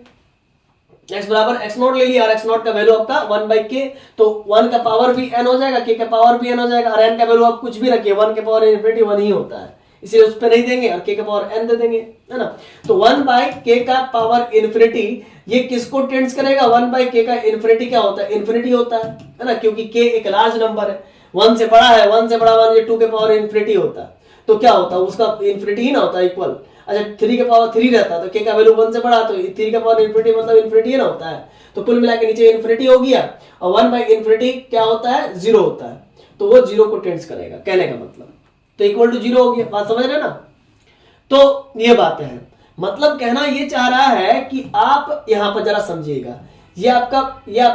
x बराबर x0 ले लिया और x0 का वैल्यू आपका 1/k, तो 1 का पावर भी n हो जाएगा, k का पावर भी n हो जाएगा, और n का वैल्यू आप कुछ भी रखिए, 1 के पावर इन्फिनिटी 1 ही होता है, इसलिए उस पर नहीं देंगे और k का पावर n दे देंगे, है ना। तो 1/k का पावर इन्फिनिटी ये किसको टेंड्स करेगा, 1/k का इन्फिनिटी क्या होता है, इन्फिनिटी होता है ना, क्योंकि k एक लार्ज नंबर है, 1 से बड़ा है, 1 से बड़ा मान लीजिए 2 के पावर इन्फिनिटी होता है, तो क्या होता है उसका इन्फिनिटी ही ना होता है इक्वल। अच्छा 3 के पावर 3 रहता है, तो k का वैल्यू 1 से बड़ा, तो 3 का पावर इन्फिनिटी मतलब इन्फिनिटी ही ना होता है, तो कुल मिला के नीचे इन्फिनिटी हो गया, और 1/इन्फिनिटी क्या होता है, 0 होता है, तो वो 0 को टेंड्स करेगा, कहने का मतलब, तो इक्वल टू 0 हो गया, बात समझ रहे ना। तो ये बात है, मतलब कहना ये चाह रहा है कि आप यहां पर जरा समझिएगा, ये आपका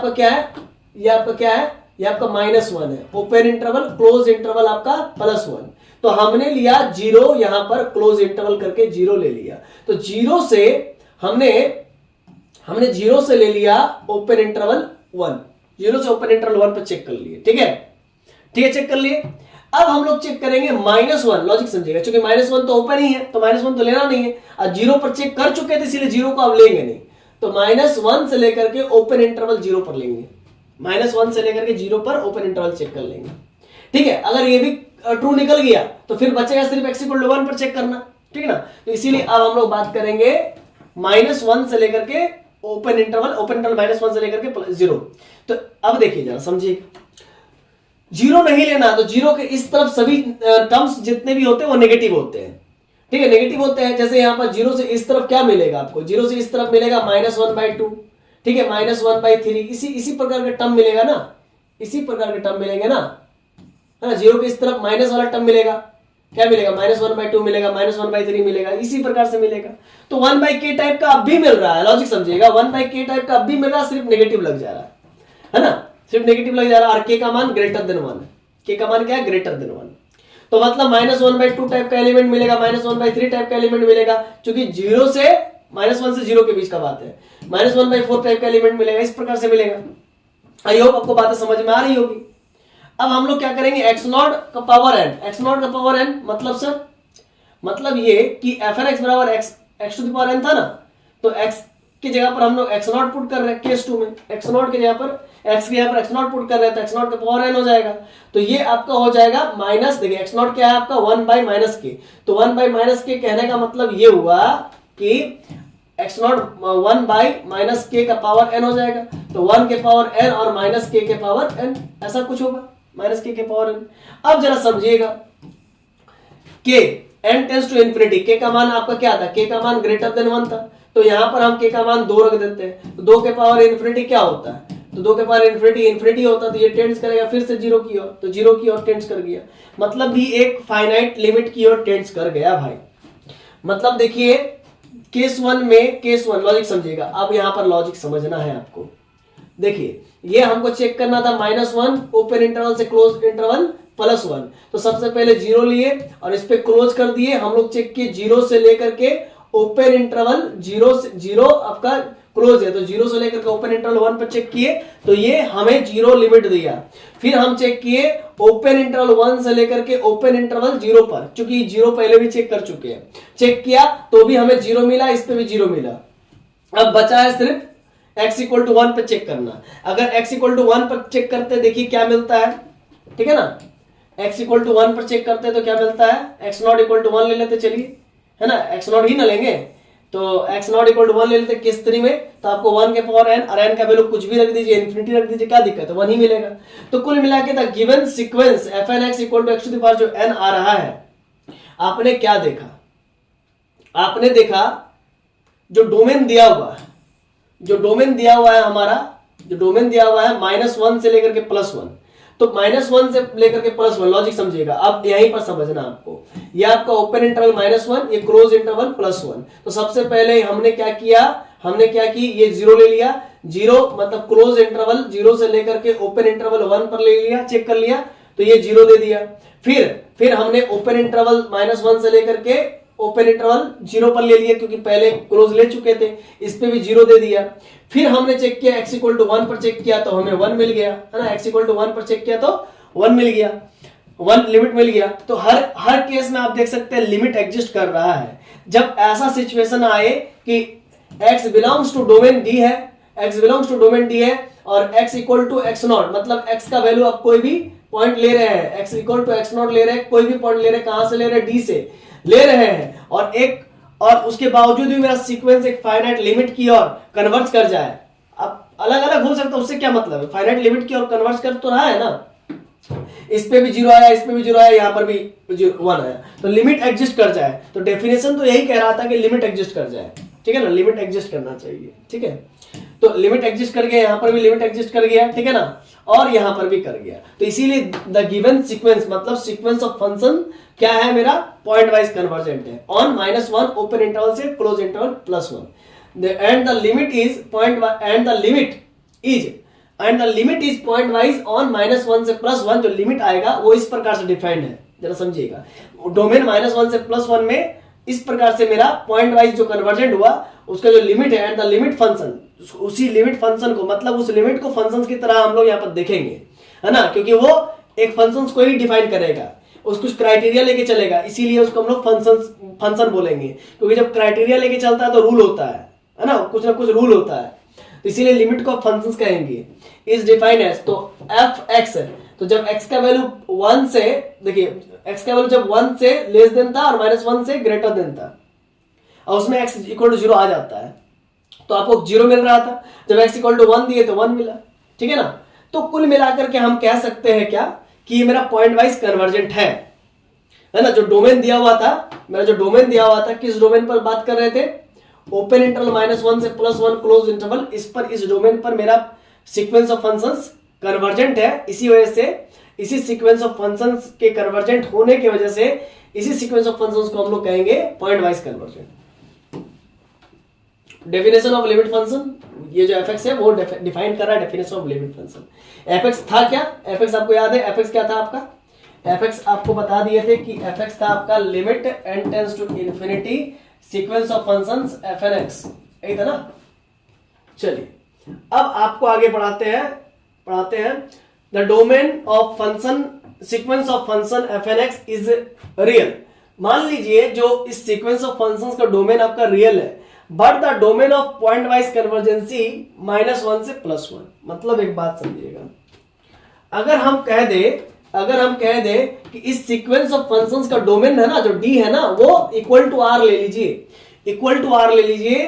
क्या है, ये आपका -1 है, ओपन इंटरवल क्लोज इंटरवल आपका +1, तो हमने लिया 0 यहां पर क्लोज इंटरवल करके 0 ले लिया, तो 0 से हमने 0 से ले लिया ओपन इंटरवल 1, 0 से ओपन इंटरवल 1 पर चेक कर लिए, ठीक है चेक कर लिए। अब हम लोग चेक करेंगे -1, लॉजिक समझिएगा, क्योंकि -1 तो ओपन ही है, तो -1 तो लेना नहीं है, अब 0 पर चेक कर चुके थे इसलिए 0 को अब लेंगे नहीं, तो -1 से लेकर के ओपन इंटरवल 0 पर लेंगे, -1 से लेकर के 0 पर ओपन इंटरवल चेक कर लेंगे, ठीक है। अगर ये भी ट्रू निकल गया तो फिर बचेगा सिर्फ x = 1 पर चेक करना, ठीक है ना। तो इसीलिए अब हम लोग बात करेंगे -1 से लेकर के ओपन इंटरवल -1 से लेकर के 0। तो अब देखिए जरा समझिएगा, 0 नहीं लेना, तो 0 के इस तरफ सभी टर्म्स जितने भी होते हैं वो नेगेटिव होते हैं, ठीक है नेगेटिव होते हैं। जैसे यहाँ पर 0 से इस तरफ क्या मिलेगा आपको, 0 से इस तरफ मिलेगा -1/2, ठीक है, -1/3, इसी प्रकार का टर्म मिलेगा ना, इसी प्रकार के टर्म मिलेंगे ना, है ना। 0 के इस तरफ माइनस वाला टर्म मिलेगा, क्या मिलेगा, -1/2 मिलेगा, -1/3 मिलेगा, इसी प्रकार से मिलेगा। तो 1/k टाइप का अब भी मिल रहा है, लॉजिक समझिएगा, 1/k टाइप का अब भी मिल रहा है, सिर्फ नेगेटिव लग जा रहा है ना, सिर्फ नेगेटिव लग जा रहा है, और k का मान ग्रेटर देन 1, k का मान क्या है, ग्रेटर देन 1, तो मतलब -1/2 टाइप का एलिमेंट मिलेगा, -1/3 टाइप का एलिमेंट मिलेगा, क्योंकि 0 से -1 से 0 के बीच का बात है, -1/4 टाइप का एलिमेंट मिलेगा, इस प्रकार से मिलेगा। आई होप आपको बातें समझ में आ रही होगी। अब हम लोग क्या करेंगे, x0 का पावर n, मतलब सर, मतलब ये कि fn x बराबर x to the power n था ना, तो x की जगह पर हम लोग x0 पुट कर रहे हैं, केस 2 में x0 की जगह पर x की जगह पर x0 पुट कर रहे हैं, तो x0 का पावर n हो जाएगा, तो ये आपका हो जाएगा माइनस, देखिए x0 क्या है आपका 1/-k, तो 1/-k कहने का मतलब ये हुआ कि x0 1/-k का पावर n हो जाएगा, तो 1 के पावर n और -k के पावर n, ऐसा कुछ होगा, -k के पावर n। अब जरा समझिएगा, k n tends to infinity, k का मान आपका क्या था, k का मान ग्रेटर देन 1 था, तो यहां पर हम k का मान 2 रख देते हैं, तो 2 के पावर इन्फिनिटी क्या होता है, तो 2 के पावर इन्फिनिटी होता है, तो ये टेंड्स करेगा फिर से 0 की ओर, तो 0 की ओर टेंड्स कर गया, मतलब भी एक फाइनाइट लिमिट की ओर टेंड्स कर गया भाई। मतलब देखिए केस 1 लॉजिक समझिएगा, अब यहां पर लॉजिक समझना है आपको। देखिए ये हमको चेक करना था -1 ओपन इंटरवल से क्लोज इंटरवल +1, तो सबसे पहले 0 लिए और इस पे क्लोज कर दिए, हम लोग चेक किए 0 से लेकर के ओपन इंटरवल 0 आपका क्लोज है, तो 0 से लेकर के ओपन इंटरवल 1 पर चेक किए, तो ये हमें 0 लिमिट दिया। फिर हम चेक किए ओपन इंटरवल 1 से लेकर के ओपन इंटरवल 0 पर, क्योंकि 0 पहले भी चेक कर चुके हैं, चेक किया तो भी हमें 0 मिला, इस पे भी 0 मिला। अब बचा है सिर्फ x इक्वल टू 1 पे चेक करना। अगर x इक्वल टू 1 पर चेक करते देखिए क्या मिलता है, ठीक है ना, x इक्वल टू 1 पर चेक करते तो क्या मिलता है, x नॉट इक्वल टू 1 ले लेते, चलिए, है ना, x नॉट ही ना लेंगे, तो x नॉट इक्वल टू 1 ले लेते केस 3 में, तो आपको 1 के पावर n और n का वैल्यू कुछ भी रख दीजिए, इन्फिनिटी रख दीजिए, क्या दिक्कत है, 1 ही मिलेगा। तो कुल मिला के the given sequence fnx equal to x to the power जो n आ रहा है, आपने क्या देखा, आपने देखा जो डोमेन दिया हुआ है, जो डोमेन दिया हुआ है हमारा, जो डोमेन दिया हुआ है -1 से लेकर के +1, तो -1 से लेकर के +1, लॉजिक समझिएगा, अब यहीं पर समझना आपको, ये आपका ओपन इंटरवल -1, ये क्लोज इंटरवल +1। तो सबसे पहले हमने क्या किया, हमने क्या की, ये 0 ले लिया, 0 मतलब क्लोज इंटरवल 0 से लेकर के ओपन इंटरवल 1 पर ले लिया, चेक कर लिया, तो ये 0 दे दिया। फिर हमने ओपन इंटरवल -1 से लेकर के ओपन इंटरवल 0 पर ले लिया, क्योंकि पहले क्लोज ले चुके थे, इस पे भी 0 दे दिया। फिर हमने चेक किया x इक्वल टू 1 पर चेक किया तो हमें 1 मिल गया, है ना, x इक्वल टू 1 पर चेक किया तो 1 मिल गया, 1 लिमिट मिल गया। तो हर केस में आप देख सकते हैं लिमिट एग्जिस्ट कर रहा है। जब ऐसा सिचुएशन आए कि x belongs to domain D है, x belongs to domain D है और x equal to x not, मतलब x का वैल्यू आप कोई भी पॉइंट ले रहे हैं, x equal to x not ले रहे हैं, कोई भी पॉइंट ले रहे हैं, कहां से ले रहे हैं, D से ले रहे हैं, और उसके बावजूद भी मेरा सीक्वेंस एक फाइनाइट लिमिट की ओर कन्वर्ज कर जाए। अब अलग अलग हो सकता है, उससे क्या मतलब है, फाइनाइट लिमिट की ओर कन्वर्ज कर तो रहा है ना, इस पे भी 0 आया, इस पे भी 0 आया, यहां पर भी 1 आया, तो लिमिट एग्जिस्ट कर जाए। तो डेफिनेशन तो यही कह रहा था कि लिमिट एग्जिस्ट कर जाए, ठीक है ना, लिमिट एग्जिस्ट करना चाहिए, ठीक है। तो लिमिट एग्जिस्ट कर गया, यहां पर भी लिमिट एग्जिस्ट कर गया, ठीक है ना, और यहां पर भी कर गया। तो इसीलिए द गिवन सीक्वेंस मतलब सीक्वेंस ऑफ फंक्शन क्या है, मेरा पॉइंट वाइज कन्वर्जेंट है ऑन -1 ओपन इंटरवल से close interval +1 and the limit is point wise on -1 से +1। जो लिमिट आएगा वो इस प्रकार से डिफाइंड है, जरा समझिएगा, डोमेन -1 से +1 में इस प्रकार से मेरा पॉइंट वाइज जो कन्वर्जेंट हुआ उसका जो लिमिट है एंड द लिमिट फंक्शन, उसी लिमिट फंक्शन को, मतलब उस लिमिट को फंक्शंस की तरह हम लोग यहाँ पर देखेंगे, है ना, क्योंकि वो एक फंक्शंस को ही डिफाइन करेगा, उस कुछ क्राइटेरिया लेके चलेगा, इसीलिए उसको हम लोग फंक्शन बोलेंगे, क्योंकि जब क्राइटेरिया लेके चलता है तो रूल होता है ना कुछ रूल होता है, तो इसीलिए लिमिट को फंक्शंस कहेंगे। इज डिफाइन एज, तो एफ एक्स, तो जब x का वैल्यू 1 से, देखिए x का वैल्यू जब 1 से लेस देन था और -1 से ग्रेटर देन था और उसमें x इक्वल टू 0 आ जाता है, तो आपको 0 मिल रहा था, जब x इक्वल टू 1 दिए तो 1 मिला, ठीक है ना। तो कुल मिलाकर के हम कह सकते हैं क्या कि ये मेरा पॉइंट वाइज कन्वर्जेंट है ना। जो डोमेन दिया हुआ था, मेरा जो डोमेन दिया हुआ था, किस डोमेन पर बात कर रहे थे, ओपन इंटरवल -1 से +1 क्लोज इंटरवल, इस डोमेन पर मेरा सीक्वेंस ऑफ फंक्शंस कन्वर्जेंट है। इसी वजह से इसी सीक्वेंस ऑफ फंक्शंस के कन्वर्जेंट होने की वजह से इसी सीक्वेंस ऑफ फंक्शंस को हम लोग कहेंगे point wise convergent. Definition of limit function, ये जो fx है वो डिफाइन कर रहा है definition of limit function. fx था क्या, fx आपको याद है, fx क्या था आपका, fx आपको बता दिए थे कि fx था आपका limit n tends to infinity sequence of functions fnx, यही था ना। चलिए अब आपको आगे पढ़ाते हैं the domain of function sequence of function fnx is real. मान लीजिए जो इस सीक्वेंस ऑफ फंक्शंस का डोमेन आपका रियल है, but the domain of point wise convergency -1 से +1। मतलब एक बात समझिएगा, अगर हम कह दे कि इस सीक्वेंस ऑफ फंक्शंस का डोमेन है ना, जो D है ना, वो इक्वल टू R ले लीजिए,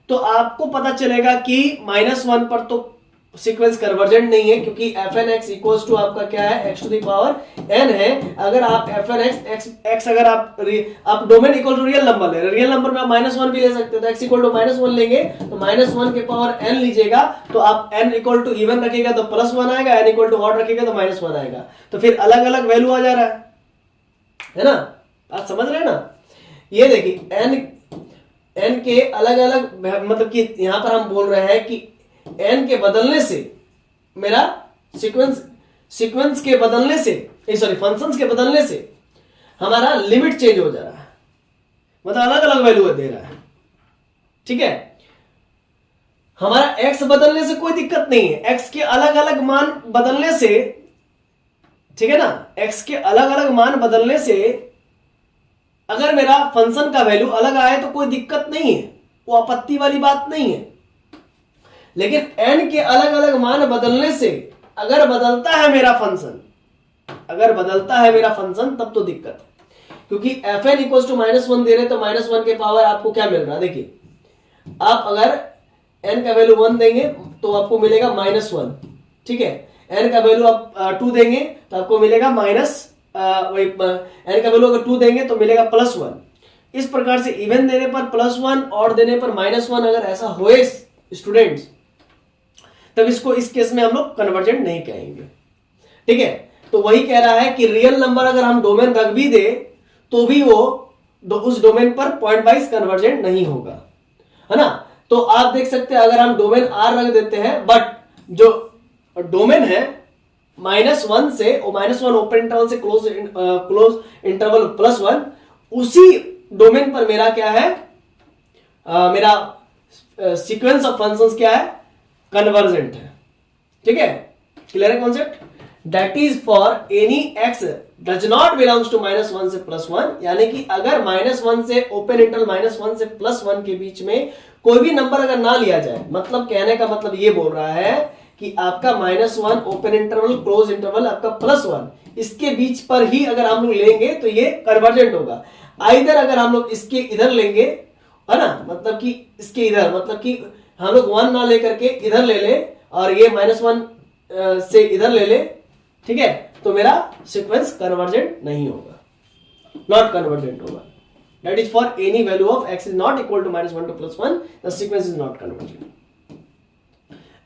तो आपको पता चलेगा कि -1 पर तो सीक्वेंस कन्वर्जेंट नहीं है, क्योंकि fnx इक्वल्स टू आपका क्या है, x to the power n है। अगर आप fnx x अगर आप domain equal to real number ले रहे, रियल नंबर में आप -1 भी ले सकते हो, तो x इक्वल टू -1 लेंगे तो -1 के पावर n लीजिएगा, तो आप n इक्वल टू इवन रखिएगा तो +1 आएगा, n इक्वल टू ऑड रखिएगा तो -1 आएगा, तो फिर अलग अलग वैल्यू आ जा रहा है ना, आप समझ रहे हैं ना। ये देखिए n के अलग अलग, मतलब कि यहां पर हम बोल रहे हैं कि n के बदलने से मेरा सीक्वेंस के बदलने से, फंक्शंस के बदलने से हमारा लिमिट चेंज हो जा रहा है, मतलब अलग अलग वैल्यू दे रहा है, ठीक है। हमारा x बदलने से कोई दिक्कत नहीं है, x के अलग अलग मान बदलने से, ठीक है ना, x के अलग अलग मान बदलने से अगर मेरा फंक्शन का वैल्यू अलग आए तो कोई दिक्कत नहीं है, वो आपत्ति वाली बात नहीं है। लेकिन n के अलग अलग मान बदलने से अगर बदलता है मेरा फंक्शन, अगर बदलता है मेरा फंक्शन तब तो दिक्कत है, क्योंकि एफ एन इक्वल टू -1 दे रहे तो -1 के पावर आपको क्या मिल रहा है, देखिए आप अगर n का वैल्यू 1 देंगे तो आपको मिलेगा -1, ठीक है। n का वैल्यू आप 2 देंगे तो आपको मिलेगा n का वैल्यू अगर 2 देंगे तो मिलेगा +1। इस प्रकार से इवन देने पर +1 और देने पर -1 अगर ऐसा होए स्टूडेंट्स, तब इसको इस केस में हम लोग कन्वर्जेंट नहीं कहेंगे, ठीक है। तो वही कह रहा है कि रियल नंबर अगर हम डोमेन रख भी दे तो भी वो उस डोमेन पर पॉइंट वाइज कन्वर्जेंट नहीं होगा, है ना। तो आप देख सकते हैं अगर हम डोमेन R रख देते हैं, बट जो डोमेन है -1 से -1 ओपन इंटरवल से क्लोज इंटरवल +1, उसी डोमेन पर मेरा क्या है, मेरा सीक्वेंस ऑफ फंक्शंस क्या है, कन्वर्जेंट है, ठीक है। क्लियर है concept. That is for any x does not belongs to -1 से +1, यानी कि अगर -1 से ओपन इंटरवल -1 से +1 के बीच में कोई भी नंबर अगर ना लिया जाए, मतलब कहने का मतलब ये बोल रहा है कि आपका -1 ओपन इंटरवल क्लोज इंटरवल आपका +1 इसके बीच पर ही अगर हम लोग लेंगे तो ये कन्वर्जेंट होगा। आइदर अगर हम लोग इसके इधर लेंगे, है ना, मतलब कि इसके इधर, मतलब कि हम लोग 1 ना लेकर के इधर ले ले और ये -1 से इधर ले ले, ठीक है, तो मेरा सीक्वेंस कन्वर्जेंट नहीं होगा, नॉट कन्वर्जेंट होगा। That is for any value of x is not equal to -1 to +1, the sequence is not convergent।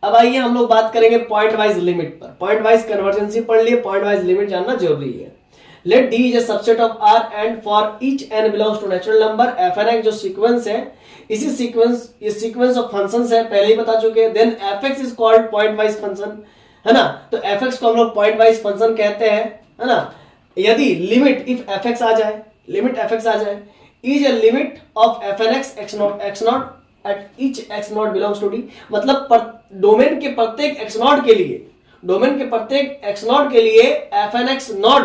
अब आइए हम लोग बात करेंगे पॉइंट वाइज लिमिट पर। पॉइंट वाइज कन्वर्जेंसी पढ़ लिए, पॉइंट वाइज लिमिट जानना जरूरी है। Let D is a subset of R and for each n belongs to natural number f n x जो सीक्वेंस है, इसी सीक्वेंस, ये सीक्वेंस ऑफ फंक्शंस है, पहले ही बता चुके हैं। Then fx is called point wise function, है ना। तो fx को हम लोग पॉइंट वाइज फंक्शन कहते हैं, है ना। यदि लिमिट इफ fx आ जाए, लिमिट fx आ जाए, is a limit of fnx x0 at each x0 belongs to d, मतलब डोमेन के प्रत्येक x0 के लिए, डोमेन के प्रत्येक x0 के लिए fnx नॉट,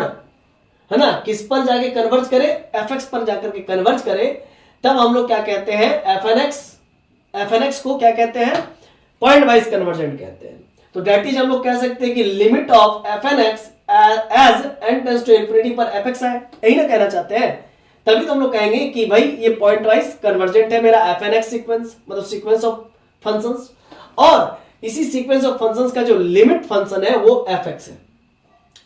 है ना, किस पर जाके कन्वर्ज करे, fx पर जाकर के कन्वर्ज करे, तब हम लोग क्या कहते हैं, fnx को क्या कहते हैं, पॉइंट वाइज कन्वर्जेंट कहते हैं। तो दैट इज हम लोग कह सकते हैं कि limit of fnx as n tends to infinity पर fx है, यही ना कहना चाहते हैं। तभी तो हम लोग कहेंगे कि भाई ये पॉइंट वाइज कन्वर्जेंट है मेरा fnx सीक्वेंस, मतलब सीक्वेंस ऑफ फंक्शंस, और इसी सीक्वेंस ऑफ फंक्शंस का जो लिमिट फंक्शन है वो fx है।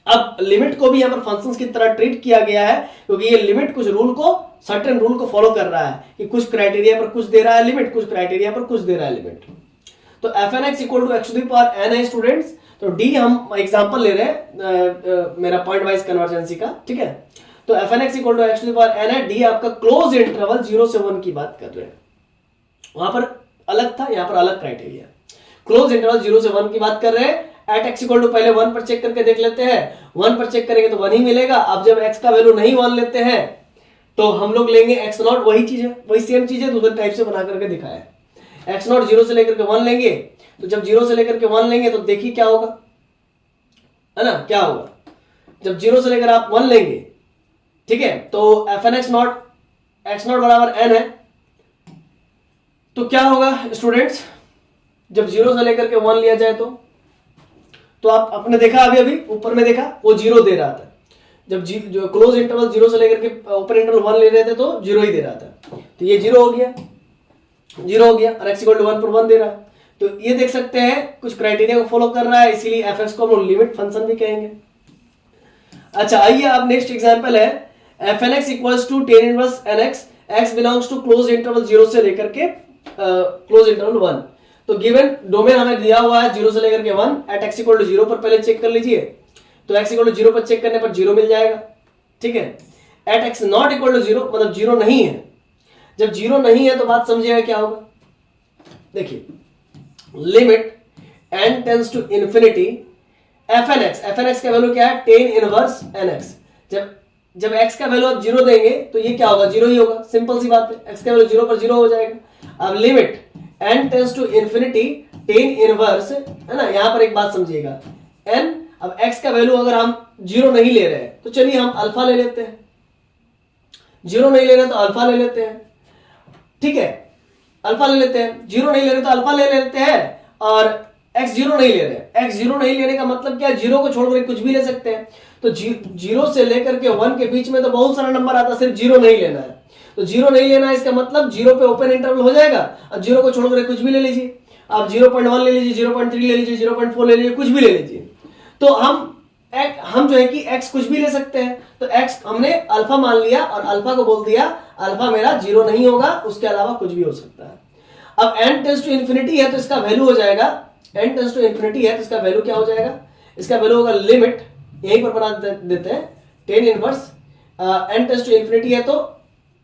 अब लिमिट को भी यहां पर फंक्शंस की तरह ट्रीट किया गया है, क्योंकि ये लिमिट कुछ रूल को, सर्टेन रूल को फॉलो कर रहा है कि कुछ क्राइटेरिया पर कुछ दे रहा है लिमिट, कुछ क्राइटेरिया पर कुछ दे रहा है लिमिट। तो fnx equal to x to the power n है स्टूडेंट्स। तो d हम एग्जांपल ले रहे हैं मेरा पॉइंट वाइज कन्वर्जेंसी का, ठीक है। तो fnx equal to x to the power n है, d आपका क्लोज इंटरवल 0 से 1 की बात कर रहे हैं, वहां पर अलग था, यहां पर अलग क्राइटेरिया। क्लोज इंटरवल 0 से 1 की बात कर रहे हैं। एट x इक्वल टू पहले 1 पर चेक करके देख लेते हैं, 1 पर चेक करेंगे तो 1 ही मिलेगा। अब जब x का वैल्यू नहीं 1 लेते हैं तो हम लोग लेंगे x0, वही चीज है, वही सेम चीज है, दूसरे टाइप से बना करके दिखाया है। x0 0 से लेकर के 1 लेंगे, तो जब 0 से लेकर के 1 लेंगे तो देखिए क्या होगा, है ना, क्या होगा जब 0 से लेकर आप 1 लेंगे, ठीक है। तो fnx नॉट x0 बराबर n है, तो क्या होगा स्टूडेंट्स, जब 0 से लेकर के 1 लिया जाए तो आप आपने देखा अभी ऊपर में देखा वो 0 दे रहा था। जब जो क्लोज इंटरवल 0 से लेकर के ओपन इंटरवल 1 ले रहे थे तो 0 ही दे रहा था, तो ये 0 हो गया, 0 हो गया, और x इक्वल टू 1 पर 1 दे रहा है। तो ये देख सकते हैं कुछ क्राइटेरिया को फॉलो कर रहा है, इसीलिए fx को हम लोग लिमिट फंक्शन भी कहेंगे। अच्छा आइए अब नेक्स्ट एग्जांपल है fnx equals to tan inverse nx, x belongs to close interval 0 से लेकर के क्लोज इंटरवल 1। तो गिवन डोमेन हमें दिया हुआ है 0 से लेकर के 1, एट x इक्वल टू 0 पर पहले चेक कर लीजिए, तो x इक्वल टू 0 पर चेक करने पर 0 मिल जाएगा, ठीक है। At x not equal to 0 मतलब 0 नहीं है, जब 0 नहीं है तो बात समझिएगा क्या होगा, देखिए limit n tends to infinity fnx का वैल्यू क्या है, tan इनवर्स nx। जब x का वैल्यू आप 0 देंगे तो ये क्या होगा, 0 ही होगा, सिंपल सी बात है, x का वैल्यू 0 पर 0 हो जाएगा। अब limit n tends to infinity tan inverse, है ना, यहां पर एक बात समझिएगा n, अब x का वैल्यू अगर हम 0 नहीं ले रहे हैं तो चलिए हम अल्फा ले लेते हैं, 0 नहीं ले रहे तो अल्फा ले लेते हैं, ठीक है, अल्फा ले लेते हैं, 0 नहीं ले रहे तो अल्फा ले लेते हैं। और x जीरो नहीं ले रहे। x जीरो नहीं लेने का मतलब क्या है, जीरो को छोड़कर कुछ भी ले सकते हैं। तो जीरो से लेकर के 1 के बीच में तो बहुत सारा नंबर आता है, सिर्फ जीरो नहीं लेना है। तो जीरो नहीं लेना है इसका मतलब जीरो पे ओपन इंटरवल हो जाएगा, अब जीरो को छोड़कर कुछ भी ले लीजिए। आप 0.1 ले लीजिए, 0.3 ले लीजिए, 0.4 ले लीजिए, कुछ भी ले लीजिए। तो हम जो है कि x कुछ भी ले सकते हैं। तो x हमने अल्फा मान लिया और अल्फा को बोल दिया अल्फा मेरा जीरो नहीं होगा, उसके अलावा कुछ भी हो सकता है। अब n टेंड्स टू इन्फिनिटी है तो इसका वैल्यू हो जाएगा, n टेंड्स टू इन्फिनिटी है तो इसका वैल्यू क्या हो जाएगा, इसका वैल्यू होगा लिमिट, यहीं पर बना देते हैं tan inverse n tends to infinity है तो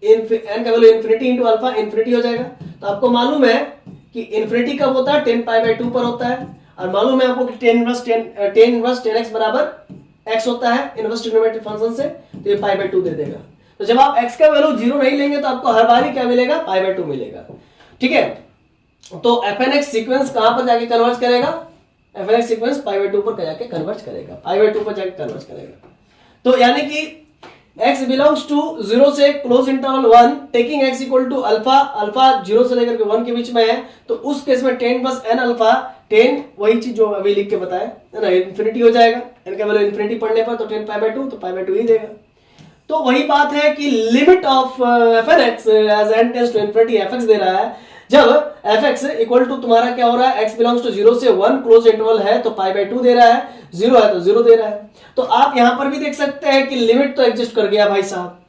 n का वैल्यू इन्फिनिटी इंटू अल्फा इन्फिनिटी हो जाएगा। तो आपको मालूम है कि इन्फिनिटी कब होता है, 10π/2 पर होता है, और मालूम है आपको कि tan इनवर्स 10x बराबर x होता है इनवर्स ट्रिग्नोमेट्रिक फंक्शन से, तो ये π/2 दे देगा। तो जब आप x का वैल्यू जीरो नहीं लेंगे तो आपको हर बार ही क्या मिलेगा, π/2 मिलेगा। ठीक है, तो fnx सीक्वेंस कहां पर जाके कन्वर्ज करेगा, fnx सीक्वेंस π/2 पर जाके कन्वर्ज करेगा, π/2 पर जाके कन्वर्ज करेगा। तो यानी कि x बिलोंग्स टू 0 से close interval 1 taking x equal to alpha, alpha 0 से लेकर के 1 के बीच में है, तो उस केस में 10 प्लस n अल्फा, 10 वही चीज जो अभी लिख के बताया है ना, इन्फिनिटी हो जाएगा। n का वैल्यू इन्फिनिटी पढ़ने पर तो 10 π/2 तो π/2 ही देगा। तो वही बात है कि limit of fnx as n tends to infinity fx दे रहा है, जब fx इक्वल टू तुम्हारा क्या हो रहा है, x बिलोंग्स टू 0 से 1 क्लोज इंटरवल है तो π/2 दे रहा है, 0 है तो 0 दे रहा है। तो आप यहां पर भी देख सकते हैं कि लिमिट तो एग्जिस्ट कर गया भाई साहब,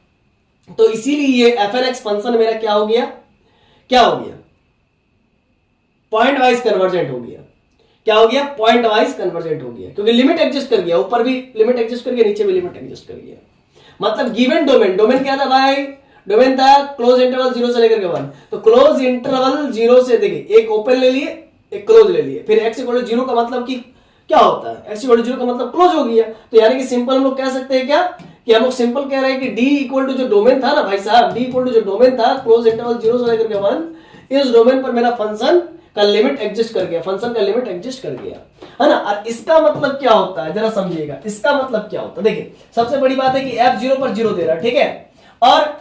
तो इसीलिए ये fnx फंक्शन मेरा क्या हो गया, पॉइंट वाइज कन्वर्जेंट हो गया। क्या हो गया, पॉइंट वाइज कन्वर्जेंट हो गया, क्योंकि लिमिट एग्जिस्ट कर गया, ऊपर भी लिमिट एग्जिस्ट कर गया, नीचे भी लिमिट एग्जिस्ट कर गया। मतलब गिवन डोमेन क्या था भाई, डोमेन था क्लोज इंटरवल 0 से लेकर के 1, तो क्लोज इंटरवल 0 से देखिए एक ओपन ले लिए एक क्लोज ले लिए, फिर x इक्वल टू 0 का मतलब कि क्या होता है, x इक्वल टू 0 का मतलब क्लोज हो गया। तो यानी कि सिंपल हम लोग कह सकते हैं क्या, कि हम लोग सिंपल कह रहे हैं कि d इक्वल टू जो डोमेन था ना भाई साहब, d इक्वल टू जो डोमेन था क्लोज इंटरवल 0 से लेकर के 1, इस डोमेन पर मेरा फंक्शन का लिमिट एग्जिस्ट कर गया, फंक्शन का लिमिट एग्जिस्ट कर गया, है ना। और इसका मतलब क्या होता है जरा समझिएगा, इसका मतलब क्या होता है। देखिए सबसे बड़ी बात है कि f 0 पर 0 दे रहा है, ठीक है, और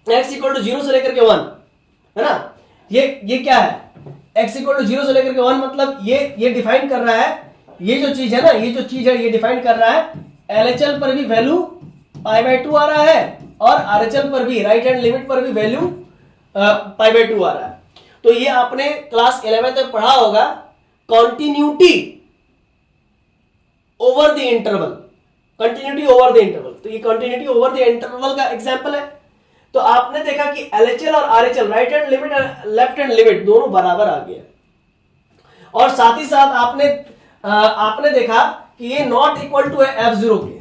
x इक्वल टू 0 से लेकर के 1, है ना, ये क्या है, x इक्वल टू 0 से लेकर के 1 मतलब ये डिफाइन कर रहा है, ये जो चीज है ना, ये जो चीज है ये डिफाइन कर रहा है LHL पर भी वैल्यू π/2 आ रहा है और RHL पर भी, राइट हैंड लिमिट पर भी वैल्यू π/2 आ रहा है। तो ये आपने क्लास 11 में पढ़ा होगा, continuity over the interval, continuity over the interval. तो ये कंटिन्यूटी ओवर द इंटरवल का एग्जांपल है। तो आपने देखा कि LHL और RHL, राइट हैंड लिमिट और लेफ्ट हैंड लिमिट दोनों बराबर आ गया, और साथ ही साथ आपने देखा कि ये नॉट इक्वल टू है f0 के,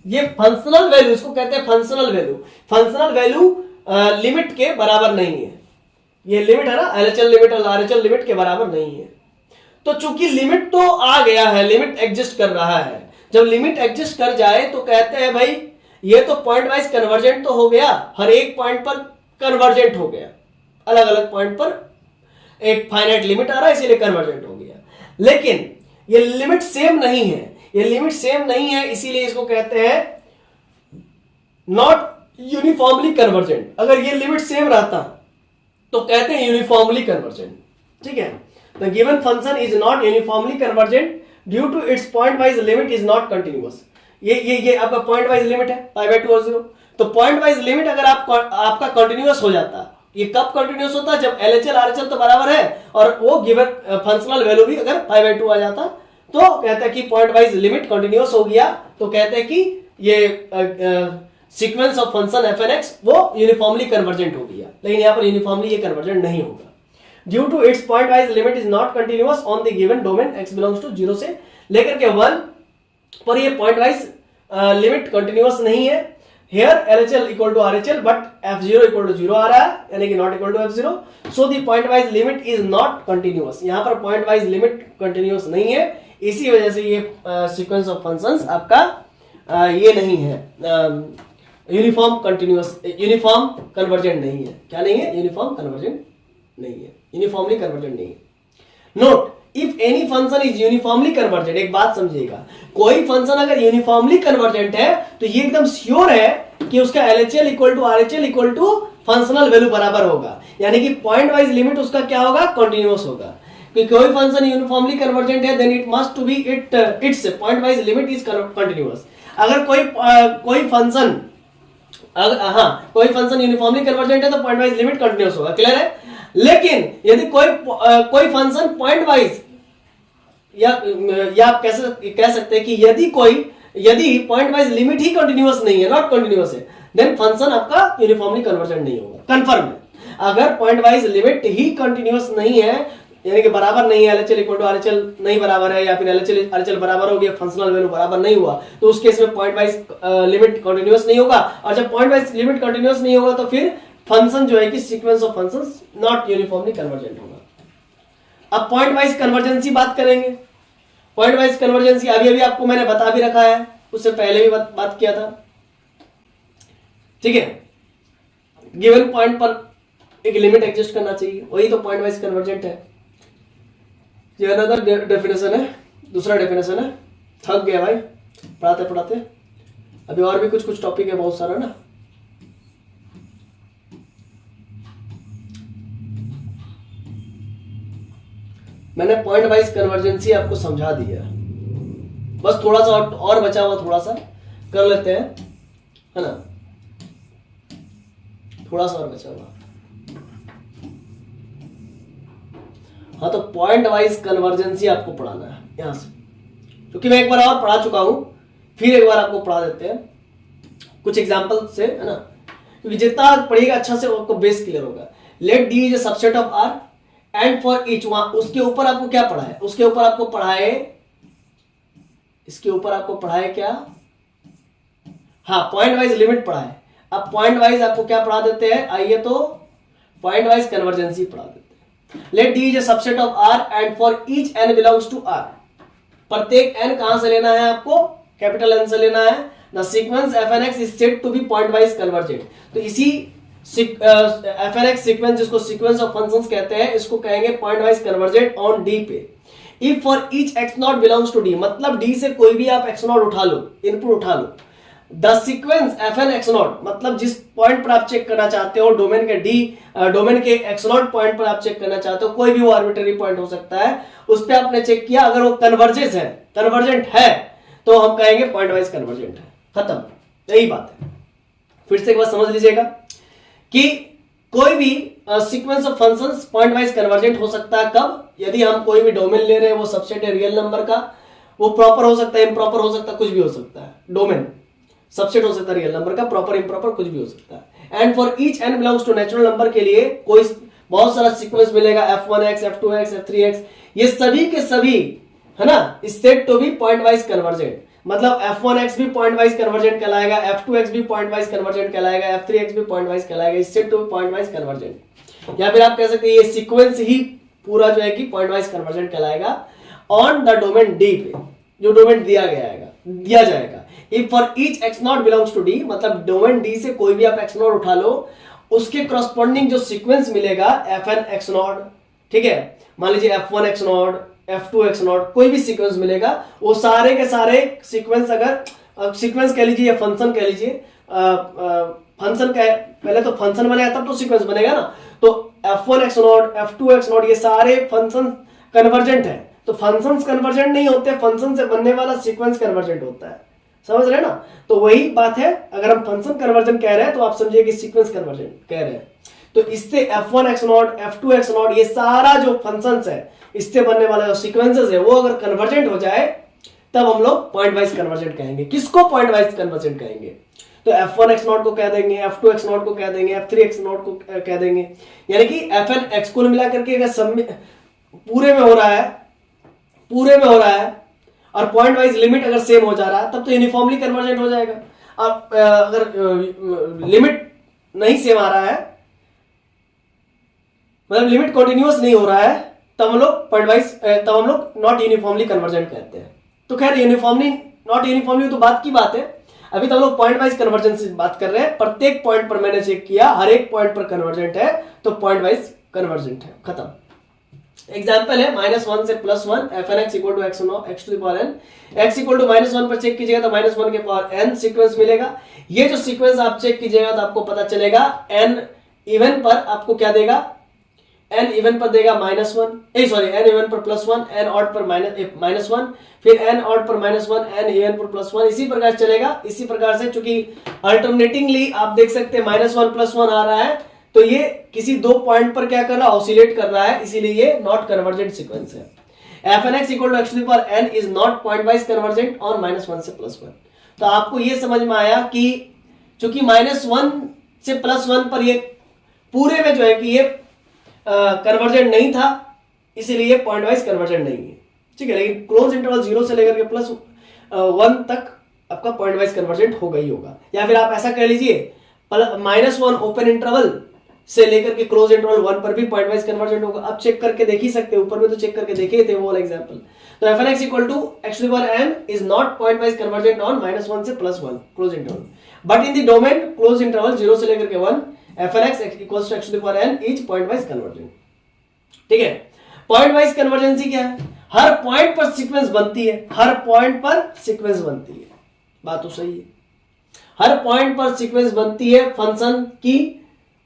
ये फंक्शनल वैल्यू, इसको कहते हैं functional value, functional value limit के बराबर नहीं है। ये लिमिट है ना, LHL लिमिट और RHL लिमिट के बराबर नहीं है। तो चूंकि लिमिट तो आ गया है, लिमिट एग्जिस्ट कर रहा है, जब लिमिट एग्जिस्ट कर जाए तो कहते हैं भाई ये तो पॉइंट वाइज कन्वर्जेंट तो हो गया, हर एक पॉइंट पर कन्वर्जेंट हो गया, अलग अलग पॉइंट पर एक फाइनाइट लिमिट आ रहा है इसीलिए कन्वर्जेंट हो गया। लेकिन ये लिमिट सेम नहीं है, ये लिमिट सेम नहीं है, इसीलिए इसको कहते हैं नॉट यूनिफॉर्मली कन्वर्जेंट। अगर ये लिमिट सेम रहता तो कहते हैं यूनिफॉर्मली कन्वर्जेंट, ठीक है। The given function is not uniformly convergent due to its point wise limit is not continuous. ये आपका पॉइंट वाइज लिमिट है π/2 और 0। तो पॉइंट वाइज लिमिट अगर आपका कंटिन्यूअस हो जाता, ये कब कंटिन्यूअस होता है, जब LHL RHL तो बराबर है और वो गिवन फंक्शनल वैल्यू भी अगर π/2 आ जाता, तो कहते हैं कि पॉइंट वाइज लिमिट कंटिन्यूअस हो गया, तो कहते हैं कि ये सीक्वेंस ऑफ फंक्शन fnx वो यूनिफॉर्मली कन्वर्जेंट हो गया। लेकिन यहाँ पर यूनिफॉर्मली ये कन्वर्जेंट नहीं होगा, due to its point wise limit is not continuous on the given domain x belongs to 0 से लेकर के 1 पर ये पॉइंट वाइज लिमिट कंटिन्यूअस नहीं है। Here LHL equal to RHL but f0 equal to 0 आ रहा है, यानी कि not equal to f0, so the point wise limit is not continuous। यहाँ पर point wise limit continuous नहीं है, इसी वजह से ये sequence of functions आपका ये नहीं है, यूनिफॉर्म कंटिन्यूअस, यूनिफॉर्म कन्वर्जेंट नहीं है। क्या नहीं है, यूनिफॉर्म कन्वर्जेंट नहीं है, यूनिफॉर्मली कन्वर्जेंट नहीं है। Note, if any function is uniformly convergent, एक बात समझिएगा, कोई फंक्शन अगर यूनिफॉर्मली कन्वर्जेंट है तो ये एकदम श्योर है कि उसका LHL equal to RHL equal to functional value बराबर होगा, यानी कि पॉइंट वाइज लिमिट उसका क्या होगा, कंटिन्यूअस होगा। कि कोई फंक्शन यूनिफॉर्मली कन्वर्जेंट है then it must to be its point wise limit is continuous. अगर कोई फंक्शन कोई फंक्शन यूनिफॉर्मली कन्वर्जेंट है तो पॉइंट वाइज लिमिट कंटिन्यूअस होगा। क्लियर है? लेकिन यदि कोई फंक्शन पॉइंट वाइज या आप कह सकते हैं कि यदि पॉइंट वाइज लिमिट ही कंटिन्यूअस नहीं है, नॉट कंटिन्यूअस है, देन फंक्शन आपका यूनिफॉर्मली कन्वर्जेंट नहीं होगा। कंफर्म है। अगर पॉइंट वाइज लिमिट ही कंटिन्यूअस नहीं है, यानी कि बराबर नहीं है, एलएचएल इक्वल टू आरएचएल नहीं बराबर है, या फिर एलएचएल बराबर हो गया, फंक्शनल वैल्यू बराबर नहीं हुआ, तो उस केस में पॉइंट वाइज लिमिट कंटिन्यूअस नहीं होगा। और जब पॉइंट वाइज लिमिट कंटिन्यूअस नहीं होगा तो फिर फंक्शन जो है कि sequence of functions not uniformly convergent होगा। अब पॉइंट वाइज कन्वर्जेंसी बात करेंगे। पॉइंट वाइज कन्वर्जेंसी अभी आपको मैंने बता भी रखा है, उससे पहले भी बात किया था। ठीक है, गिवन पॉइंट पर एक लिमिट एग्जिस्ट करना चाहिए, वही तो पॉइंट वाइज कन्वर्जेंट है। ये अनदर डेफिनेशन है, दूसरा डेफिनेशन है। थक गया भाई पढ़ाते पढ़ाते, अभी और भी कुछ टॉपिक है बहुत सारा ना। मैंने पॉइंट वाइज कन्वर्जेंसी आपको समझा दिया, बस थोड़ा सा और बचा हुआ, थोड़ा सा कर लेते हैं, है ना, थोड़ा सा और बचा हुआ। हाँ, तो पॉइंट वाइज कन्वर्जेंसी आपको पढ़ाना है यहां से, क्योंकि मैं एक बार और पढ़ा चुका हूं, फिर एक बार आपको पढ़ा देते हैं कुछ एग्जांपल से, है ना, क्योंकि जितना पढ़िएगा अच्छा से आपको बेस क्लियर होगा। Let D is a subset of R and for each, वहां उसके ऊपर आपको क्या पढ़ा है, उसके ऊपर आपको पढ़ाए, इसके ऊपर आपको पढ़ाए क्या, हाँ, पॉइंट वाइज लिमिट पढ़ा है। अब पॉइंट वाइज आपको क्या पढ़ा देते हैं, आइए तो पॉइंट वाइज कन्वर्जेंसी पढ़ा देते हैं। Let D is a subset of R and for each N belongs to R, प्रत्येक एन कहां से लेना है आपको, कैपिटल एन से लेना है। The sequence f N x is said to be point wise convergent. तो इसी एफ एन एक्स सीक्वेंस, जिसको सीक्वेंस ऑफ फंक्शंस कहते हैं, इसको कहेंगे point wise convergent on D पे। If for each x not belongs to D, मतलब D से कोई भी आप एक्स नॉट उठा लो, इनपुट उठा लो। The sequence f N x nought, मतलब जिस पॉइंट पर आप चेक करना चाहते हो, डोमेन के डोमेन के एक्स नॉट पॉइंट पर आप चेक करना चाहते हो, कोई भी वो आर्बिट्ररी पॉइंट हो सकता है, उस पर आपने चेक किया, अगर वो कन्वर्जेंट है तो हम कहेंगे पॉइंट वाइज कन्वर्जेंट है। खत्म, यही बात है। फिर से एक बार समझ लीजिएगा कि कोई भी sequence of functions point wise convergent हो सकता है। कब? यदि हम कोई भी डोमेन ले रहे हैं, वो सबसेट है रियल नंबर का, वो प्रॉपर हो सकता है, इम्प्रॉपर हो सकता है, कुछ भी हो सकता है। डोमेन सबसेट हो सकता है रियल नंबर का, प्रॉपर इम्प्रॉपर कुछ भी हो सकता है। And for each N belongs to natural number के लिए कोई बहुत सारा सीक्वेंस मिलेगा, f1x, f2x, f3x, ये सभी के सभी, है ना, इस set to be point wise convergent. मतलब f1x भी पॉइंट वाइज कन्वर्जेंट कहलाएगा, f2x भी पॉइंट वाइज कन्वर्जेंट कहलाएगा, f3x भी पॉइंट वाइज कहलाएगा, इस set to be point wise convergent. या फिर आप कह सकते हैं ये सीक्वेंस ही पूरा जो है कि पॉइंट वाइज कन्वर्जेंट कहलाएगा ऑन द डोमेन डी पे, जो डोमेन दिया जाएगा। If for each x not belongs to D, मतलब डोमेन डी से कोई भी आप एक्स नॉट उठा लो, उसके करस्पॉन्डिंग जो सीक्वेंस मिलेगा एफ एन एक्स नॉट, ठीक है, मान लीजिए F1 x not, F2 x not, कोई भी सीक्वेंस मिलेगा, वो सारे के सारे सीक्वेंस, अगर सीक्वेंस कह लीजिए या फंक्शन कह लीजिए, फंक्शन का पहले तो फंक्शन बनेगा तब तो सीक्वेंस बनेगा ना। तो F1 x not, F2 x not, ये सारे फंक्शन कन्वर्जेंट है। तो फंक्शंस कन्वर्जेंट नहीं होते, फंक्शन से बनने वाला सीक्वेंस कन्वर्जेंट होता है, समझ रहे हैं ना। तो वही बात है, अगर हम फंक्शन कन्वर्जन कह रहे हैं तो आप समझिए कि सीक्वेंस कन्वर्जन कह रहे हैं। तो इससे F1 x not, F2 x not, ये सारा जो फंक्शंस है, इससे बनने वाला जो सीक्वेंसेस है, वो अगर कन्वर्जेंट हो जाए तब हम लोग पॉइंट वाइज कन्वर्जेंट कहेंगे। किसको पॉइंट वाइज कन्वर्जेंट कहेंगे? तो F1 एक्स नॉट को कह देंगे, F2 एक्स नॉट को कह देंगे, F3 एक्स नॉट को कह देंगे। यानी कि Fn एक्स कुल मिला करके अगर सब पूरे में हो रहा है और पॉइंट वाइज लिमिट अगर सेम हो जा रहा है, तब तो यूनिफॉर्मली कन्वर्जेंट हो जाएगा। अब अगर लिमिट नहीं सेम आ रहा है, मतलब लिमिट कंटिन्यूअस नहीं हो रहा है, तब हम लोग पॉइंट वाइज, तब हम लोग नॉट यूनिफॉर्मली कन्वर्जेंट कहते हैं। तो खैर यूनिफॉर्मली नॉट यूनिफॉर्मली तो बात की बात है, अभी तो हम लोग पॉइंट वाइज कन्वर्जेंस की बात कर रहे हैं। प्रत्येक पॉइंट पर मैंने चेक किया, हर एक पॉइंट पर कन्वर्जेंट है, तो पॉइंट वाइज कन्वर्जेंट है, खत्म। एग्जाम्पल है -1 से +1, fn x equal to x to the power n, x equal to -1 पर चेक कीजिएगा तो -1 के पावर n सीक्वेंस मिलेगा। ये जो सीक्वेंस आप चेक कीजिएगा तो आपको पता चलेगा n इवन पर आपको क्या देगा, एन इवन पर देगा -1, सॉरी एन इवन पर +1, एन ऑड पर -1, फिर एन ऑड पर -1, एन इवन पर +1, इसी प्रकार चलेगा। इसी प्रकार से चूंकि अल्टरनेटिंगली आप देख सकते हैं -1 +1 आ रहा है, तो ये किसी दो पॉइंट पर क्या कर रहा है, ऑसिलेट कर रहा है, इसीलिए ये नॉट कन्वर्जेंट सीक्वेंस है। fnx equal to x⁴n is not point wise convergent on -1 से +1। तो आपको ये समझ में आया कि चूंकि -1 से +1 पर ये पूरे में जो है कि ये कन्वर्जेंट नहीं था, इसीलिए पॉइंट वाइज कन्वर्जेंट नहीं है, ठीक है। लेकिन क्लोज इंटरवल 0 से लेकर के +1 तक आपका पॉइंट वाइज कन्वर्जेंट होगा ही होगा। या फिर आप ऐसा कह लीजिए -1 ओपन इंटरवल से लेकर के क्लोज इंटरवल 1 पर भी पॉइंट वाइज कन्वर्जेंट होगा। आप चेक करके देख ही सकते हैं, ऊपर में तो चेक करके देखे थे वो वाला एग्जांपल। तो fnx equal to x⁴n is not point wise convergent on -1 से +1 close interval, but in the domain close interval 0 से लेकर के 1 fnx equals to x⁴n is point wise convergent, ठीक है। पॉइंट वाइज कन्वर्जेंसी क्या है? हर पॉइंट पर सीक्वेंस बनती है, हर पॉइंट पर सीक्वेंस बनती है, बात तो सही है। हर पॉइंट पर सीक्वेंस बनती है फंक्शन की,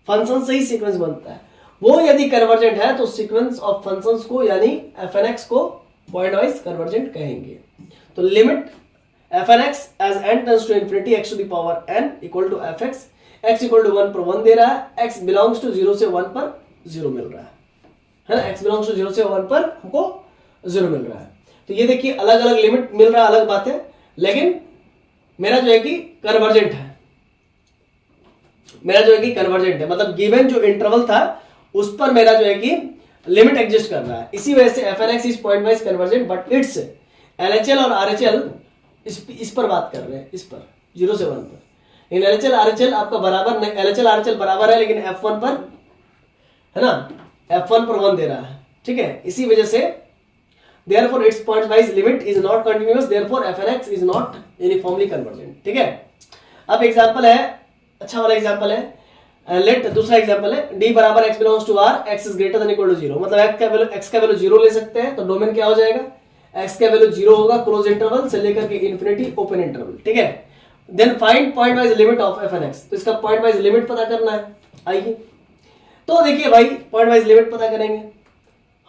फंक्शन से ही सीक्वेंस बनता है। वो यदि कन्वर्जेंट है तो सीक्वेंस ऑफ फंक्शंस को यानी fnx को पॉइंट वाइज कन्वर्जेंट कहेंगे। तो limit fnx as n tends to infinity x⁴n equal to fx, x equal to 1 पर 1 दे रहा है, x बिलोंग्स टू 0 से 1 पर 0 मिल रहा है ना, x बिलोंग्स टू 0 से 1 पर हमको 0 मिल रहा है। तो ये देखिए अलग अलग लिमिट मिल रहा है, अलग बात है, लेकिन मेरा जो है कि कन्वर्जेंट है, मेरा जो है कि कन्वर्जेंट है, मतलब गिवन जो इंटरवल था उस पर मेरा जो है कि लिमिट एग्जिस्ट कर रहा है। इसी वजह से fnx is point wise convergent, but it's LHL और RHL इस पर बात कर रहे हैं, इस पर 0 से 1 पर। इन LHL RHL आपका बराबर नहीं, LHL RHL बराबर है, लेकिन f1 पर है ना, f1 पर 1 दे रहा है, ठीक है। इसी वजह से therefore its point wise limit is not continuous, therefore fnx is not uniformly convergent, ठीक है। अब एग्जांपल है, अच्छा वाला एग्जांपल है, लेट दूसरा एग्जांपल है d बराबर x belongs to r, x is greater than equal to 0, मतलब x का वैल्यू 0 ले सकते हैं, तो डोमेन क्या हो जाएगा, x का वैल्यू 0 होगा क्लोज इंटरवल से लेकर के इंफिनिटी ओपन इंटरवल, ठीक है। Then find point wise limit of fnx, तो इसका पॉइंट वाइज लिमिट पता करना है। आइए तो देखिए भाई, पॉइंट वाइज लिमिट पता करेंगे।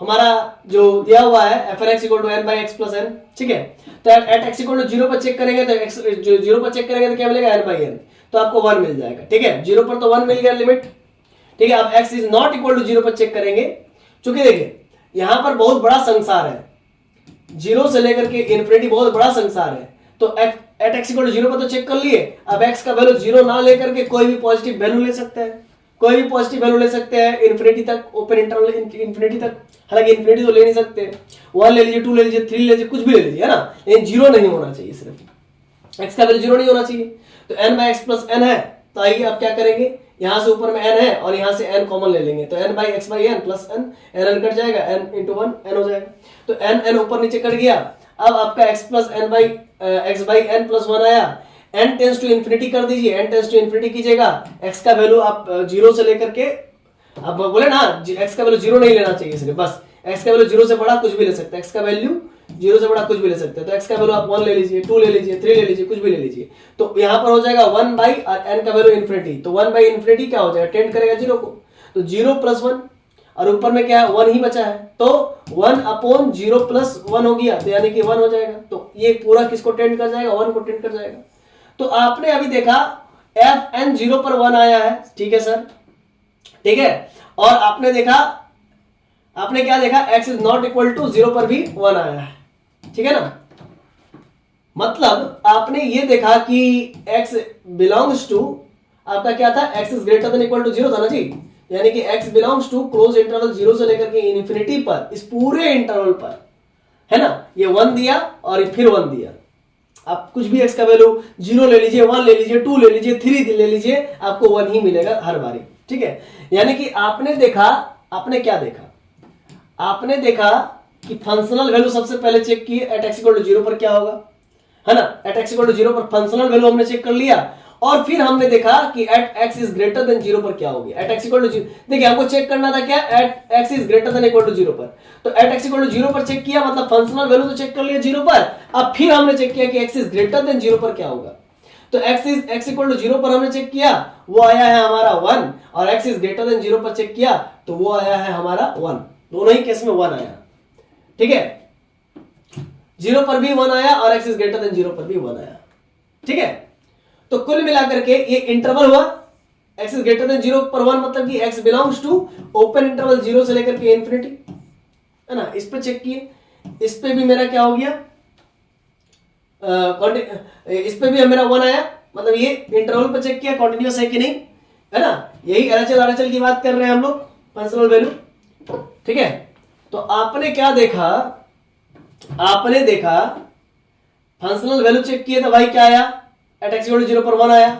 हमारा जो दिया हुआ है fnx equal to n by x plus n, ठीक है। तो एट x इक्वल टू 0 पर चेक करेंगे, तो x 0 पर चेक करेंगे तो क्या मिलेगा, n बाई n, तो आपको 1 मिल जाएगा, ठीक है। 0 पर तो 1 मिल गया लिमिट, ठीक है। अब x is not equal to 0 पर चेक करेंगे, क्योंकि देखिए यहां पर बहुत बड़ा संसार है, 0 से लेकर के इन्फिनिटी बहुत बड़ा संसार है। तो एट x इक्वल टू 0 पर तो चेक कर लिए, अब x का वैल्यू 0 ना लेकर के कोई भी पॉजिटिव वैल्यू ले सकते हैं, कोई भी पॉजिटिव वैल्यू ले सकते हैं इन्फिनिटी तक, ओपन इंटरवल इन्फिनिटी तक। हालांकि इन्फिनिटी तो ले नहीं सकते, 1 ले लीजिए, 2 ले लीजिए, 3 ले लीजिए, कुछ भी ले लीजिए, है ना, लेकिन 0 नहीं होना चाहिए, सिर्फ x का वैल्यू 0 नहीं होना चाहिए। तो n by x plus n है, तो आइए आप क्या करेंगे, यहां से ऊपर में n है और यहां से n कॉमन ले लेंगे, तो n by x by n plus n, n cut जाएगा, n इंटू 1 n हो जाएगा, तो n ऊपर नीचे कट गया। अब आपका x plus n by x by n plus 1 आया, n टेंस टू इन्फिनिटी कर दीजिए, n टेंस टू इन्फिनिटी कीजिएगा, x का वैल्यू आप 0 से लेकर के, अब बोले ना x का वैल्यू 0 नहीं लेना चाहिए सिर्फ, बस x का वैल्यू 0 से बड़ा कुछ भी ले सकते हैं, x का वैल्यू 0 से बड़ा कुछ भी ले सकते हैं। तो x का वैल्यू आप 1 ले लीजिए, 2 ले लीजिए, 3 ले लीजिए, कुछ भी ले लीजिए, तो यहां पर हो जाएगा 1 बाई n का वैल्यू इन्फिनिटी, तो 1 बाई इन्फिनिटी क्या हो जाएगा, टेंड करेगा 0 को, तो 0 प्लस 1 और ऊपर में क्या है 1 ही बचा है, तो 1 अपॉन 0 प्लस 1 हो गया, तो यानी कि 1 हो जाएगा। तो ये पूरा किसको टेंड कर जाएगा, 1 को टेंड कर जाएगा। तो आपने अभी देखा fn 0 पर 1 आया है, ठीक है सर, ठीक है। और आपने देखा, आपने क्या देखा, x is not equal to 0 पर भी 1 आया है, ठीक है ना। मतलब आपने ये देखा कि x बिलोंग्स टू, आपका क्या था, x is greater than equal to 0 था ना जी, यानी कि x belongs to close interval 0 से लेकर के इन्फिनिटी पर, इस पूरे इंटरवल पर, है ना, ये 1 दिया और फिर 1 दिया। आप कुछ भी x का वैल्यू 0 ले लीजिए, 1 ले लीजिए, 2 ले लीजिए, 3 ले लीजिए, आपको 1 ही मिलेगा हर बारी, ठीक है। यानी कि आपने देखा, आपने क्या देखा, आपने देखा कि फंक्शनल वैल्यू सबसे पहले चेक किए, एट x इक्वल टू 0 पर क्या होगा, है ना, एट x इक्वल टू 0 पर फंक्शनल वैल्यू हमने चेक कर लिया, और फिर हमने देखा कि at x is greater than 0 पर क्या होगी, एट x इक्वल टू 0, देखिए हमको चेक करना था क्या, at x is greater than equal to 0 पर, तो एट x इक्वल टू 0 पर चेक किया, मतलब फंक्शनल वैल्यू तो चेक कर लिया 0 पर, अब फिर हमने चेक किया कि x इज ग्रेटर देन 0 पर क्या होगा, तो x इक्वल टू 0 पर हमने चेक किया, वो आया है हमारा 1, और x इज ग्रेटर देन 0 पर चेक किया तो वो आया है हमारा 1, दोनों ही केस में 1 आया, ठीक है। 0 पर भी 1 आया और x इज ग्रेटर देन 0 पर भी 1 आया, ठीक है। तो कुल मिलाकर के ये इंटरवल हुआ, x इज ग्रेटर देन 0 पर 1 मतलब कि x belongs to open interval 0 से लेकर के इंफिनिटी, है ना। इस पे चेक किए, इस पे भी मेरा क्या हो गया, इस पे भी मेरा 1 आया, मतलब ये इंटरवल पे चेक किया कॉन्टिन्यूअस है कि नहीं, है ना। यही एलएचएल आरएचएल की बात कर रहे हैं हम लोग, फंक्शनल वैल्यू, ठीक है। तो आपने क्या देखा, आपने देखा फंक्शनल वैल्यू चेक किए तो भाई क्या आया, एट एक्स इक्वल टू 0 पर 1 आया,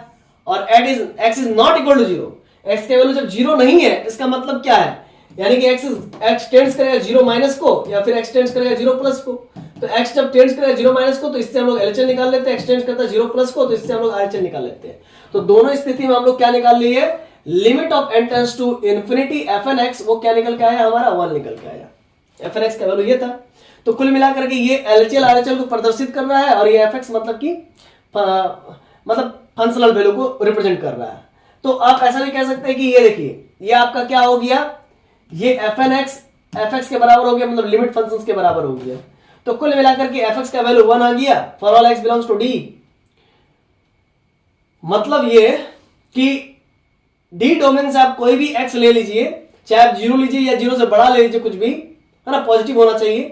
और at is x is not equal to 0, x का वैल्यू जब 0 नहीं है इसका मतलब क्या है, यानी कि एक्स टेंड्स करेगा 0 माइनस को या फिर एक्स टेंड्स करेगा 0 प्लस को। तो एक्स जब टेंड्स करेगा 0 माइनस को तो इससे हम लोग एलएचएल निकाल लेते हैं, एक्स टेंड्स करता है 0 प्लस को तो इससे हम लोग आरएचएल निकाल लेते हैं। तो दोनों स्थिति में हम लोग क्या निकाल लिए, limit of n tends to infinity fn x, वो क्या निकल के आया हमारा 1 निकल के आया, fn x का वैल्यू ये था। तो कुल मिलाकर के ये एलएचएल आरएचएल को प्रदर्शित कर रहा है और ये fx मतलब कि मतलब फंक्शनल वैल्यू को रिप्रेजेंट कर रहा है। तो आप ऐसा भी कह सकते हैं कि ये देखिए, ये आपका क्या हो गया, ये fn x fx के बराबर हो गया, मतलब लिमिट फंक्शंस के बराबर हो गया। तो कुल मिलाकर के fx का वैल्यू 1 आ गया for all x belongs to d। मतलब ये कि d डोमेन से आप कोई भी x ले लीजिए, चाहे आप 0 लीजिए या 0 से बड़ा ले लीजिए, कुछ भी, है ना, पॉजिटिव होना चाहिए,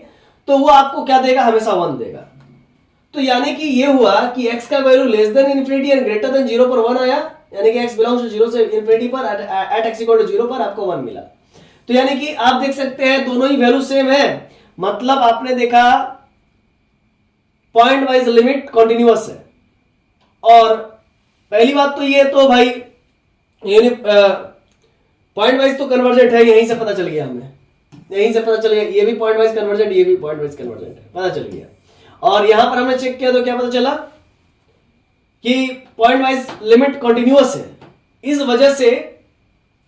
तो वो आपको क्या देगा, हमेशा 1 देगा। तो यानी कि ये हुआ कि x का value less than infinity and greater than 0 पर 1 आया, यानी कि x बिलोंग्स टू 0 से इंफिनिटी पर एट x इक्वल टू 0 पर आपको 1 मिला। तो यानी कि आप देख सकते हैं दोनों ही वैल्यू सेम है, मतलब आपने देखा पॉइंट वाइज लिमिट कॉन्टिन्यूअस है। और पहली बात तो ये तो भाई पॉइंट वाइज तो कन्वर्जेंट है, यहीं से पता चल गया हमें, यहीं से पता चल गया, ये भी पॉइंट वाइज कन्वर्जेंट, ये भी पॉइंट वाइज कन्वर्जेंट है, पता चल गया। और यहां पर हमने चेक किया तो क्या पता चला कि पॉइंट वाइज लिमिट कॉन्टिन्यूअस है, इस वजह से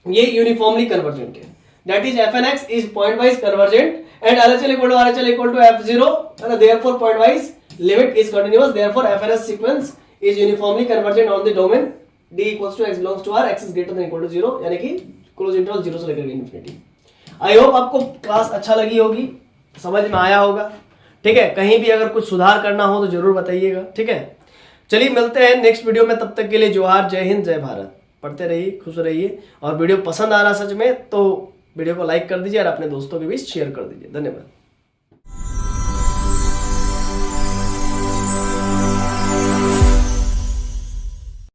ये यूनिफॉर्मली कन्वर्जेंट है, that is fn x is point wise convergent and LHL equal to RHL equal to f0, and therefore point wise limit is continuous, therefore FNS sequence is uniformly convergent on the domain d equals to x belongs to r, x is greater than equal to 0, यानी कि close interval 0 से लेकर infinity. I hope आपको class अच्छा लगी होगी, समझ में आया होगा, ठीक है। कहीं भी अगर कुछ सुधार करना हो तो जरूर बताइएगा, ठीक है। चलिए मिलते हैं नेक्स्ट वीडियो में, तब तक के लिए जोहार, जय हिंद, जय भारत। पढ़ते रहिए, खुश रहिए, और वीडियो पसंद आ रहा सच में तो वीडियो को लाइक कर दीजिए और अपने दोस्तों के बीच शेयर कर दीजिए। धन्यवाद।